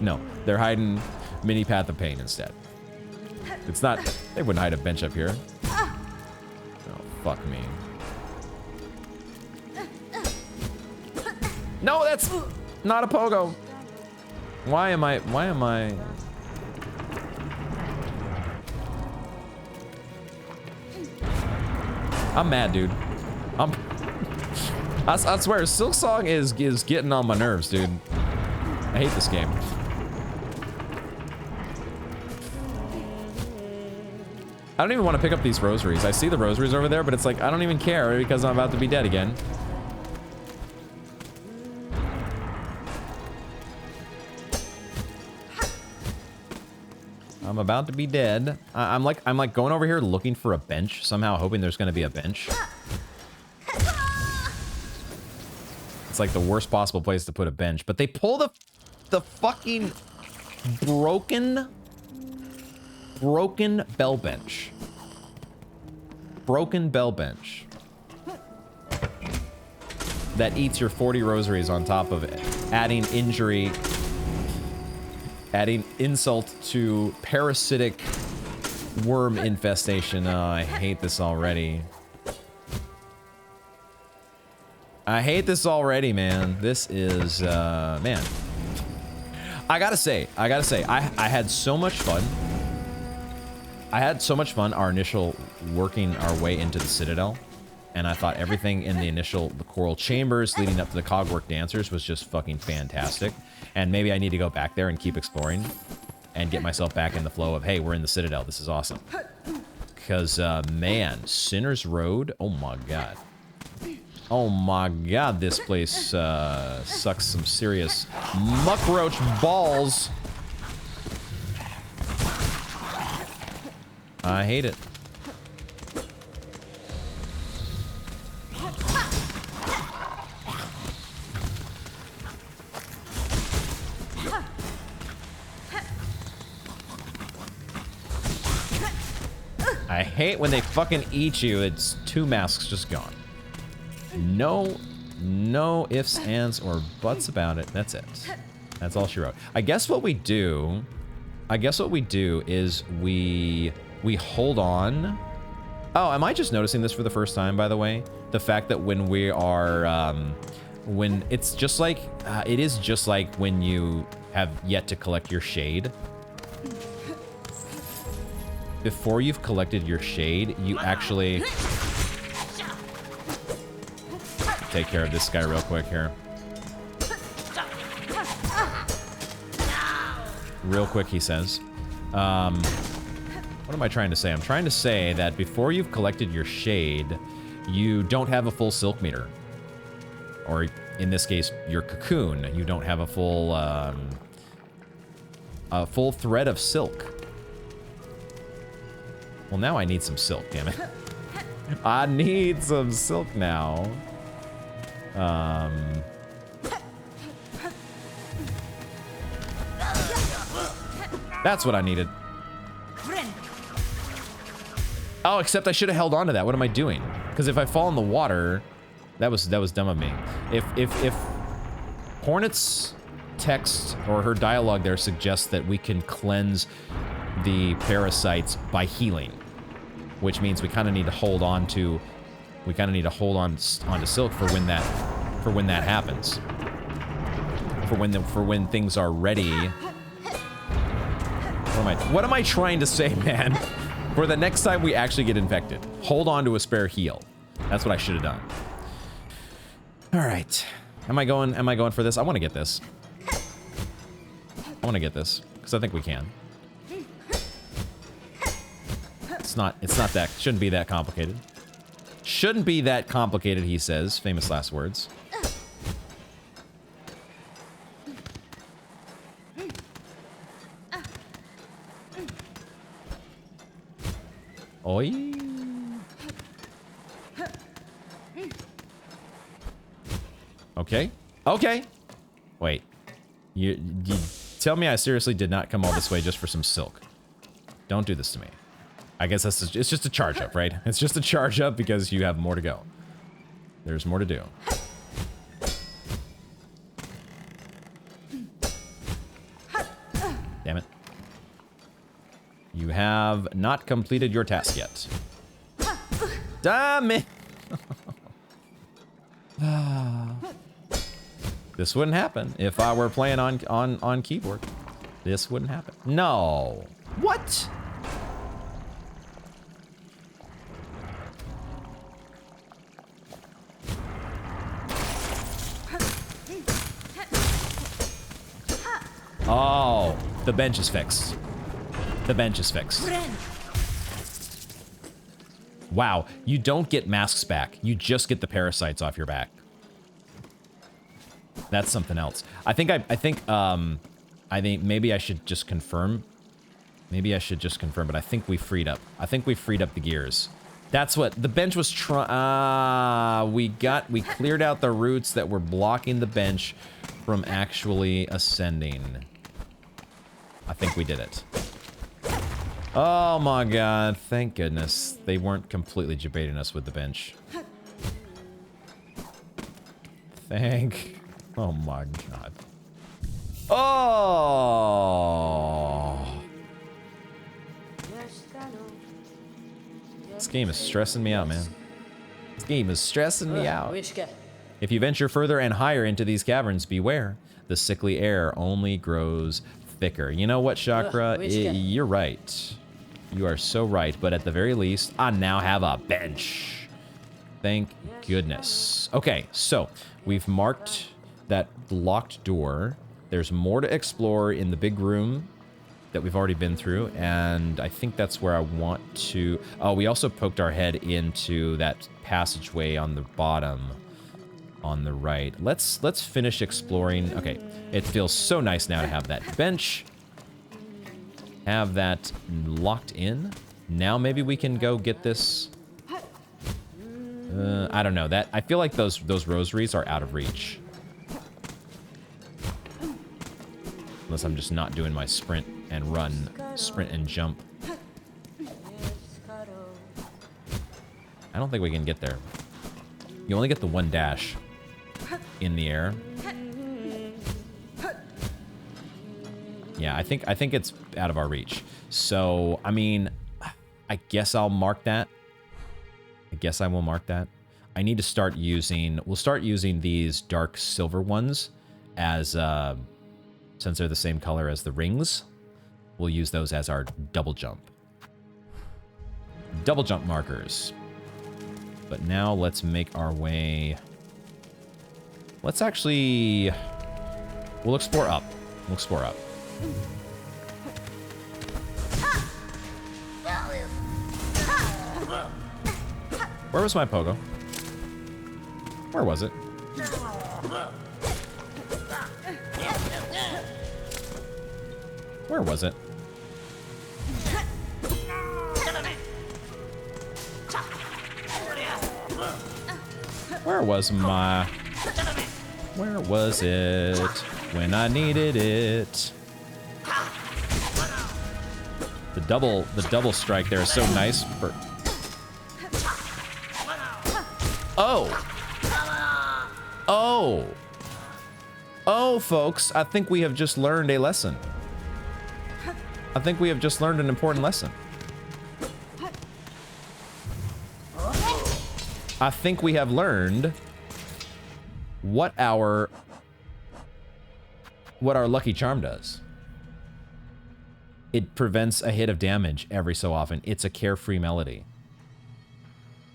No, they're hiding mini path of pain instead. It's not, they wouldn't hide a bench up here. Oh, fuck me. No, that's not a pogo. Why am I? I'm mad, dude. I swear, Silksong is getting on my nerves, dude. I hate this game. I don't even want to pick up these rosaries. I see the rosaries over there, but it's like, I don't even care because I'm about to be dead again. I'm about to be dead. I'm like going over here looking for a bench, somehow hoping there's gonna be a bench. It's like the worst possible place to put a bench, but they pull the fucking broken bell bench. Broken bell bench. That eats your 40 rosaries on top of it, adding injury, adding insult to parasitic worm infestation. Oh, I hate this already. I hate this already, man. This is, man. I gotta say, I had so much fun. I had so much fun our initial working our way into the Citadel. And I thought everything in the coral chambers leading up to the Cogwork Dancers was just fucking fantastic. And maybe I need to go back there and keep exploring and get myself back in the flow of, hey, we're in the Citadel. This is awesome. Because, man, Sinner's Road, oh my god. Oh my god, this place sucks some serious muckroach balls. I hate it. I hate when they fucking eat you. It's 2 masks just gone. No ifs, ands, or buts about it. That's it. That's all she wrote. I guess what we do is we hold on. Oh, am I just noticing this for the first time, by the way? The fact that when we are, when it's just like, it is just like when you have yet to collect your shade. Before you've collected your shade, you actually... Take care of this guy real quick here. Real quick, he says. What am I trying to say? I'm trying to say that before you've collected your shade, you don't have a full silk meter. Or in this case, your cocoon. You don't have a full thread of silk. Well, now I need some silk, damn it. I need some silk now. That's what I needed. Oh, except I should have held on to that. What am I doing? Because if I fall in the water, that was dumb of me. If Hornet's text or her dialogue there suggests that we can cleanse the parasites by healing, which means we kind of need to hold on to, onto silk for when that happens. For when things are ready. What am I trying to say, man? For the next time we actually get infected, hold on to a spare heal. That's what I should have done. All right, am I going for this? I want to get this. I want to get this because I think we can. It's not that, shouldn't be that complicated. Shouldn't be that complicated, he says. Famous last words. Oi. Okay. Okay. Wait. You tell me I seriously did not come all this way just for some silk. Don't do this to me. I guess it's just a charge up, right? It's just a charge up because you have more to go. There's more to do. Damn it. You have not completed your task yet. Damn it! This wouldn't happen if I were playing on keyboard. This wouldn't happen. No. What? Oh, the bench is fixed. The bench is fixed. Wow, you don't get masks back. You just get the parasites off your back. That's something else. I think maybe I should just confirm. Maybe I should just confirm, but I think we freed up. I think we freed up the gears. That's what the bench was trying. We cleared out the roots that were blocking the bench from actually ascending. I think we did it. Oh my god, thank goodness. They weren't completely debating us with the bench. Oh my god. Oh! This game is stressing me out, man. This game is stressing me out. If you venture further and higher into these caverns, beware. The sickly air only grows thicker. You know what, Chakra? You're right. You are so right, but at the very least, I now have a bench. Thank goodness. Okay, so we've marked that locked door. There's more to explore in the big room that we've already been through, and I think that's where I want to... Oh, we also poked our head into that passageway on the bottom on the right. Let's finish exploring. Okay, it feels so nice now to have that bench. Have that locked in. Now maybe we can go get this. I don't know. That I feel like those rosaries are out of reach. Unless I'm just not doing my sprint and run, sprint and jump. don't think we can get there. You only get the one dash in the air. Yeah, I think it's out of our reach. So, I mean, I guess I'll mark that. I guess I will mark that. I need to start using... We'll start using these dark silver ones as... since they're the same color as the rings, we'll use those as our double jump. Double jump markers. But now let's make our way... Let's actually... We'll explore up. We'll explore up. Where was my pogo? Where was it? Where was it? Where was my... Where was it when I needed it? The double strike there is so nice for... Oh! Oh! Oh, folks, I think we have just learned a lesson. I think we have just learned an important lesson. I think we have learned what our lucky charm does. It prevents a hit of damage every so often. It's a carefree melody.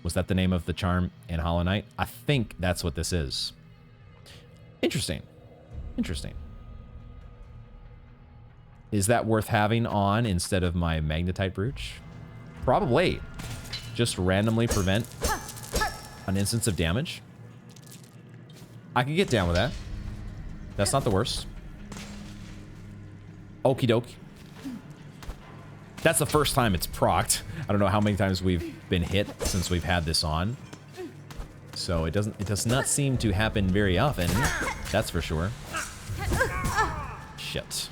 Was that the name of the charm in Hollow Knight? I think that's what this is. Interesting. Interesting. Is that worth having on instead of my magnetite brooch? Probably. Just randomly prevent an instance of damage. I can get down with that. That's not the worst. Okie dokie. That's the first time it's procced. I don't know how many times we've been hit since we've had this on. So it does not seem to happen very often. That's for sure. Shit.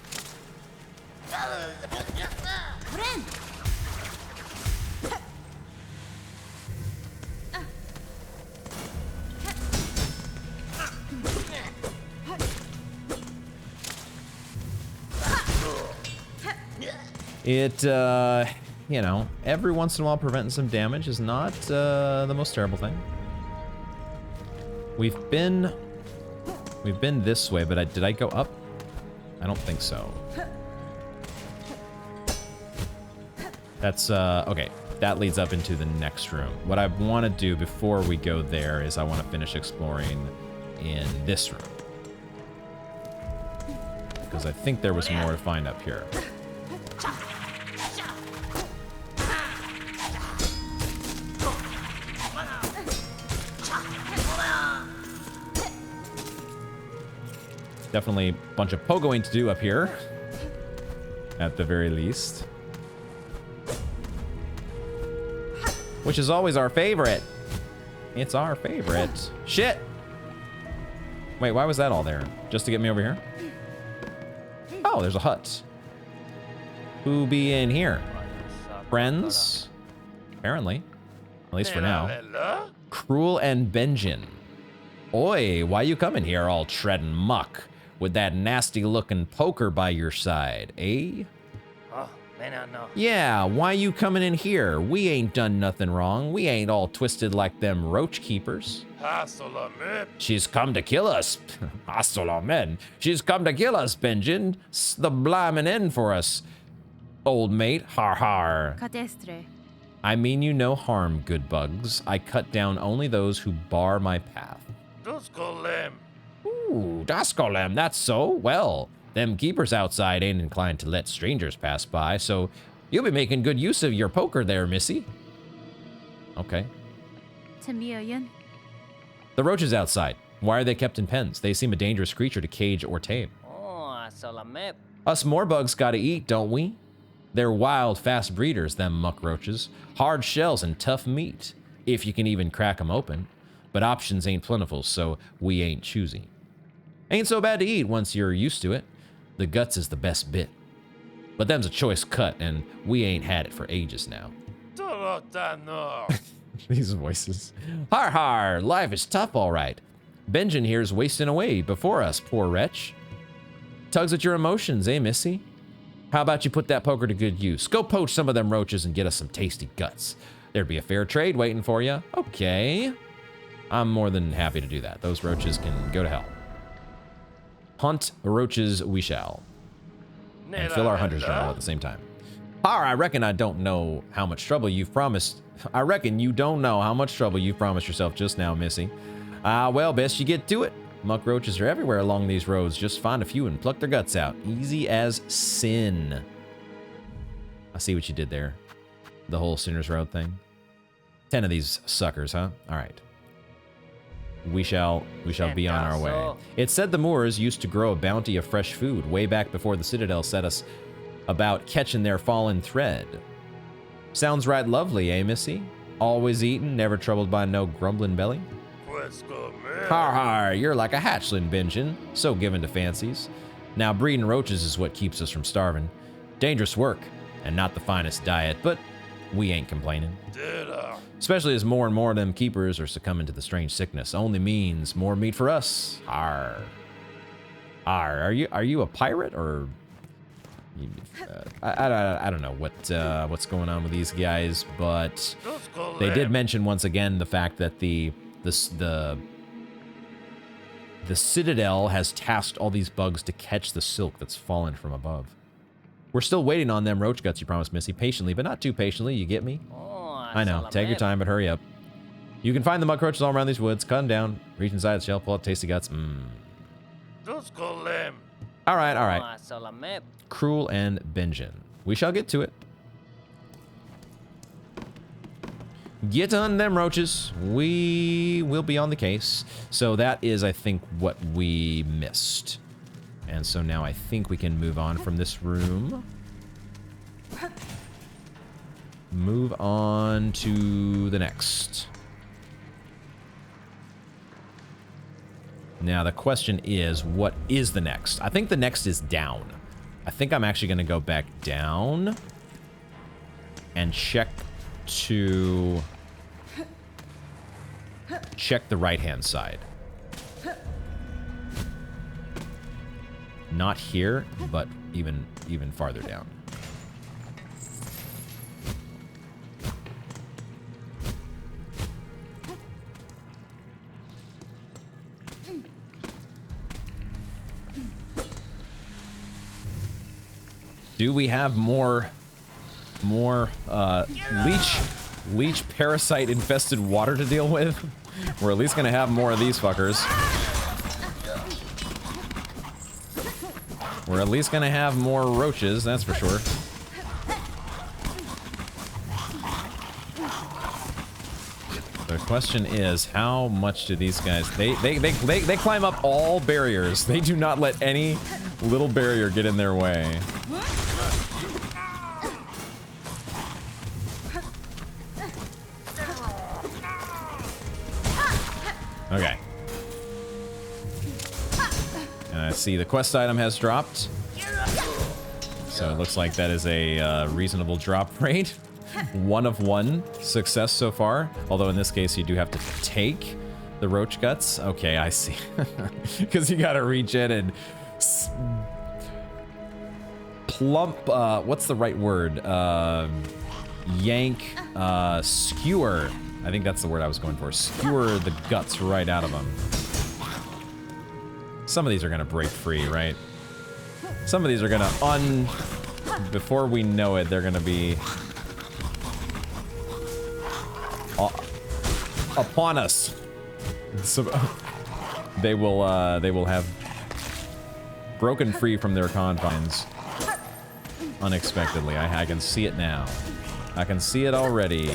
It, you know, every once in a while preventing some damage is not the most terrible thing. We've been this way, but did I go up? I don't think so. That's, okay. That leads up into the next room. What I want to do before we go there is I want to finish exploring in this room. Because I think there was more to find up here. Definitely a bunch of pogoing to do up here. At the very least. Which is always our favorite. It's our favorite. Shit! Wait, why was that all there? Just to get me over here? Oh, there's a hut. Who be in here? Friends? Apparently. At least for now. Cruel and Benjin. Oi, why you coming here all treading muck? With that nasty-looking poker by your side, eh? Yeah, why you coming in here? We ain't done nothing wrong. We ain't all twisted like them roach keepers. She's come to kill us. She's come to kill us, Benjin. The blimmin' end for us, old mate. Har har. I mean you no harm, good bugs. I cut down only those who bar my path. Ooh, Daskolem, that's so? Well, them keepers outside ain't inclined to let strangers pass by, so you'll be making good use of your poker there, missy. Okay. The roaches outside. Why are they kept in pens? They seem a dangerous creature to cage or tame. Us more bugs gotta eat, don't we? They're wild, fast breeders, them muck roaches. Hard shells and tough meat, if you can even crack 'em open. But options ain't plentiful, so we ain't choosy. Ain't so bad to eat once you're used to it. The guts is the best bit. But them's a choice cut, and we ain't had it for ages now. These voices. Har har, life is tough, all right. Benjamin here's wasting away before us, poor wretch. Tugs at your emotions, eh, Missy? How about you put that poker to good use? Go poach some of them roaches and get us some tasty guts. There'd be a fair trade waiting for you. Okay. I'm more than happy to do that. Those roaches can go to hell. Hunt roaches we shall. And fill our hunter's journal at the same time. I reckon I don't know how much trouble you've promised. I reckon you don't know how much trouble you've promised yourself just now, Missy. Well, best you get to it. Muck roaches are everywhere along these roads. Just find a few and pluck their guts out. Easy as sin. I see what you did there. The whole Sinner's Road thing. 10 of these suckers, huh? All right. We shall be on our way. It said the Moors used to grow a bounty of fresh food way back before the Citadel set us about catching their fallen thread. Sounds right lovely, eh, Missy? Always eating, never troubled by no grumbling belly. Har har, you're like a hatchling, Benjamin. So given to fancies. Now, breeding roaches is what keeps us from starving. Dangerous work, and not the finest diet, but we ain't complaining. Especially as more and more of them keepers are succumbing to the strange sickness. Only means more meat for us. Arr. Arr. Are you a pirate or? I don't know what's going on with these guys, but they did mention once again the fact that the Citadel has tasked all these bugs to catch the silk that's fallen from above. We're still waiting on them roach guts you promised, Missy. Patiently, but not too patiently, you get me? I know. Take your time, but hurry up. You can find the muck roaches all around these woods. Cut them down. Reach inside the shell, pull out tasty guts. All right. Cruel and Benjamin. We shall get to it. Get on them roaches. We will be on the case. So that is, I think, what we missed. And so now I think we can move on from this room. Move on to the next. Now the question is, what is the next? I think the next is down. I think I'm actually going to go back down and check the right-hand side. Not here, but even farther down. Do we have more leech parasite infested water to deal with? We're at least gonna have more of these fuckers. We're at least gonna have more roaches, that's for sure. The question is, how much do these guys... They climb up all barriers. They do not let any little barrier get in their way. Okay. See, the quest item has dropped. So it looks like that is a reasonable drop rate. 1 of 1 success so far. Although in this case, you do have to take the roach guts. Okay, I see. Because you gotta reach in and plump, what's the right word? Yank, skewer. I think that's the word I was going for. Skewer the guts right out of them. Some of these are gonna break free, right? Some of these are gonna before we know it, they're gonna be upon us. So they will have broken free from their confines unexpectedly. I can see it now. I can see it already.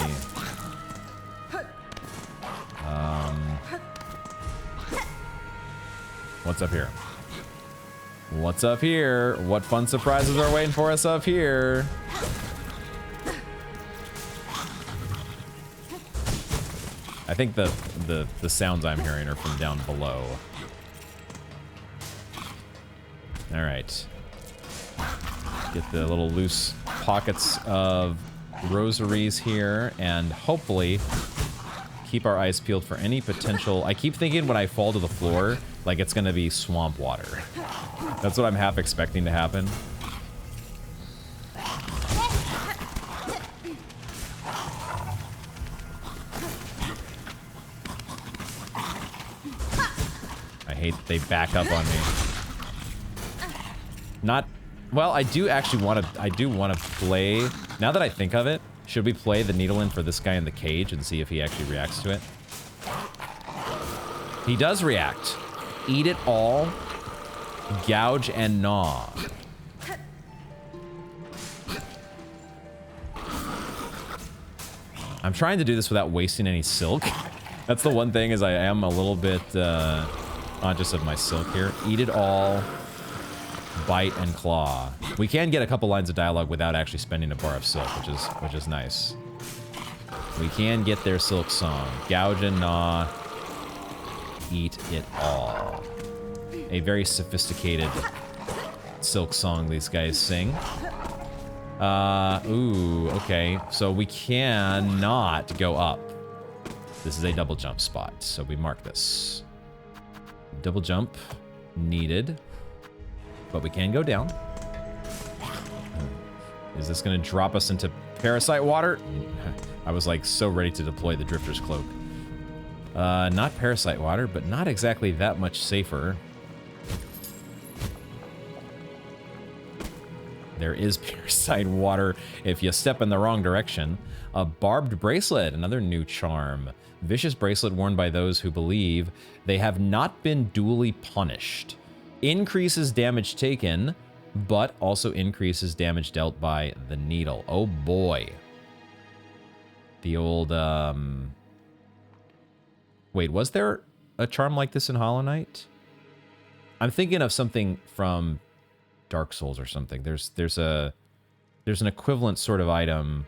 What's up here? What's up here? What fun surprises are waiting for us up here? I think the sounds I'm hearing are from down below. All right. Get the little loose pockets of rosaries here, and hopefully keep our eyes peeled for any potential... I keep thinking when I fall to the floor, like it's gonna be swamp water. That's what I'm half expecting to happen. I hate that they back up on me. Not... Well, I do actually want to... I do want to play... Now that I think of it, should we play the needle in for this guy in the cage and see if he actually reacts to it? He does react. Eat it all. Gouge and gnaw. I'm trying to do this without wasting any silk. That's the one thing, is I am a little bit conscious of my silk here. Eat it all. Bite and claw. We can get a couple lines of dialogue without actually spending a bar of silk, which is nice. We can get their Silksong. Gouge and gnaw. Eat it all. A very sophisticated Silksong these guys sing. Ooh, okay. So we cannot go up. This is a double jump spot, so we mark this. Double jump needed. But we can go down. Is this going to drop us into parasite water? I was like so ready to deploy the Drifter's Cloak. Not parasite water, but not exactly that much safer. There is parasite water if you step in the wrong direction. A barbed bracelet, another new charm. Vicious bracelet worn by those who believe they have not been duly punished. Increases damage taken, but also increases damage dealt by the needle. Oh boy. The old, Wait, was there a charm like this in Hollow Knight? I'm thinking of something from Dark Souls or something. There's an equivalent sort of item,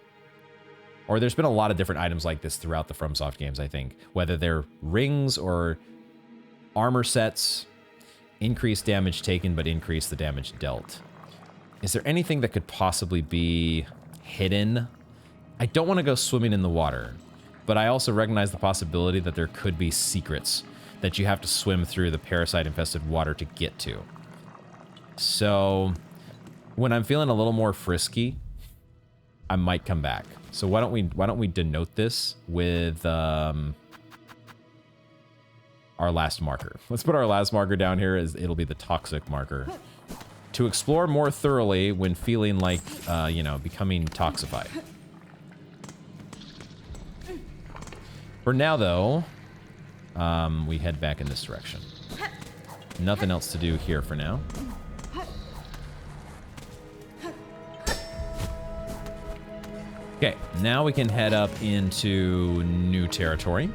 or there's been a lot of different items like this throughout the FromSoft games, I think. Whether they're rings or armor sets. Increase damage taken, but increase the damage dealt. Is there anything that could possibly be hidden? I don't want to go swimming in the water, but I also recognize the possibility that there could be secrets that you have to swim through the parasite-infested water to get to. So, when I'm feeling a little more frisky, I might come back. So why don't we denote this with our last marker. Let's put our last marker down here, as it'll be the toxic marker. To explore more thoroughly when feeling like, you know, becoming toxified. For now, though, we head back in this direction. Nothing else to do here for now. Okay, now we can head up into new territory.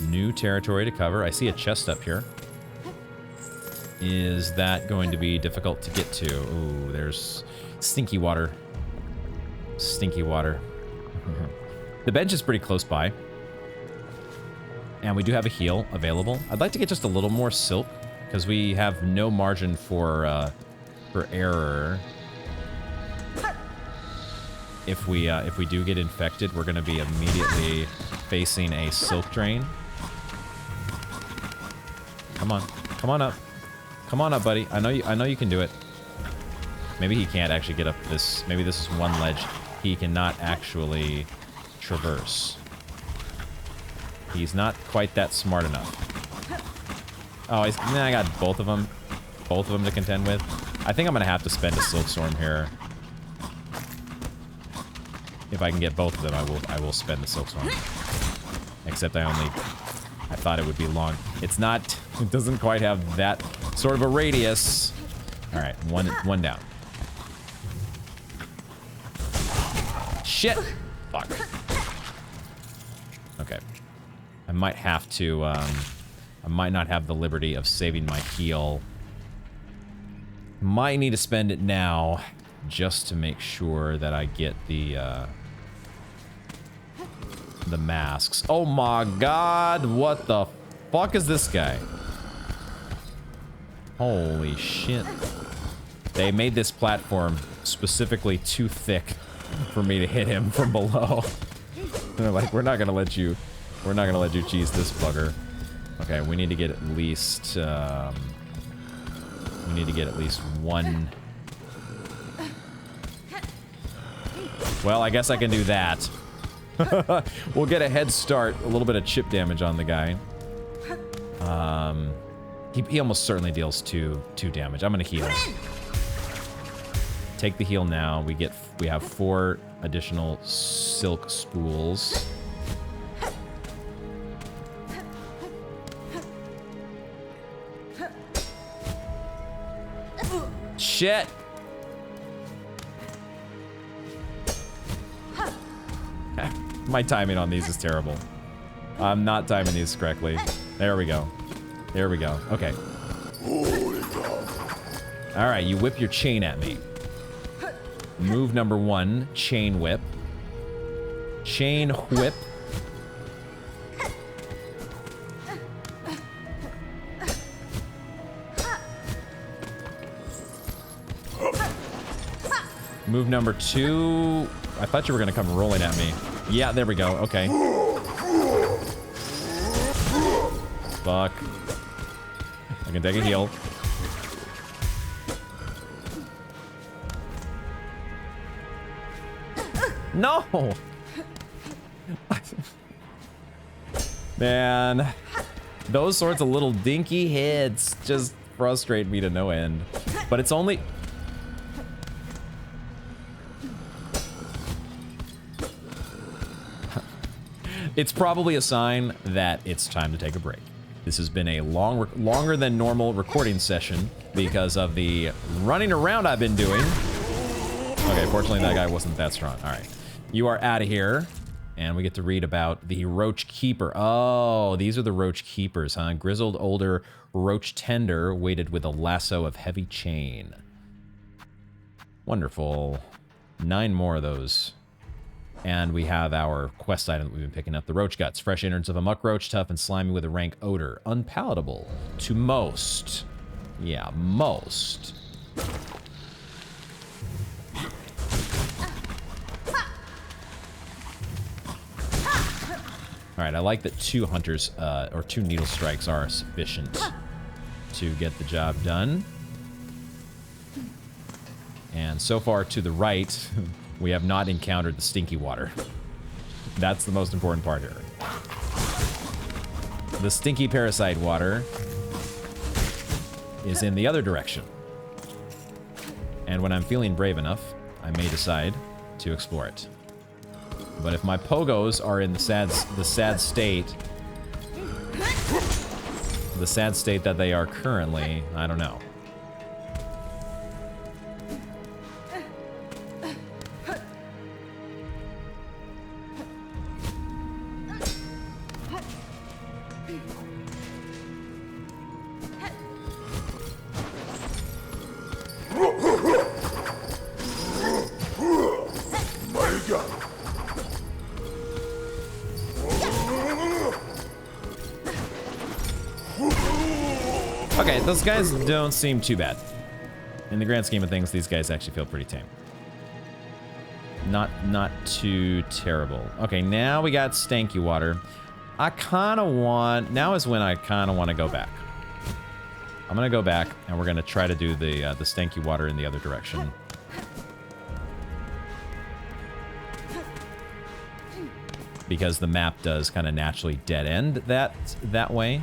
New territory to cover. I see a chest up here. Is that going to be difficult to get to? Ooh, there's stinky water. Stinky water. The bench is pretty close by. And we do have a heal available. I'd like to get just a little more silk, because we have no margin for error. If we do get infected, we're going to be immediately facing a silk drain. Come on. Come on up. Come on up, buddy. I know you can do it. Maybe he can't actually get up this. Maybe this is one ledge he cannot actually traverse. He's not quite that smart enough. Oh, I got both of them to contend with. I think I'm gonna have to spend a Silksong here. If I can get both of them, I will spend the Silksong. Except I thought it would be long. It's not. It doesn't quite have that sort of a radius. All right, one down. Shit. Fuck. Okay. I might have to. I might not have the liberty of saving my heal. Might need to spend it now, just to make sure that I get the masks. Oh my god, what the fuck is this guy? Holy shit. They made this platform specifically too thick for me to hit him from below. They're like, we're not gonna let you cheese this bugger. Okay, we need to get at least one. Well, I guess I can do that. We'll get a head start, a little bit of chip damage on the guy. He almost certainly deals two damage. I'm gonna heal. Take the heal now. We have 4 additional silk spools. Shit. My timing on these is terrible. I'm not timing these correctly. There we go. There we go. Okay. All right, you whip your chain at me. Move number 1, chain whip. Chain whip. Move number 2. I thought you were gonna come rolling at me. Yeah, there we go. Okay. Fuck. I can take a heal. No! Man. Those sorts of little dinky hits just frustrate me to no end. But it's only... It's probably a sign that it's time to take a break. This has been a longer than normal recording session because of the running around I've been doing. Okay, fortunately that guy wasn't that strong. All right, you are out of here. And we get to read about the Roach Keeper. Oh, these are the Roach Keepers, huh? Grizzled older Roach Tender weighted with a lasso of heavy chain. Wonderful. 9 more of those. And we have our quest item that we've been picking up. The Roach Guts. Fresh innards of a muck roach, tough and slimy with a rank odor. Unpalatable to most. Yeah, most. Alright, I like that 2 hunters, or 2 needle strikes are sufficient to get the job done. And so far to the right... We have not encountered the stinky water. That's the most important part here. The stinky parasite water is in the other direction. And when I'm feeling brave enough, I may decide to explore it. But if my pogos are in the sad state that they are currently, I don't know. Okay, those guys don't seem too bad. In the grand scheme of things, these guys actually feel pretty tame. Not too terrible. Okay, now we got stanky water. Now is when I kind of want to go back. I'm going to go back, and we're going to try to do the stanky water in the other direction. Because the map does kind of naturally dead end that way.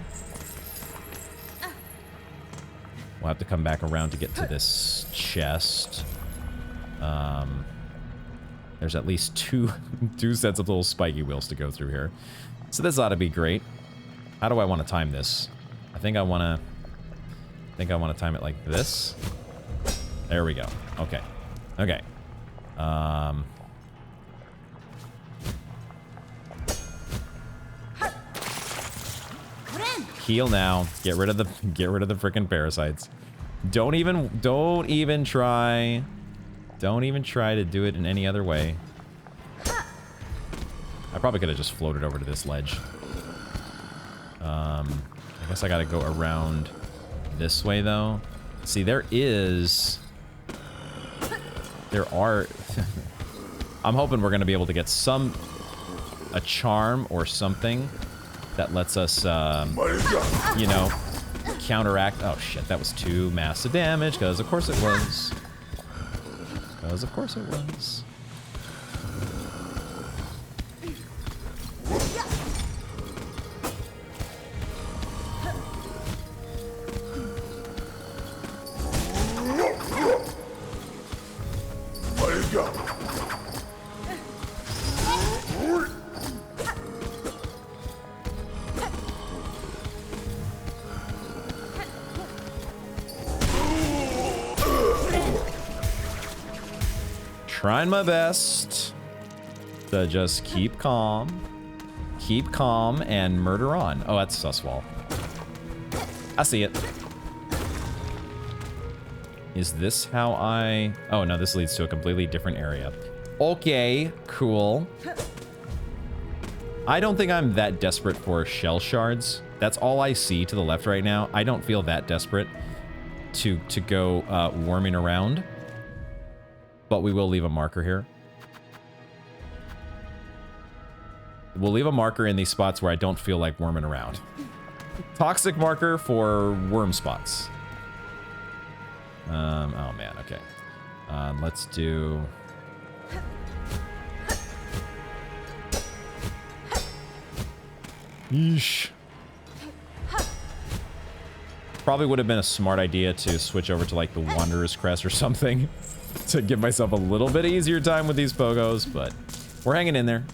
We'll have to come back around to get to this chest. There's at least two sets of little spiky wheels to go through here. So this ought to be great. How do I want to time this? I think I want to time it like this. There we go. Okay. Okay. Heal now. Get rid of the freaking parasites. Don't even try to do it in any other way. I probably could have just floated over to this ledge. I guess I gotta go around this way though. See, there is There are... I'm hoping we're going to be able to get a charm or something that lets us, you know, counteract... Oh, shit, that was too massive damage, because of course it was. Because of course it was. Trying my best to just keep calm, and murder on. Oh, that's Suswall. I see it. Is this how I... Oh, no, this leads to a completely different area. Okay, cool. I don't think I'm that desperate for shell shards. That's all I see to the left right now. I don't feel that desperate to go worming around. But we will leave a marker here. We'll leave a marker in these spots where I don't feel like worming around. Toxic marker for worm spots. Oh man, okay. Let's do... Yeesh. Probably would have been a smart idea to switch over to like the Wanderer's Crest or something to give myself a little bit easier time with these pogos, but we're hanging in there.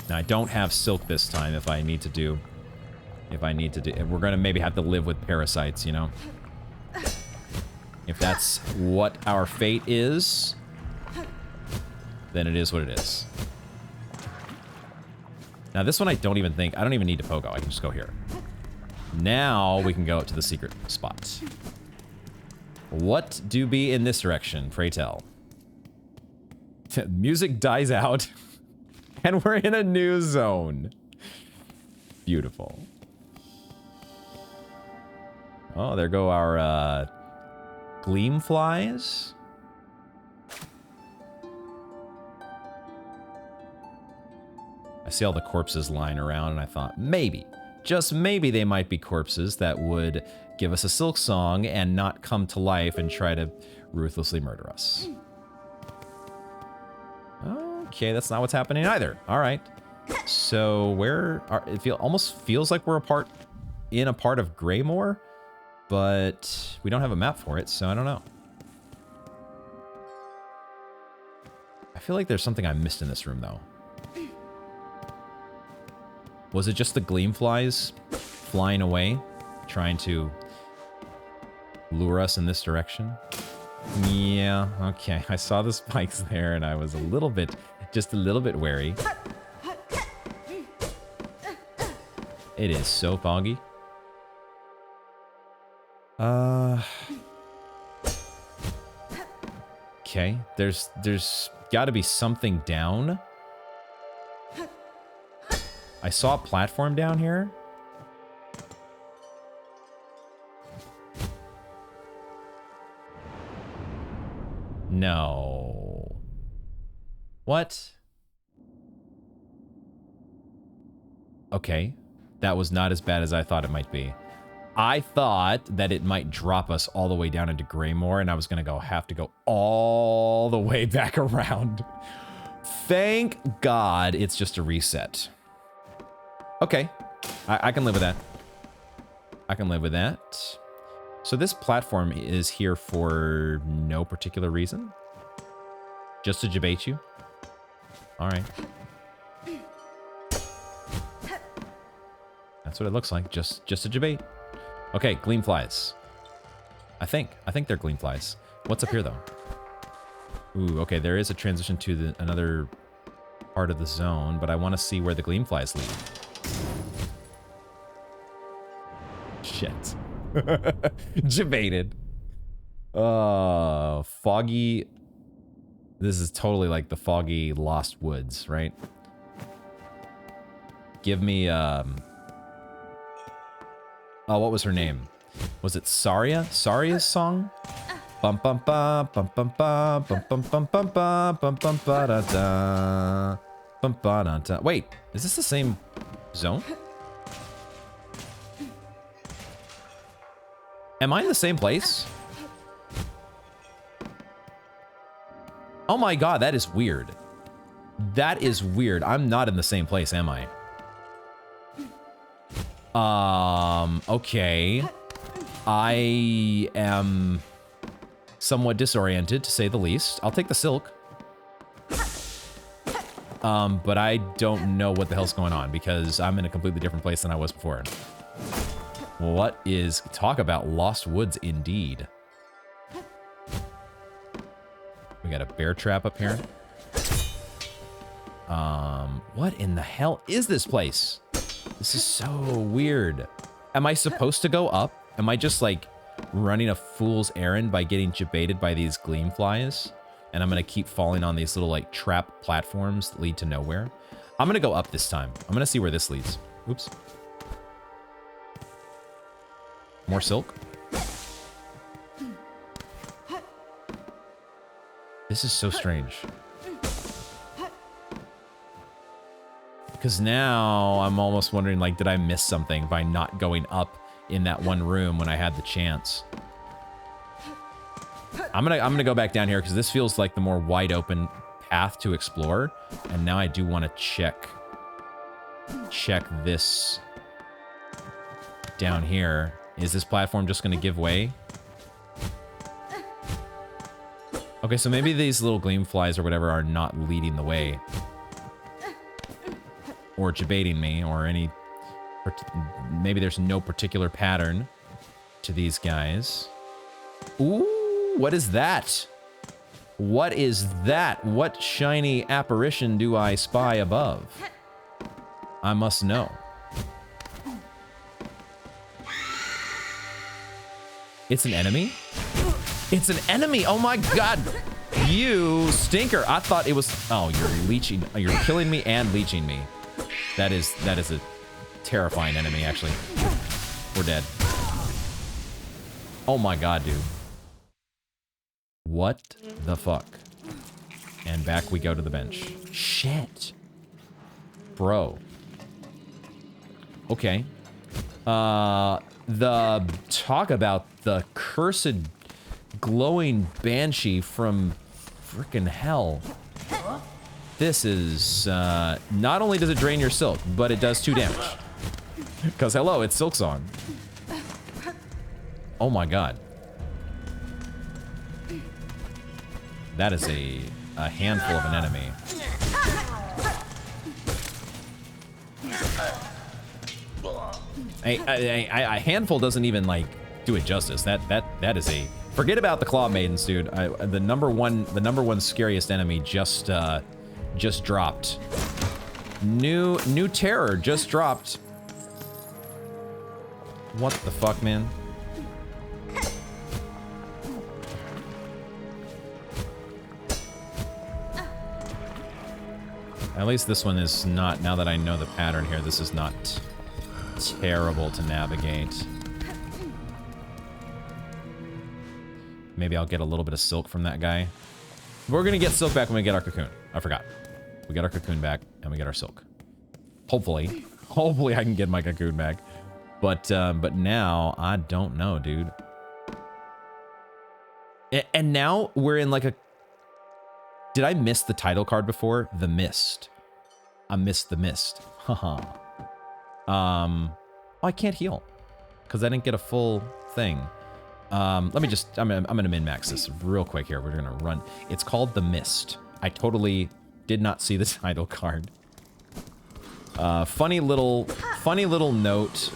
Now I don't have silk this time if I need to do... We're gonna maybe have to live with parasites, you know? If that's what our fate is, then it is what it is. Now this one I don't even need to pogo. I can just go here. Now we can go to the secret spot. What do be in this direction, pray tell? Music dies out, and we're in a new zone. Beautiful. Oh, there go our gleam flies. I see all the corpses lying around, and I thought maybe, just maybe, they might be corpses that would give us a Silksong and not come to life and try to ruthlessly murder us. Okay, that's not what's happening either. All right. So almost feels like we're in a part of Greymoor, but we don't have a map for it, so I don't know. I feel like there's something I missed in this room, though. Was it just the gleam flies flying away, trying to lure us in this direction? Yeah, okay. I saw the spikes there, and I was just a little bit wary. It is so foggy. Okay, there's got to be something down. I saw a platform down here. No. What? Okay. That was not as bad as I thought it might be. I thought that it might drop us all the way down into Greymoor, and I was going to have to go all the way back around. Thank God it's just a reset. Okay. I can live with that. I can live with that. So this platform is here for no particular reason? Just to debate you? Alright. That's what it looks like. Just a debate. Okay, gleam flies. I think they're gleam flies. What's up here, though? Ooh, okay, there is a transition to another part of the zone, but I want to see where the gleam flies lead. Shit. Debated. Foggy. This is totally like the foggy Lost Woods, right? Give me, oh, what was her name? Was it Saria? Saria's song? Bum bum ba bum bum ba bum bum bum bum ba bum bum ba da da bum ba da da. Wait, is this the same zone? Am I in the same place? Oh my god, that is weird. That is weird. I'm not in the same place, am I? Okay. I am somewhat disoriented, to say the least. I'll take the silk. But I don't know what the hell's going on because I'm in a completely different place than I was before. What is... Talk about lost woods indeed. We got a bear trap up here. What in the hell is this place? This is so weird. Am I supposed to go up? Am I just like running a fool's errand by getting jebaited by these gleam flies? And I'm gonna keep falling on these little like trap platforms that lead to nowhere. I'm gonna go up this time. I'm gonna see where this leads. Oops. More silk. This is so strange. Because now I'm almost wondering, like, did I miss something by not going up in that one room when I had the chance? I'm gonna go back down here because this feels like the more wide open path to explore. And now I do want to check this down here. Is this platform just gonna give way? Okay, so maybe these little gleam flies or whatever are not leading the way. Or jebaiting me, or any... Maybe there's no particular pattern to these guys. Ooh, what is that? What is that? What shiny apparition do I spy above? I must know. It's an enemy? It's an enemy! Oh my god! You stinker! I thought it was... Oh, you're leeching... You're killing me and leeching me. That is a terrifying enemy, actually. We're dead. Oh my god, dude. What the fuck? And back we go to the bench. Shit. Bro. Okay. The talk about the cursed glowing banshee from frickin' hell. This is, not only does it drain your silk, but it does 2 damage. Because, hello, it's Silksong. Oh my god. That is a handful of an enemy. A handful doesn't even, like, do it justice. That is a... Forget about the Claw Maidens, dude. The number one scariest enemy just dropped. New terror just dropped. What the fuck, man? At least this one is not, now that I know the pattern here, this is not terrible to navigate. Maybe I'll get a little bit of silk from that guy. We're gonna get silk back when we get our cocoon. I forgot. We get our cocoon back, and we get our silk. Hopefully. Hopefully I can get my cocoon back. But now, I don't know, dude. And now, we're in like a... Did I miss the title card before? The Mist. I missed the Mist. Haha. Oh, I can't heal. Because I didn't get a full thing. Let me just... I'm gonna min-max this real quick here. We're gonna run... It's called The Mist. I totally did not see the title card. Funny little note.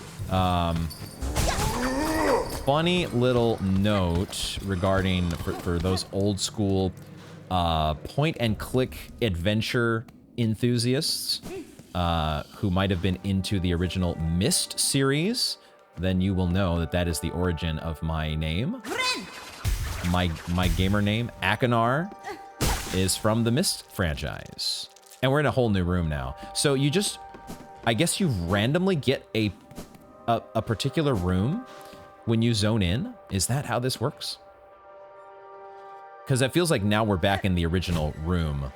Funny little note regarding for those old school point and click adventure enthusiasts who might have been into the original Myst series. Then you will know that that is the origin of my name. My gamer name, Akinar, is from the Myst franchise. And we're in a whole new room now. So you just, I guess you randomly get a particular room when you zone in? Is that how this works? Because it feels like now we're back in the original room,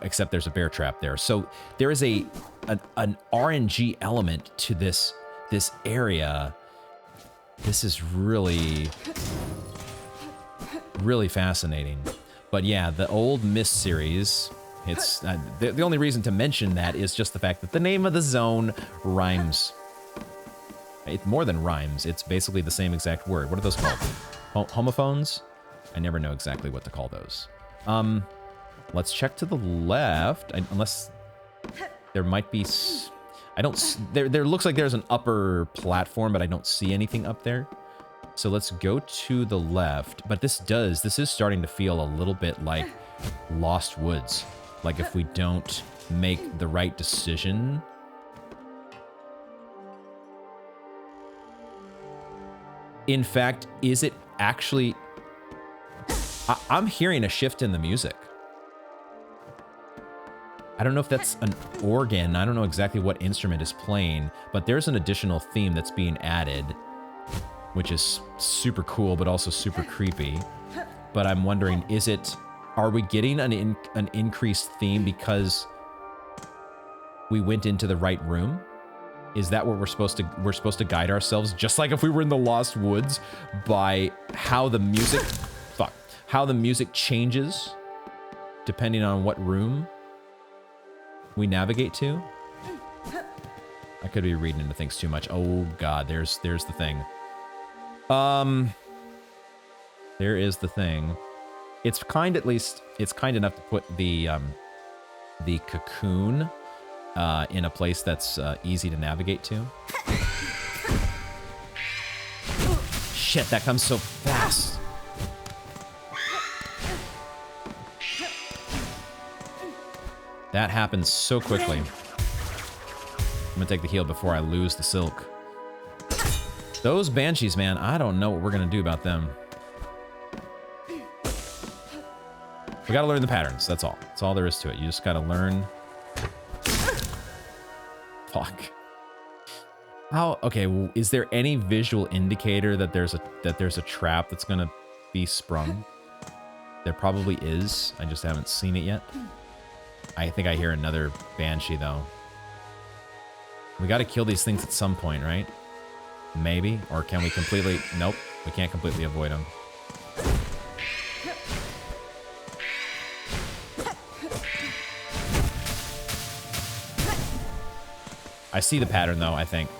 except there's a bear trap there. So there is an RNG element to this area. This is really fascinating. But yeah, the old Myst series, it's the only reason to mention that is just the fact that the name of the zone rhymes. It more than rhymes. It's basically the same exact word. What are those called? Homophones? I never know exactly what to call those. Let's check to the left, unless there might be. I don't. There looks like there's an upper platform, but I don't see anything up there. So let's go to the left. But this is starting to feel a little bit like Lost Woods. Like if we don't make the right decision. In fact, is it actually... I'm hearing a shift in the music. I don't know if that's an organ. I don't know exactly what instrument is playing, but there's an additional theme that's being added, which is super cool, but also super creepy. But I'm wondering, are we getting an increased theme because we went into the right room? Is that what we're supposed to guide ourselves, just like if we were in the Lost Woods, by how the music changes depending on what room we navigate to? I could be reading into things too much. Oh god, there's the thing. There is the thing. It's kind enough to put the cocoon in a place that's easy to navigate to. Shit, that comes so fast. That happens so quickly. I'm gonna take the heal before I lose the silk. Those banshees, man, I don't know what we're gonna do about them. We gotta learn the patterns, that's all. That's all there is to it. You just gotta learn. Fuck. Okay, well, is there any visual indicator that there's a trap that's gonna be sprung? There probably is. I just haven't seen it yet. I think I hear another banshee though. We gotta kill these things at some point, right? Maybe? Or can we completely... Nope, we can't completely avoid them. I see the pattern though, I think.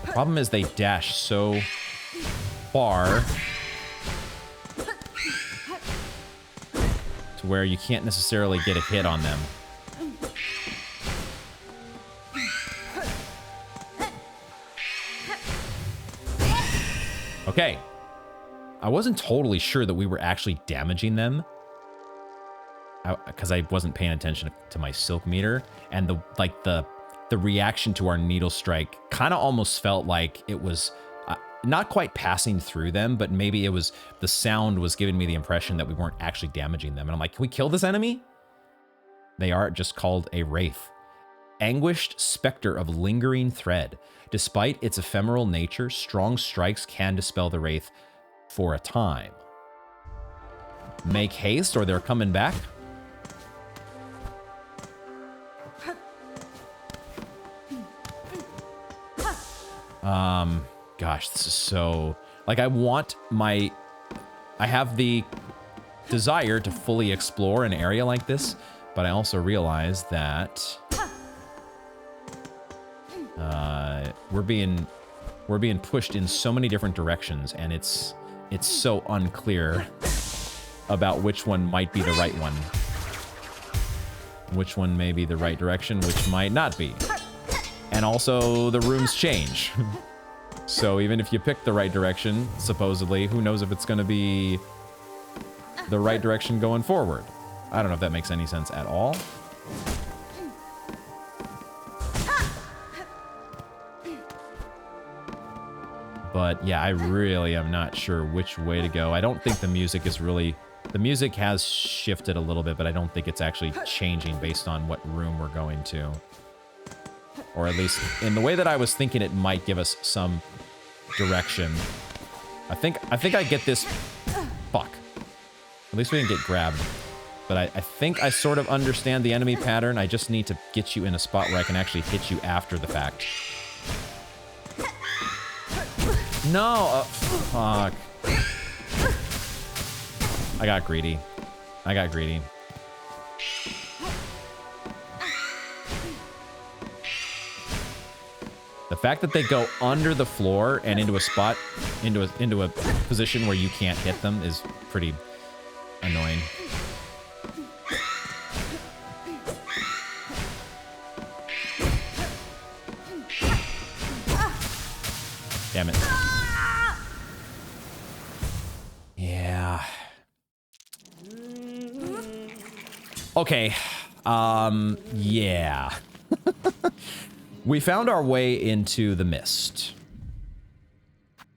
The problem is they dash so far to where you can't necessarily get a hit on them. Okay. I wasn't totally sure that we were actually damaging them, because I wasn't paying attention to my silk meter, and the reaction to our needle strike kind of almost felt like it was not quite passing through them, but maybe it was, the sound was giving me the impression that we weren't actually damaging them. And I'm like, can we kill this enemy? They are just called a wraith. Anguished specter of lingering thread. Despite its ephemeral nature, strong strikes can dispel the wraith for a time. Make haste or they're coming back. Gosh, this is so... Like, I have the desire to fully explore an area like this, but I also realize that we're being pushed in so many different directions, and it's so unclear about which one might be the right one. Which one may be the right direction, which might not be. And also, the rooms change. So even if you pick the right direction, supposedly, who knows if it's going to be the right direction going forward. I don't know if that makes any sense at all. But yeah, I really am not sure which way to go. I don't think the music is really The music has shifted a little bit, but I don't think it's actually changing based on what room we're going to. Or at least in the way that I was thinking, it might give us some direction. I think I get this. Fuck. At least we didn't get grabbed. But I think I sort of understand the enemy pattern. I just need to get you in a spot where I can actually hit you after the fact. No! Fuck. I got greedy. I got greedy. The fact that they go under the floor and into a spot, into a position where you can't hit them is pretty annoying. Damn it. Yeah. Okay. Yeah. We found our way into the mist.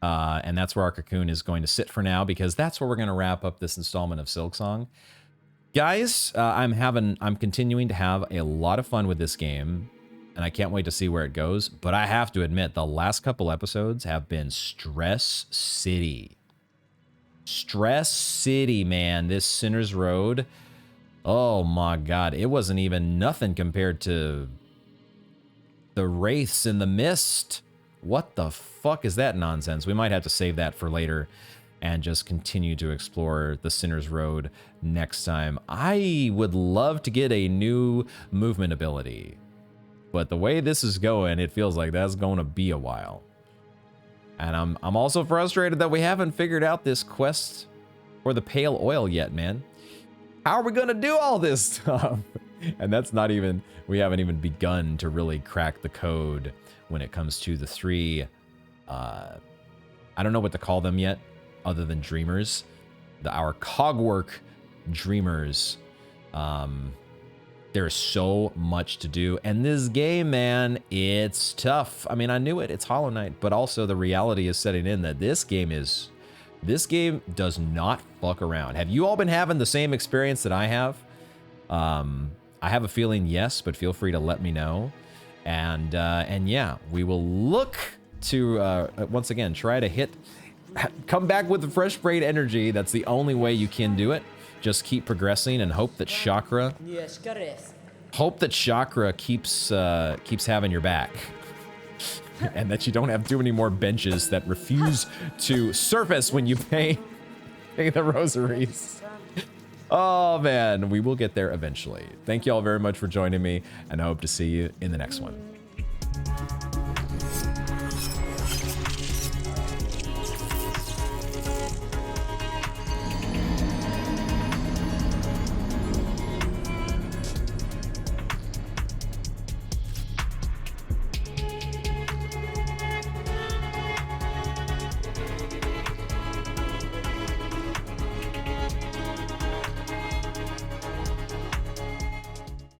And that's where our cocoon is going to sit for now, because that's where we're going to wrap up this installment of Silksong. Guys, I'm continuing to have a lot of fun with this game, and I can't wait to see where it goes. But I have to admit, the last couple episodes have been Stress City. Stress City, man. This Sinner's Road. Oh my god. It wasn't even nothing compared to the Wraiths in the Mist. What the fuck is that nonsense? We might have to save that for later and just continue to explore the Sinner's Road next time. I would love to get a new movement ability, but the way this is going, it feels like that's going to be a while. And I'm also frustrated that we haven't figured out this quest for the pale oil yet, man. How are we going to do all this stuff? And that's not even, we haven't even begun to really crack the code when it comes to the three, I don't know what to call them yet, other than dreamers. Our cogwork dreamers. There's so much to do. And this game, man, it's tough. I mean, I knew it, it's Hollow Knight, but also the reality is setting in that this game does not fuck around. Have you all been having the same experience that I have? I have a feeling yes, but feel free to let me know. And yeah, we will look to, once again, try to come back with the fresh brain energy. That's the only way you can do it. Just keep progressing and hope that Chakra keeps having your back. And that you don't have too many more benches that refuse to surface when you pay the rosaries. Oh man, we will get there eventually. Thank you all very much for joining me, and I hope to see you in the next one.